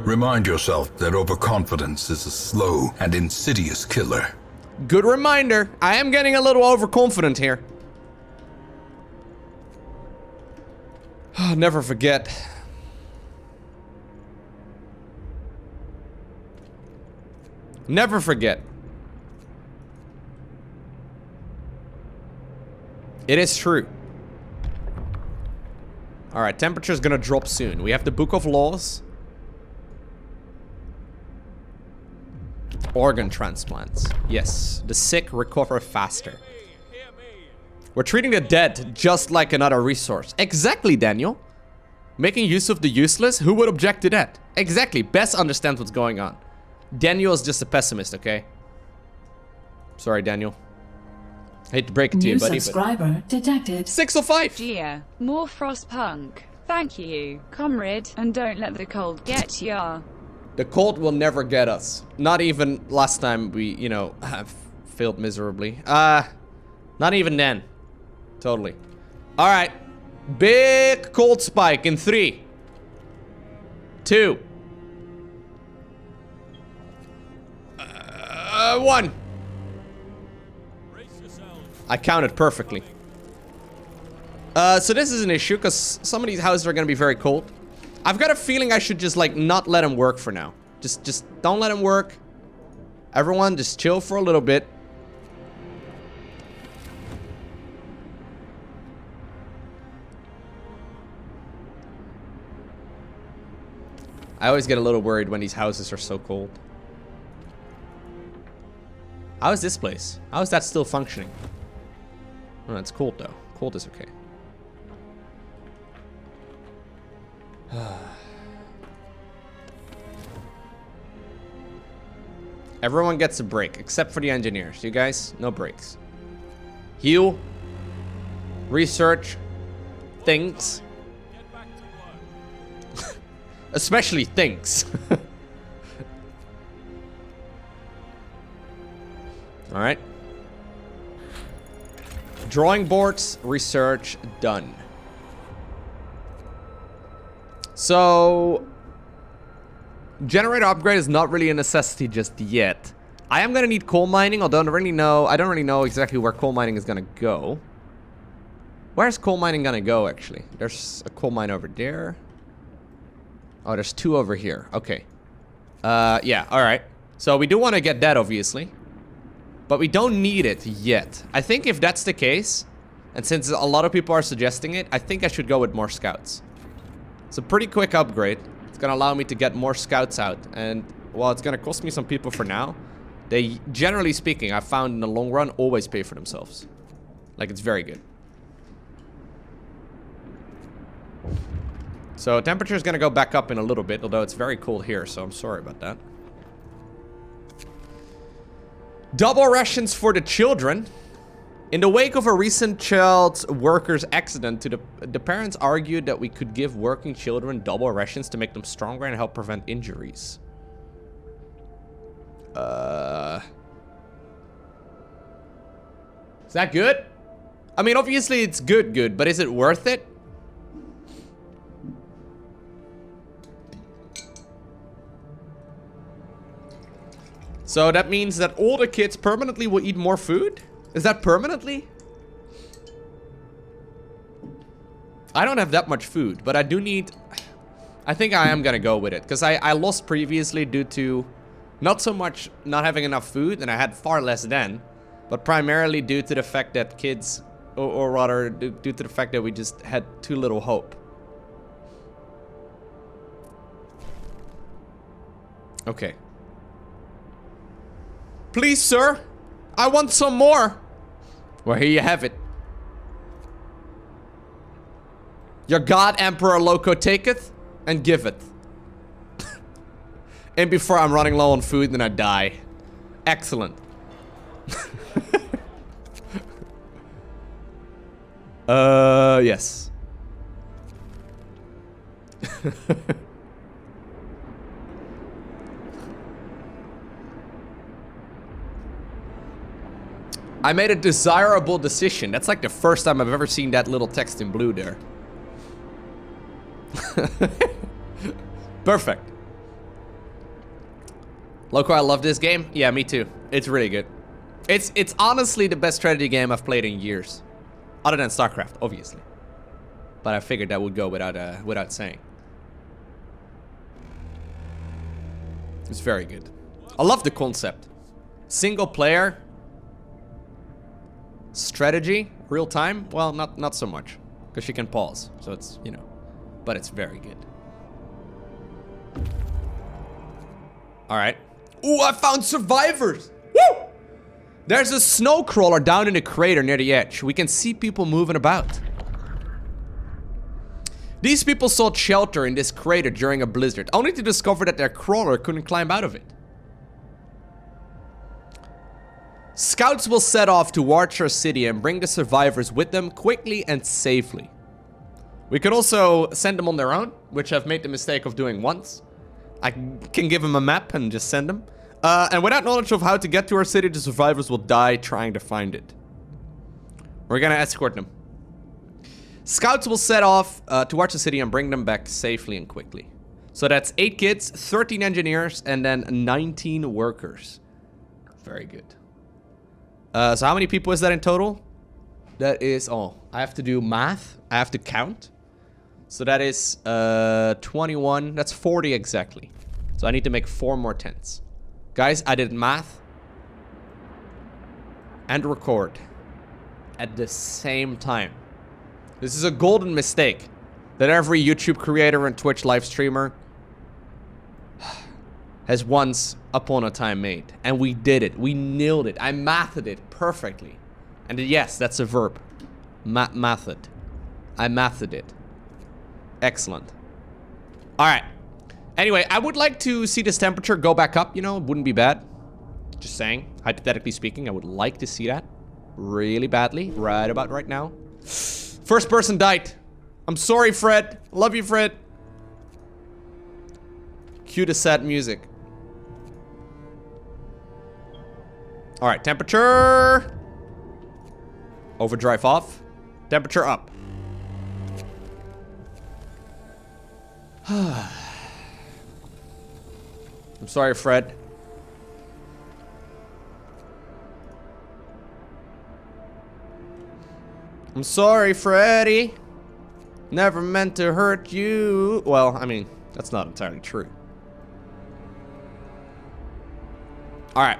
Remind yourself that overconfidence is a slow and insidious killer. Good reminder. I am getting a little overconfident here. Never forget. Never forget. It is true. Alright, temperature's gonna drop soon. We have the Book of Laws. Organ transplants. Yes, the sick recover faster. We're treating the dead just like another resource. Exactly, Daniel. Making use of the useless? Who would object to that? Exactly, Bess understands what's going on. Daniel is just a pessimist, okay? Sorry, Daniel. Hate to break it to you, buddy. New subscriber detected. 605! Gia, more Frostpunk. Thank you, comrade, and don't let the cold get ya. The cold will never get us. Not even last time we, you know, have failed miserably. Not even then. Totally. Alright. Big cold spike in 3, 2, 1. I counted perfectly. So this is an issue, because some of these houses are going to be very cold. I've got a feeling I should just, like, not let them work for now. Just don't let them work. Everyone, just chill for a little bit. I always get a little worried when these houses are so cold. How is this place? How is that still functioning? Oh, it's cold though. Cold is okay. Everyone gets a break, except for the engineers. You guys, no breaks. Heal. Research. Things. Especially things. Alright. Drawing boards, research, done. So, generator upgrade is not really a necessity just yet. I am gonna need coal mining, although I don't really know exactly where coal mining is gonna go. Where's coal mining gonna go, actually? There's a coal mine over there. Oh, there's 2 over here. Okay. Yeah, alright. So we do want to get that, obviously. But we don't need it yet. I think if that's the case, and since a lot of people are suggesting it, I think I should go with more scouts. It's a pretty quick upgrade. It's gonna allow me to get more scouts out. And while it's gonna cost me some people for now, they, generally speaking, I've found in the long run, always pay for themselves. Like, it's very good. So temperature is gonna go back up in a little bit, although it's very cold here, so I'm sorry about that. Double rations for the children. In the wake of a recent child worker's accident, the parents argued that we could give working children double rations to make them stronger and help prevent injuries. Is that good? I mean, obviously it's good, but is it worth it? So that means that all the kids permanently will eat more food? Is that permanently? I don't have that much food, but I do need... I think I am gonna go with it, because I lost previously due to not so much not having enough food, and I had far less then, but primarily due to the fact that kids, or rather due to the fact that we just had too little hope. Okay. Please, sir, I want some more. Well, here you have it. Your god, Emperor Lowko, taketh and giveth. And before I'm running low on food, then I die. Excellent. Yes. I made a desirable decision. That's like the first time I've ever seen that little text in blue there. Perfect. Lowko, I love this game. Yeah, me too. It's really good. It's honestly the best strategy game I've played in years. Other than StarCraft, obviously. But I figured that would go without saying. It's very good. I love the concept. Single player. Strategy. Real time. Well, not so much. Because you can pause. So it's, you know. But it's very good. Alright. Ooh, I found survivors! Woo! There's a snow crawler down in the crater near the edge. We can see people moving about. These people sought shelter in this crater during a blizzard, only to discover that their crawler couldn't climb out of it. Scouts will set off to watch our city and bring the survivors with them quickly and safely. We could also send them on their own, which I've made the mistake of doing once. I can give them a map and just send them. And without knowledge of how to get to our city, the survivors will die trying to find it. We're gonna escort them. Scouts will set off to watch the city and bring them back safely and quickly. So that's 8 kids, 13 engineers, and then 19 workers. Very good. So how many people is that in total? That is, oh, I have to do math. I have to count. So that is 21. That's 40 exactly. So I need to make 4 more tents. Guys, I did math and record at the same time. This is a golden mistake that every YouTube creator and Twitch live streamer has once upon a time made. And we did it. We nailed it. I mathed it perfectly. And yes, that's a verb. Mathed. I mathed it. Excellent. Alright. Anyway, I would like to see this temperature go back up, you know, it wouldn't be bad. Just saying, hypothetically speaking, I would like to see that really badly, right about right now. First person died. I'm sorry, Fred. Love you, Fred. Cue the sad music. Alright, temperature. Overdrive off. Temperature up. I'm sorry, Fred. I'm sorry, Freddy. Never meant to hurt you. Well, I mean, that's not entirely true. Alright.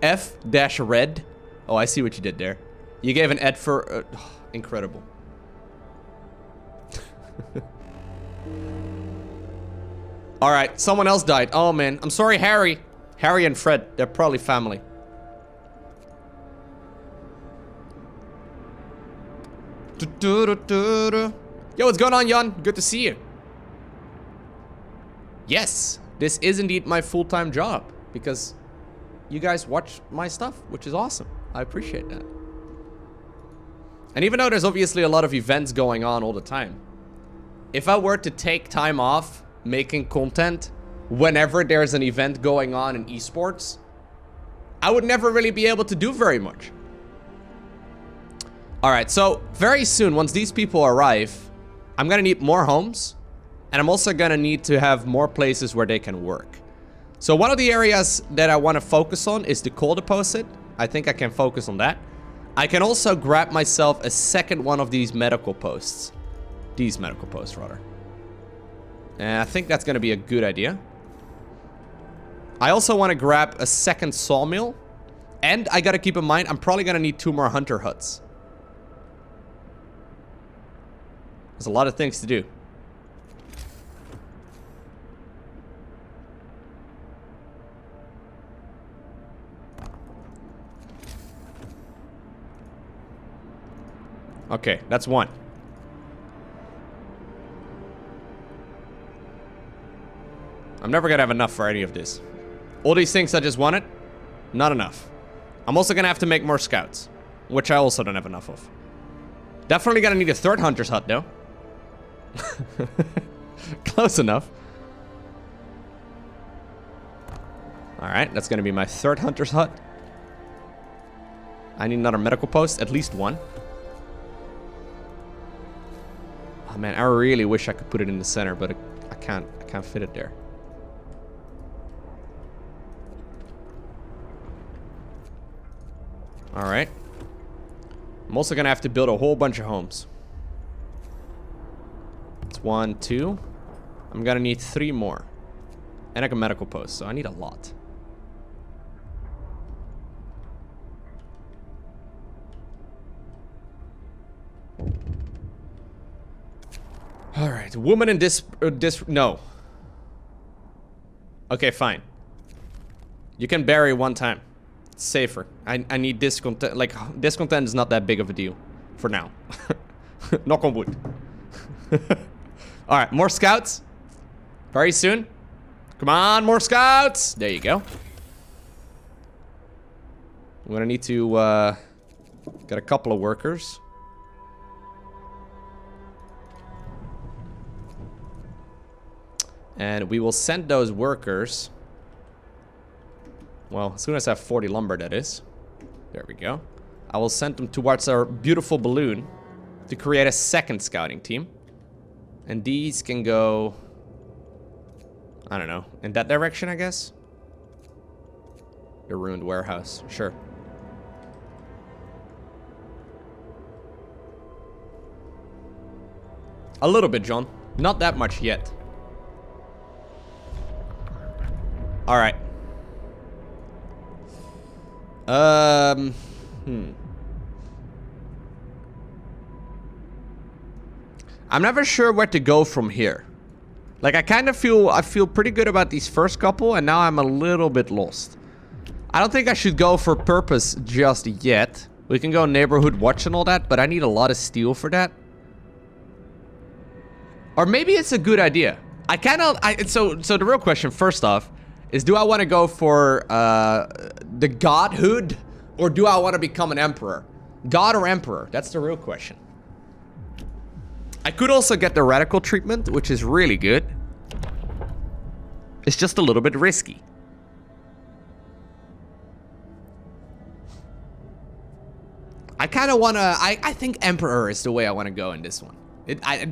F-red. Oh, I see what you did there. You gave an ed for... incredible. Alright, someone else died. Oh, man. I'm sorry, Harry. Harry and Fred. They're probably family. Yo, what's going on, Jan? Good to see you. Yes, this is indeed my full-time job. Because you guys watch my stuff, which is awesome. I appreciate that. And even though there's obviously a lot of events going on all the time, if I were to take time off making content whenever there's an event going on in esports, I would never really be able to do very much. Alright, so very soon, once these people arrive, I'm gonna need more homes, and I'm also gonna need to have more places where they can work. So one of the areas that I want to focus on is the coal deposit. I think I can focus on that. I can also grab myself a second one of these medical posts. These medical posts, rather. And I think that's gonna be a good idea. I also want to grab a second sawmill. And I gotta keep in mind, I'm probably gonna need 2 more hunter huts. There's a lot of things to do. Okay, that's 1. I'm never gonna have enough for any of this. All these things I just wanted, not enough. I'm also gonna have to make more scouts, which I also don't have enough of. Definitely gonna need a 3rd hunter's hut though. Close enough. Alright, that's gonna be my 3rd hunter's hut. I need another medical post, at least 1. Oh man, I really wish I could put it in the center, but I can't fit it there. Alright. I'm also gonna have to build a whole bunch of homes. It's 1, 2. I'm gonna need 3 more. And like a medical post, so I need a lot. Alright, woman in no. Okay, fine. You can bury 1 time. It's safer. I need discontent. Like, discontent is not that big of a deal. For now. Knock on wood. Alright, more scouts. Very soon. Come on, more scouts. There you go. I'm gonna need to get a couple of workers. And we will send those workers. Well, as soon as I have 40 lumber, that is. There we go. I will send them towards our beautiful balloon to create a second scouting team. And these can go, I don't know, in that direction, I guess. The ruined warehouse, sure. A little bit, John. Not that much yet. Alright. I'm never sure where to go from here. Like, I feel pretty good about these first couple, and now I'm a little bit lost. I don't think I should go for purpose just yet. We can go neighborhood watch and all that, but I need a lot of steel for that. Or maybe it's a good idea. So the real question, first off, is do I want to go for the godhood, or do I want to become an emperor? God or emperor? That's the real question. I could also get the radical treatment, which is really good. It's just a little bit risky. I kind of want to... I think emperor is the way I want to go in this one.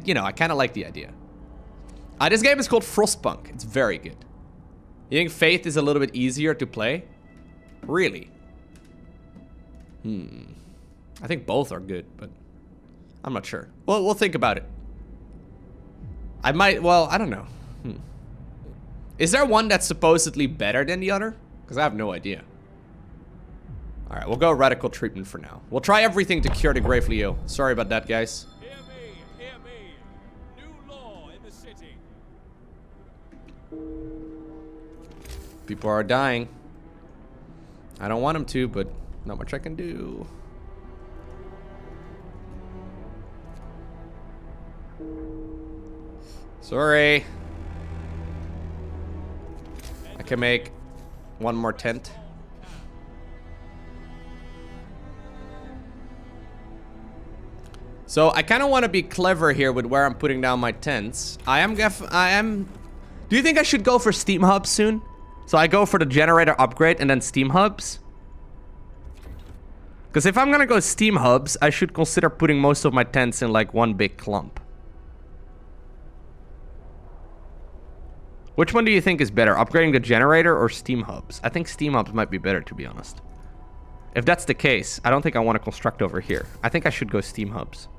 You know, I kind of like the idea. This game is called Frostpunk. It's very good. You think Faith is a little bit easier to play? Really? I think both are good, but I'm not sure. Well, we'll think about it. I might, well, I don't know. Is there one that's supposedly better than the other? Because I have no idea. Alright, we'll go radical treatment for now. We'll try everything to cure the gravely ill. Sorry about that, guys. Hear me, hear me. New law in the city. People are dying. I don't want them to, but not much I can do. Sorry. I can make one more tent. So I kind of want to be clever here with where I'm putting down my tents. I am. Do you think I should go for steam hubs soon? So I go for the generator upgrade and then steam hubs? Because if I'm gonna go steam hubs, I should consider putting most of my tents in like one big clump. Which one do you think is better? Upgrading the generator or steam hubs? I think steam hubs might be better, to be honest. If that's the case, I don't think I want to construct over here. I think I should go steam hubs.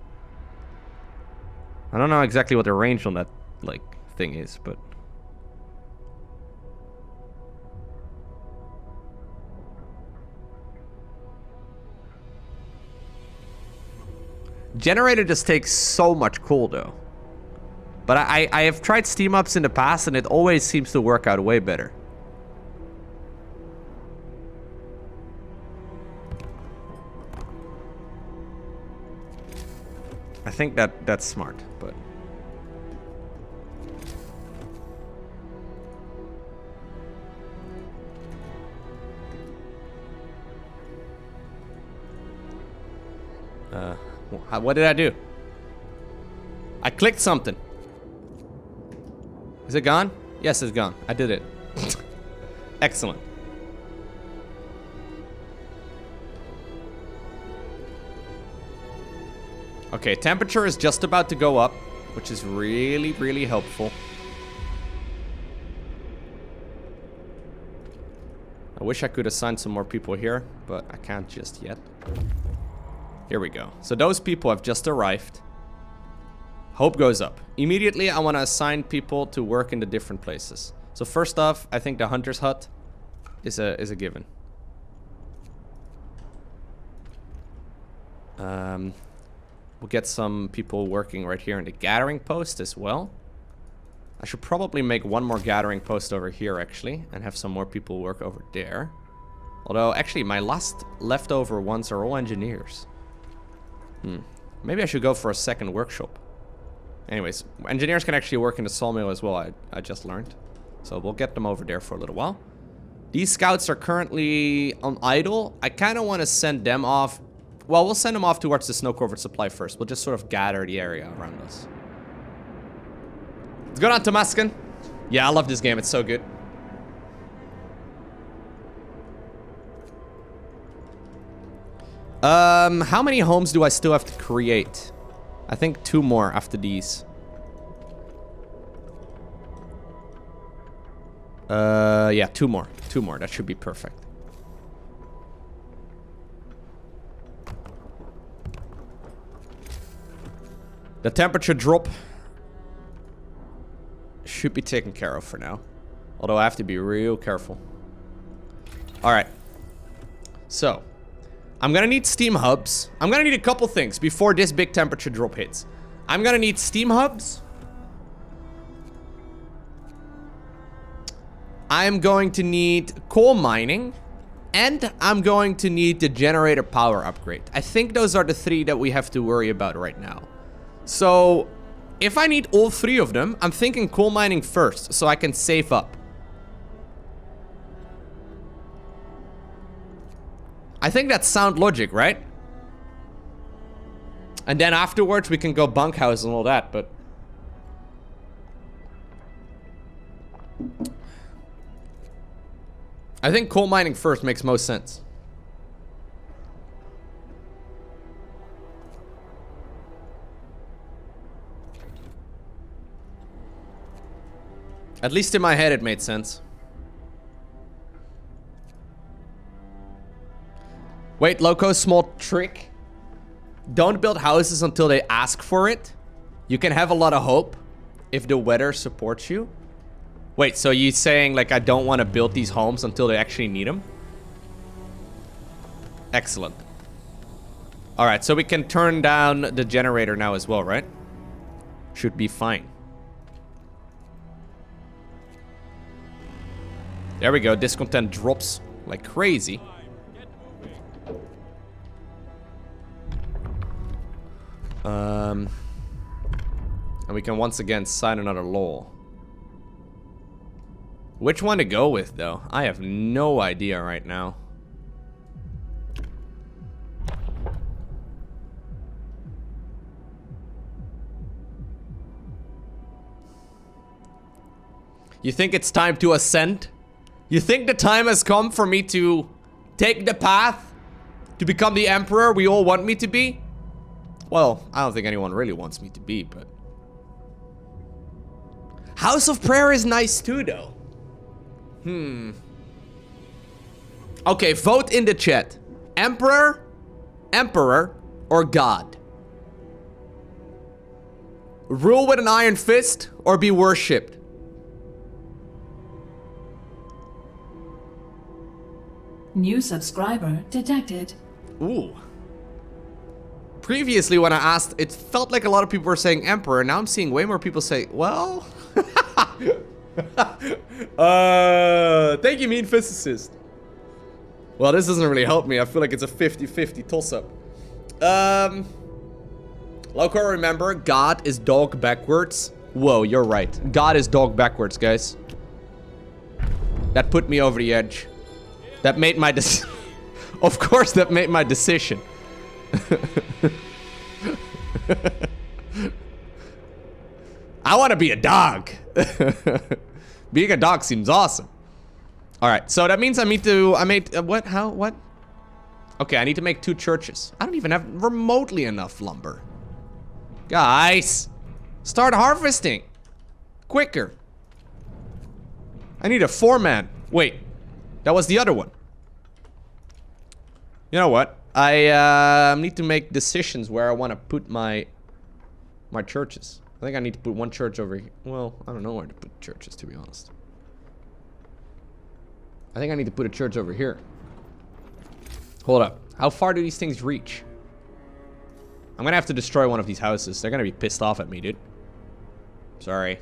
I don't know exactly what the range on that, like, thing is, but... Generator just takes so much coal, though. But I have tried steam ups in the past, and it always seems to work out way better. I think that's smart, but... What did I do? I clicked something. Is it gone? Yes, it's gone. I did it. Excellent. Okay, temperature is just about to go up, which is really, really helpful. I wish I could assign some more people here, but I can't just yet. Here we go. So those people have just arrived. Hope goes up. Immediately, I want to assign people to work in the different places. So first off, I think the hunter's hut is a given. We'll get some people working right here in the gathering post as well. I should probably make one more gathering post over here, actually, and have some more people work over there. Although, actually, my last leftover ones are all engineers. Maybe I should go for a second workshop. Anyways, engineers can actually work in the sawmill as well, I just learned. So we'll get them over there for a little while. These scouts are currently on idle. I kind of want to send them off. Well, we'll send them off towards the snow-covered supply first. We'll just sort of gather the area around us. Let's go down to Maskin. Yeah, I love this game. It's so good. How many homes do I still have to create? I think 2 more after these. Yeah, 2 more. 2 more. That should be perfect. The temperature drop should be taken care of for now. Although I have to be real careful. Alright. So, I'm gonna need steam hubs. I'm gonna need a couple things before this big temperature drop hits. I'm gonna need steam hubs. I'm going to need coal mining. And I'm going to need the generator power upgrade. I think those are the 3 that we have to worry about right now. So, if I need all 3 of them, I'm thinking coal mining first, so I can save up. I think that's sound logic, right? And then afterwards, we can go bunkhouse and all that, but... I think coal mining first makes most sense. At least in my head, it made sense. Wait, Lowko, small trick. Don't build houses until they ask for it. You can have a lot of hope if the weather supports you. Wait, so you saying like I don't want to build these homes until they actually need them? Excellent. Alright, so we can turn down the generator now as well, right? Should be fine. There we go, discontent drops like crazy. And we can once again sign another law. Which one to go with, though? I have no idea right now. You think it's time to ascend? You think the time has come for me to take the path to become the emperor we all want me to be? Well, I don't think anyone really wants me to be, but... House of Prayer is nice too, though. Okay, vote in the chat. Emperor, or God? Rule with an iron fist, or be worshipped? New subscriber detected. Ooh. Previously, when I asked, it felt like a lot of people were saying emperor. Now I'm seeing way more people say, well... Thank you, mean physicist. Well, this doesn't really help me. I feel like it's a 50-50 toss-up. Lowko, remember, God is dog backwards. Whoa, you're right. God is dog backwards, guys. That put me over the edge. That made my decision. Of course, that made my decision. I want to be a dog. Being a dog seems awesome. All right, so that means I need to. What? How? What? Okay, I need to make 2 churches. I don't even have remotely enough lumber. Guys, start harvesting quicker. I need a 4-man. Wait, that was the other one. You know what? I need to make decisions where I want to put my churches. I think I need to put 1 church over here. Well, I don't know where to put churches, to be honest. I think I need to put a church over here. Hold up. How far do these things reach? I'm gonna have to destroy one of these houses. They're gonna be pissed off at me, dude. Sorry.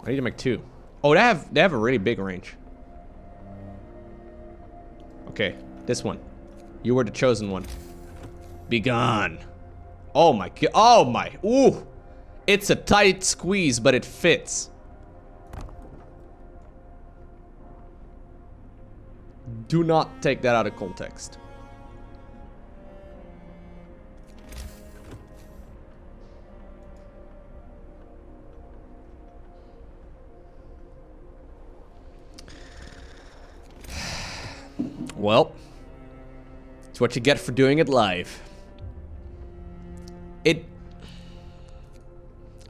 I need to make 2. Oh, they have a really big range. Okay, this one. You were the chosen one. Be gone. Oh my god. Oh my. Ooh. It's a tight squeeze, but it fits. Do not take that out of context. Well, it's what you get for doing it live.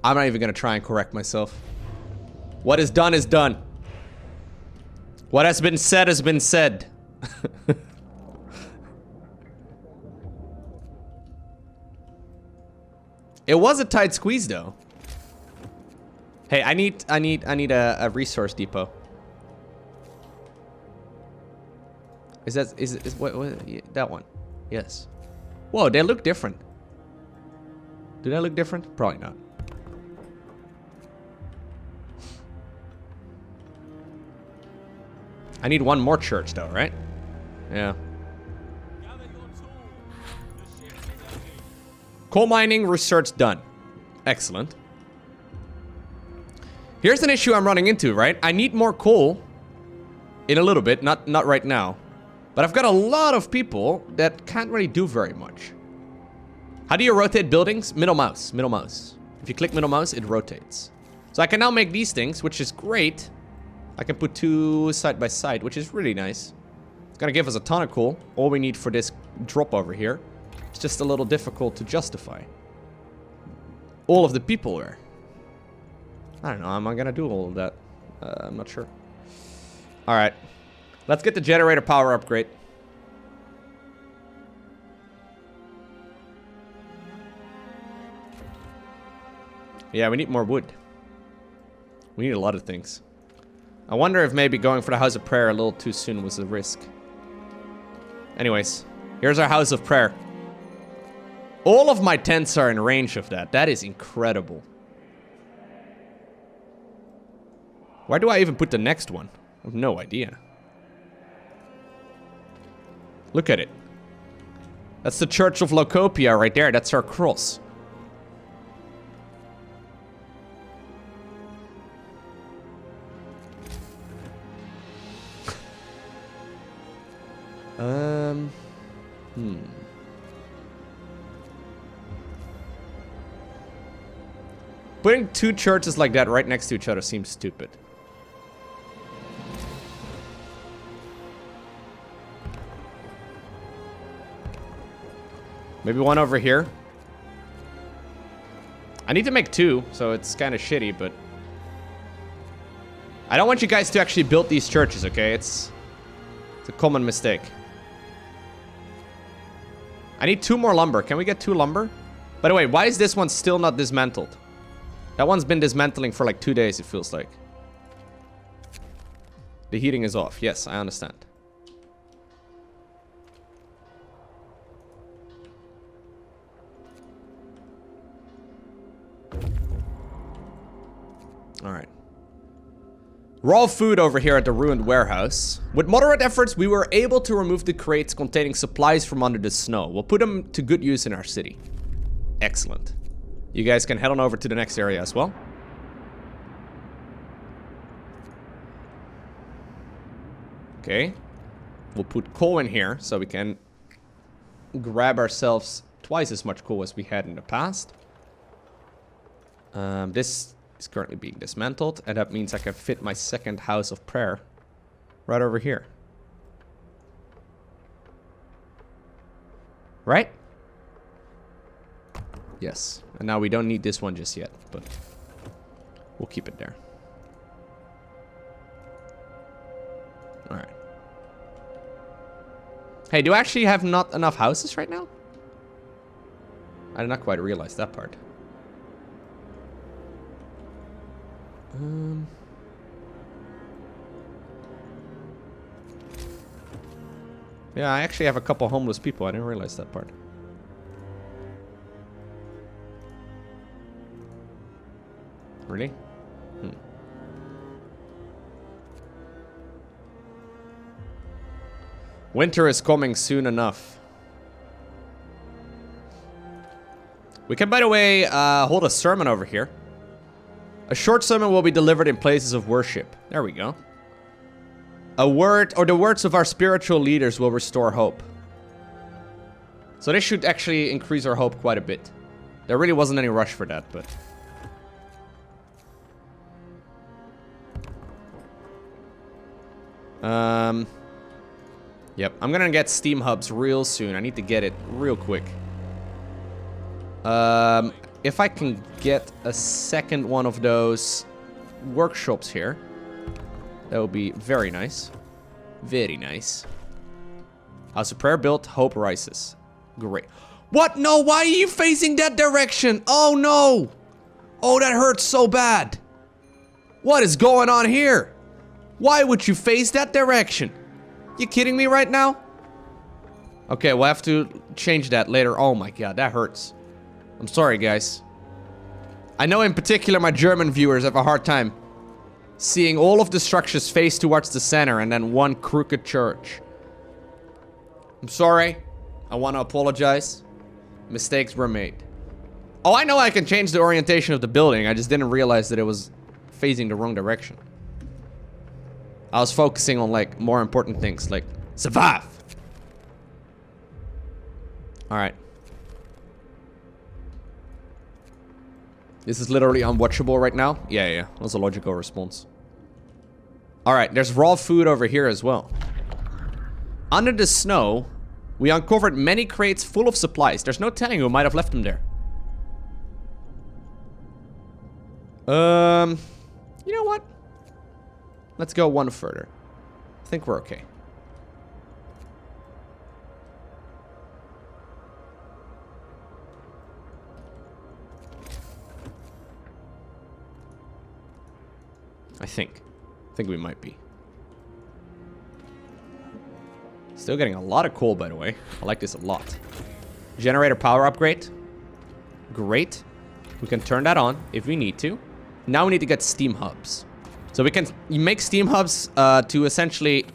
I'm not even gonna try and correct myself. What is done is done. What has been said has been said. It was a tight squeeze though. Hey, I need a resource depot. Is what that one? Yes. Whoa, they look different. Do they look different? Probably not. I need 1 more church though, right? Yeah. Coal mining research done. Excellent. Here's an issue I'm running into, right? I need more coal in a little bit, not right now. But I've got a lot of people that can't really do very much. How do you rotate buildings? Middle mouse, middle mouse. If you click middle mouse, it rotates. So I can now make these things, which is great. I can put 2 side by side, which is really nice. It's gonna give us a ton of coal. All we need for this drop over here. It's just a little difficult to justify. All of the people there. I don't know, am I gonna do all of that? I'm not sure. Alright. Let's get the generator power upgrade. Yeah, we need more wood. We need a lot of things. I wonder if maybe going for the House of Prayer a little too soon was a risk. Anyways, here's our House of Prayer. All of my tents are in range of that. That is incredible. Why do I even put the next one? I have no idea. Look at it. That's the Church of Lowko right there. That's our cross. Putting 2 churches like that right next to each other seems stupid. Maybe one over here. I need to make 2, so it's kind of shitty, but... I don't want you guys to actually build these churches, okay? It's a common mistake. I need 2 more lumber. Can we get 2 lumber? By the way, why is this one still not dismantled? That one's been dismantling for like 2 days, it feels like. The heating is off. Yes, I understand. Alright. Raw food over here at the ruined warehouse. With moderate efforts, we were able to remove the crates containing supplies from under the snow. We'll put them to good use in our city. Excellent. You guys can head on over to the next area as well. Okay. We'll put coal in here so we can grab ourselves twice as much coal as we had in the past. This is currently being dismantled, and that means I can fit my second house of prayer right over here. Right? Yes. And now we don't need this one just yet, but we'll keep it there. Alright. Hey, do I actually have not enough houses right now? I did not quite realize that part. Yeah, I actually have a couple homeless people. I didn't realize that part. Really? Winter is coming soon enough. We can, by the way, hold a sermon over here. A short sermon will be delivered in places of worship. There we go. A word, or the words of our spiritual leaders will restore hope. So this should actually increase our hope quite a bit. There really wasn't any rush for that, but... Yep, I'm gonna get steam hubs real soon. I need to get it real quick. If I can get a second one of those workshops here, that would be very nice. Very nice. House of Prayer built, hope rises. Great. What? No, why are you facing that direction? Oh no! Oh, that hurts so bad. What is going on here? Why would you face that direction? You kidding me right now? Okay, we'll have to change that later. Oh my god, that hurts. I'm sorry, guys. I know in particular my German viewers have a hard time seeing all of the structures face towards the center and then one crooked church. I'm sorry. I want to apologize. Mistakes were made. Oh, I know I can change the orientation of the building. I just didn't realize that it was facing the wrong direction. I was focusing on, like, more important things, like survive. Alright. This is literally unwatchable right now. Yeah. That was a logical response. Alright, there's raw food over here as well. Under the snow, we uncovered many crates full of supplies. There's no telling who might have left them there. You know what? Let's go one further. I think we're okay. I think we might be. Still getting a lot of coal, by the way. I like this a lot. Generator power upgrade. Great. We can turn that on if we need to. Now we need to get steam hubs. So we can make steam hubs to essentially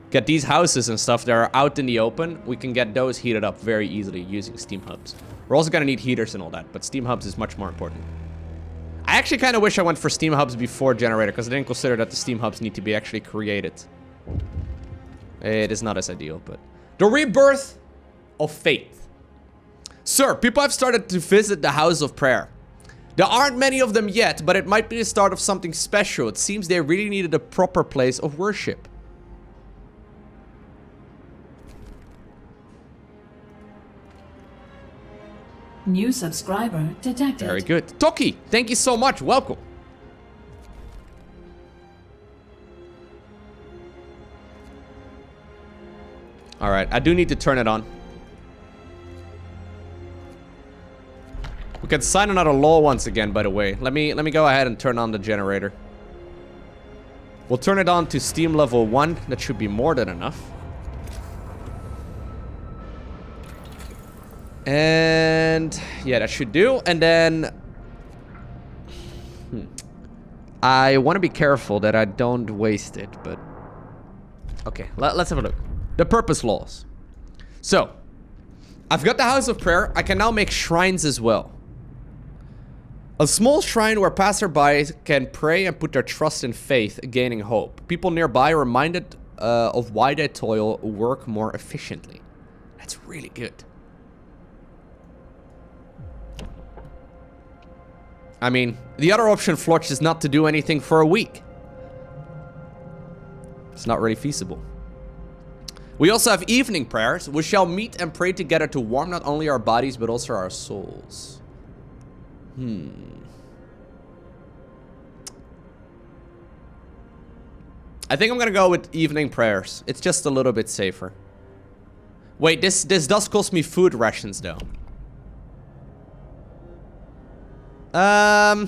get these houses and stuff that are out in the open. We can get those heated up very easily using steam hubs. We're also going to need heaters and all that, but steam hubs is much more important. I actually kind of wish I went for steam hubs before generator, because I didn't consider that the steam hubs need to be actually created. It is not as ideal, but... The rebirth of faith. Sir, people have started to visit the House of Prayer. There aren't many of them yet, but it might be the start of something special. It seems they really needed a proper place of worship. New subscriber detected. Very good. Toki, thank you so much. Welcome. All right, I do need to turn it on. We can sign another law once again, by the way. Let me go ahead and turn on the generator. We'll turn it on to Steam level 1. That should be more than enough. And yeah, that should do. And then I want to be careful that I don't waste it, but okay, let's have a look. The purpose laws. So, I've got the House of Prayer. I can now make shrines as well. A small shrine where passerby can pray and put their trust in faith, gaining hope. People nearby are reminded of why they toil, work more efficiently. That's really good. I mean, the other option, Florch, is not to do anything for a week. It's not really feasible. We also have evening prayers. We shall meet and pray together to warm not only our bodies, but also our souls. I think I'm gonna go with evening prayers. It's just a little bit safer. Wait, this does cost me food rations, though. I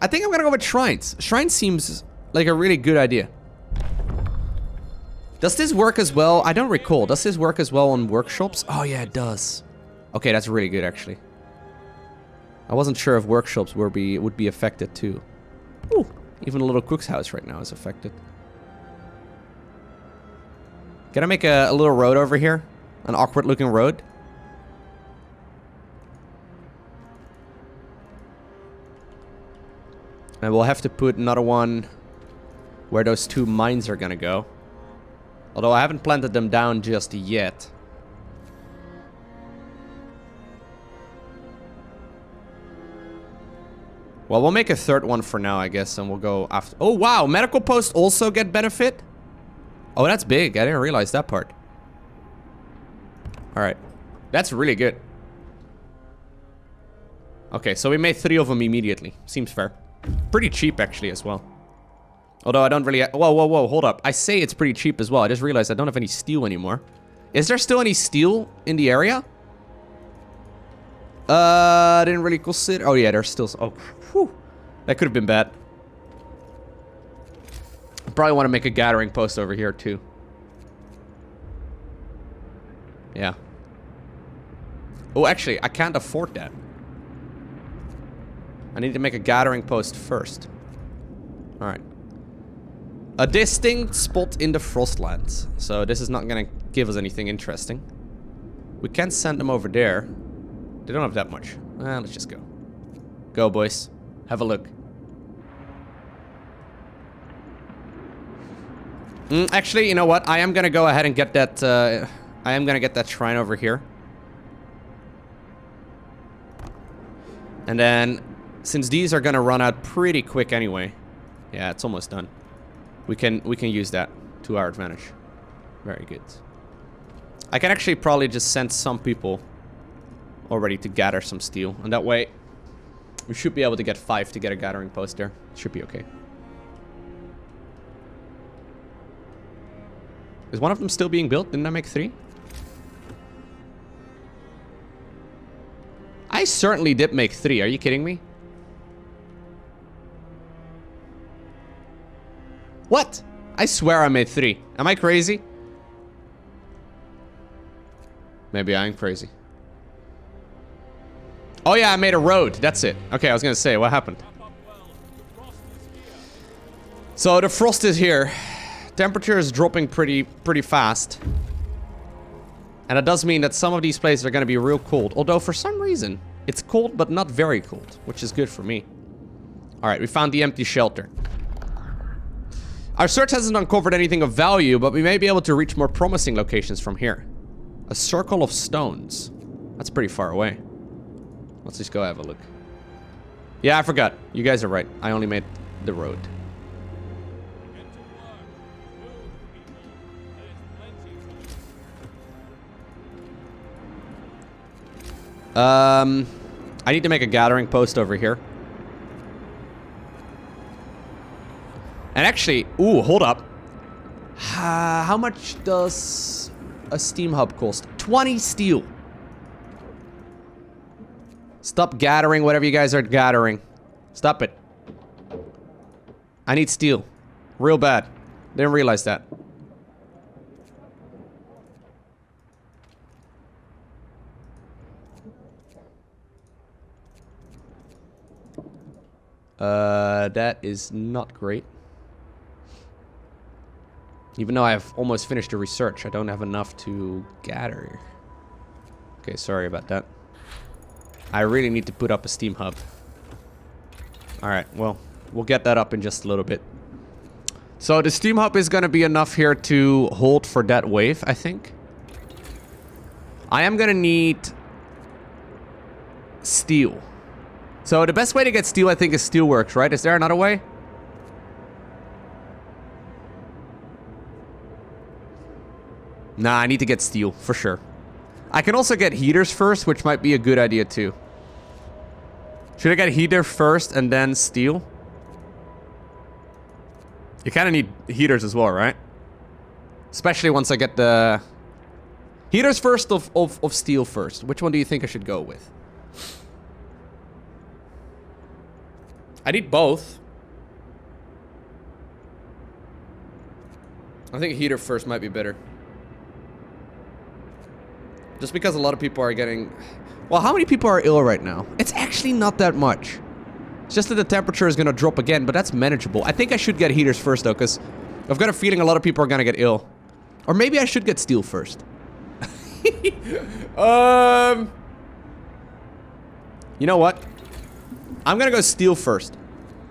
think I'm gonna go with shrines. Shrine seems like a really good idea. Does this work as well? I don't recall. Does this work as well on workshops? Oh yeah, it does. Okay, that's really good actually. I wasn't sure if workshops would be affected too. Ooh, even a little cook's house right now is affected. Can I make a little road over here? An awkward looking road? And we'll have to put another one where those two mines are gonna go. Although I haven't planted them down just yet. Well, we'll make a third one for now, I guess, and we'll go after... Oh, wow! Medical posts also get benefit? Oh, that's big. I didn't realize that part. Alright. That's really good. Okay, so we made 3 of them immediately. Seems fair. Pretty cheap, actually, as well. Although I don't really... Whoa, whoa, whoa, hold up. I say it's pretty cheap as well. I just realized I don't have any steel anymore. Is there still any steel in the area? I didn't really consider... Oh, yeah, there's still... Oh, whew. That could have been bad. I probably want to make a gathering post over here, too. Yeah. Oh, actually, I can't afford that. I need to make a gathering post first. Alright. A distinct spot in the Frostlands. So this is not going to give us anything interesting. We can send them over there. They don't have that much. Let's just go. Go, boys. Have a look. Actually, you know what? I am going to go ahead and get that... I am going to get that shrine over here. And then... Since these are going to run out pretty quick anyway. Yeah, it's almost done. We can use that to our advantage. Very good. I can actually probably just send some people already to gather some steel. And that way, we should be able to get 5 to get a gathering post there. Should be okay. Is one of them still being built? Didn't I make 3? I certainly did make 3. Are you kidding me? What? I swear I made 3. Am I crazy? Maybe I'm crazy. Oh yeah, I made a road. That's it. Okay, I was gonna say, what happened? So the frost is here. Temperature is dropping pretty fast. And it does mean that some of these places are gonna be real cold. Although for some reason, it's cold but not very cold, which is good for me. Alright, we found the empty shelter. Our search hasn't uncovered anything of value, but we may be able to reach more promising locations from here. A circle of stones. That's pretty far away. Let's just go have a look. Yeah, I forgot. You guys are right. I only made the road. Get to work. Move, people. There's plenty to do. I need to make a gathering post over here. And actually, ooh, hold up. How much does a steam hub cost? 20 steel. Stop gathering whatever you guys are gathering. Stop it. I need steel. Real bad. Didn't realize that. That is not great. Even though I've almost finished the research, I don't have enough to gather. Okay, sorry about that. I really need to put up a steam hub. Alright, well, we'll get that up in just a little bit. So the steam hub is gonna be enough here to hold for that wave, I think. I am gonna need steel. So the best way to get steel, I think, is steelworks, right? Is there another way? Nah, I need to get steel, for sure. I can also get heaters first, which might be a good idea, too. Should I get heater first and then steel? You kind of need heaters as well, right? Especially once I get the... Heaters first of steel first. Which one do you think I should go with? I need both. I think heater first might be better. Just because a lot of people are getting... Well, how many people are ill right now? It's actually not that much. It's just that the temperature is going to drop again, but that's manageable. I think I should get heaters first, though, because I've got a feeling a lot of people are going to get ill. Or maybe I should get steel first. You know what? I'm going to go steel first.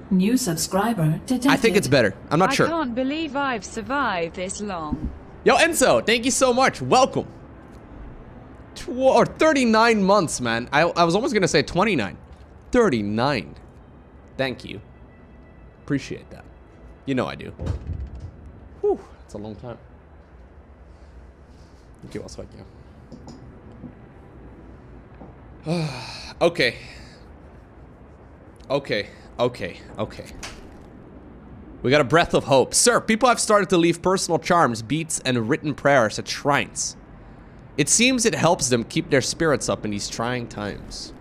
New subscriber detected. I think it's better. I'm not sure. I can't believe I've survived this long. Yo, Enzo, thank you so much. Welcome. 39 months, man. I was almost going to say 29. 39. Thank you. Appreciate that. You know I do. Whew, that's a long time. Okay, what's like you? Okay. Okay. We got a breath of hope. Sir, people have started to leave personal charms, beads, and written prayers at shrines. It seems it helps them keep their spirits up in these trying times.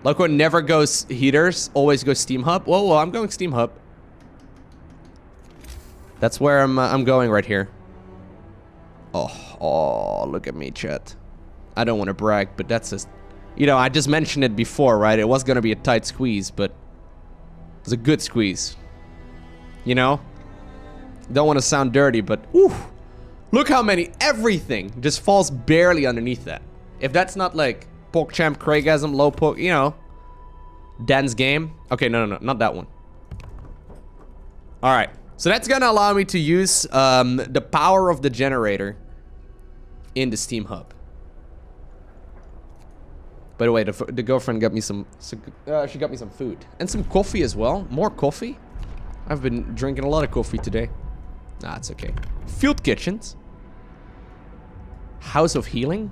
Lowko never goes heaters, always goes steam hub. Whoa, I'm going steam hub. That's where I'm going right here. Oh, look at me, chat. I don't want to brag, but that's just... You know, I just mentioned it before, right? It was going to be a tight squeeze, but... It was a good squeeze. You know? Don't want to sound dirty, but... Ooh! Look how many... Everything just falls barely underneath that. If that's not like... PogChamp, Craigasm, low poke... You know... Dan's game. Okay, no, not that one. Alright. So that's going to allow me to use the power of the generator in the steam hub. By the way, the girlfriend got me some she got me some food. And some coffee as well. More coffee. I've been drinking a lot of coffee today. Nah, it's okay. Field kitchens. House of Healing.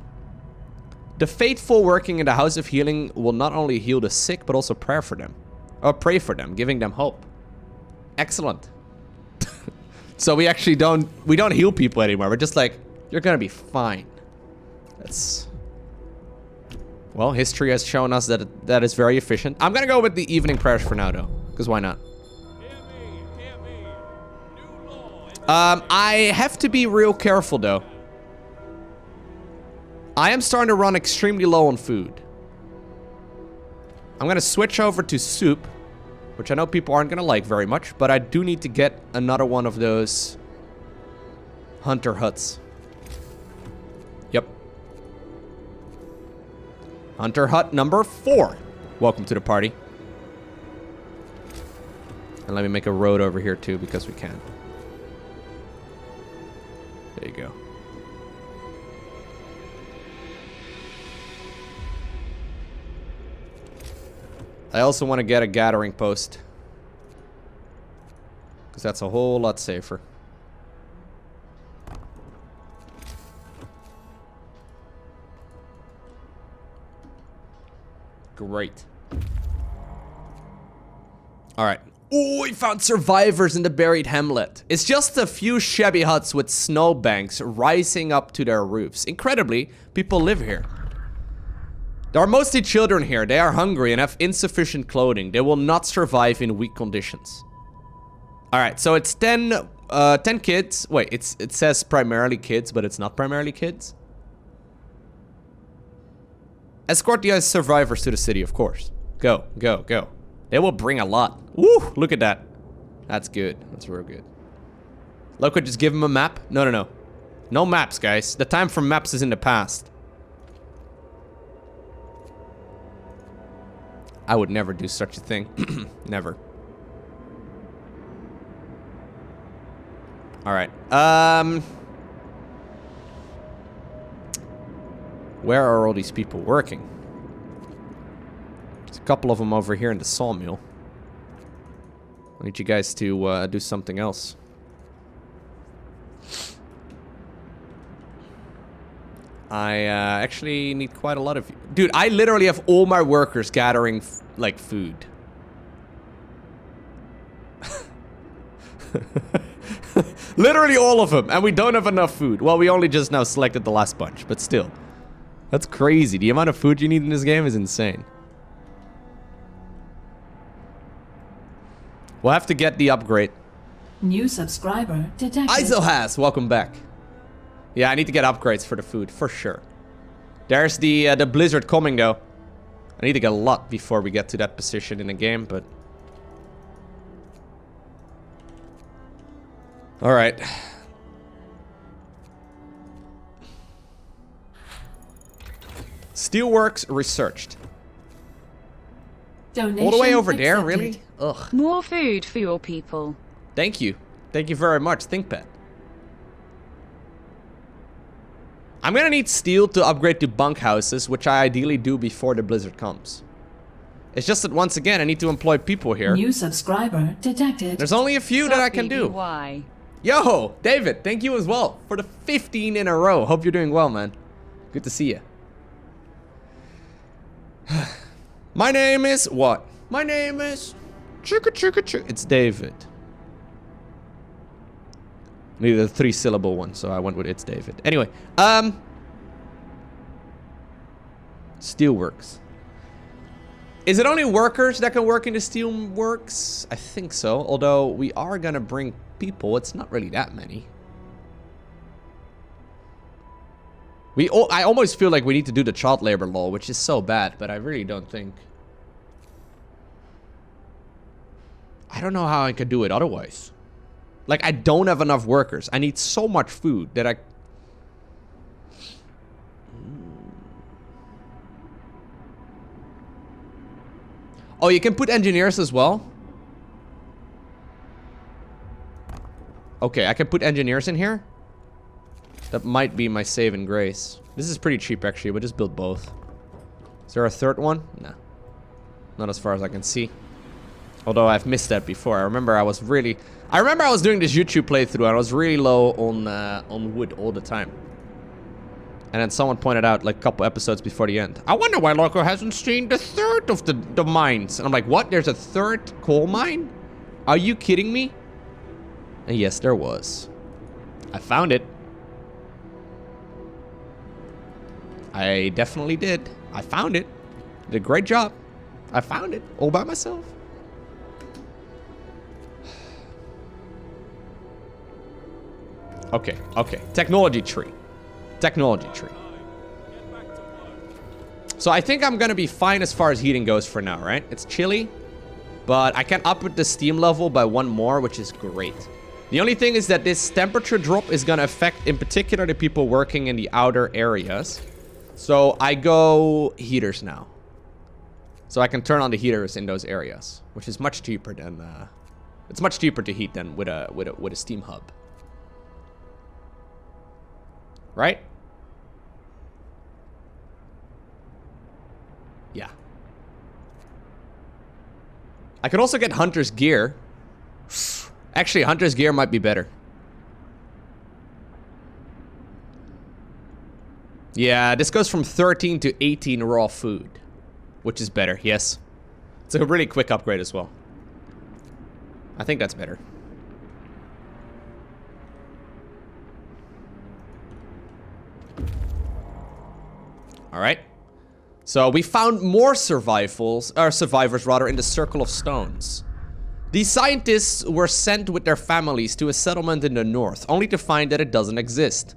The faithful working in the House of Healing will not only heal the sick, but also pray for them, giving them hope. Excellent. So we actually don't heal people anymore. We're just like, you're gonna be fine. That's... Well, history has shown us that that is very efficient. I'm gonna go with the evening prayers for now, though, because why not? Hear me. New law. I have to be real careful, though. I am starting to run extremely low on food. I'm gonna switch over to soup, which I know people aren't gonna like very much, but I do need to get another one of those hunter huts. Yep. Hunter hut number 4. Welcome to the party. And let me make a road over here too, because we can. There you go. I also want to get a gathering post. Because that's a whole lot safer. Great. Alright. Oh, we found survivors in the buried hamlet. It's just a few shabby huts with snowbanks rising up to their roofs. Incredibly, people live here. There are mostly children here. They are hungry and have insufficient clothing. They will not survive in weak conditions. Alright, so it's 10 kids. Wait, it says primarily kids, but it's not primarily kids. Escort the survivors to the city, of course. Go, go, go. They will bring a lot. Woo! Look at that. That's good. That's real good. Lowko, just give him a map. No, no, no. No maps, guys. The time for maps is in the past. I would never do such a thing. Never. Alright. Where are all these people working? There's a couple of them over here in the sawmill. I need you guys to do something else. I actually need quite a lot of you. Dude, I literally have all my workers gathering, like, food. Literally all of them, and we don't have enough food. Well, we only just now selected the last bunch, but still. That's crazy. The amount of food you need in this game is insane. We'll have to get the upgrade. New subscriber detected. ISO has, welcome back. Yeah, I need to get upgrades for the food, for sure. There's the blizzard coming, though. I need to get a lot before we get to that position in the game, but... Alright. Steelworks researched. Donation All the way over there, accepted. really? Ugh. More food for your people. Thank you. Thank you very much, ThinkPad. I'm gonna need steel to upgrade to bunkhouses, which I ideally do before the blizzard comes. It's just that once again, I need to employ people here. New subscriber detected. There's only a few that I can do. Why? Yo, David, thank you as well for the 15 in a row. Hope you're doing well, man. Good to see you. My name is what? My name is Chicka Chicka Chicka. It's David. Maybe the 3-syllable one, so I went with it's David. Anyway, Steelworks. Is it only workers that can work in the steelworks? I think so. Although we are gonna bring people. It's not really that many. I almost feel like we need to do the child labor law, which is so bad, but I really don't think. I don't know how I could do it otherwise. Like, I don't have enough workers. I need so much food that I... Oh, you can put engineers as well? Okay, I can put engineers in here. That might be my saving grace. This is pretty cheap, actually. We'll just build both. Is there a third one? No. Not as far as I can see. Although I've missed that before. I remember I was doing this YouTube playthrough and I was really low on wood all the time. And then someone pointed out, like, a couple episodes before the end, I wonder why Lowko hasn't seen the third of the mines. And I'm like, what? There's a third coal mine? Are you kidding me? And yes, there was. I found it. I definitely did. I found it. Did a great job. I found it all by myself. Okay, okay. Technology tree. Technology tree. So I think I'm gonna be fine as far as heating goes for now, right? It's chilly, but I can up the steam level by 1 more, which is great. The only thing is that this temperature drop is gonna affect, in particular, the people working in the outer areas. So I go heaters now. So I can turn on the heaters in those areas, which is much cheaper than, it's much cheaper to heat than with a steam hub. Right? Yeah. I could also get Hunter's gear. Actually, Hunter's gear might be better. Yeah, this goes from 13 to 18 raw food, which is better, yes. It's a really quick upgrade as well. I think that's better. Alright. So we found more survivors rather, in the Circle of Stones. These scientists were sent with their families to a settlement in the north, only to find that it doesn't exist.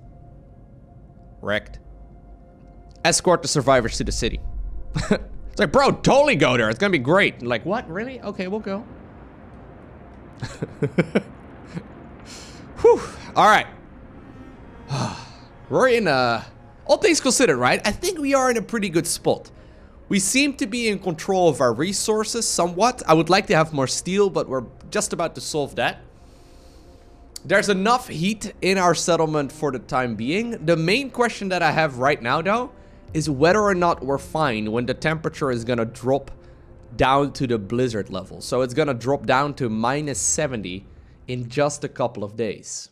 Wrecked. Escort the survivors to the city. It's like, bro, totally go there. It's gonna be great. Like, what? Really? Okay, we'll go. Whew. Alright. We're in all things considered, right? I think we are in a pretty good spot. We seem to be in control of our resources somewhat. I would like to have more steel, but we're just about to solve that. There's enough heat in our settlement for the time being. The main question that I have right now, though, is whether or not we're fine when the temperature is gonna drop down to the blizzard level. So it's gonna drop down to -70 in just a couple of days.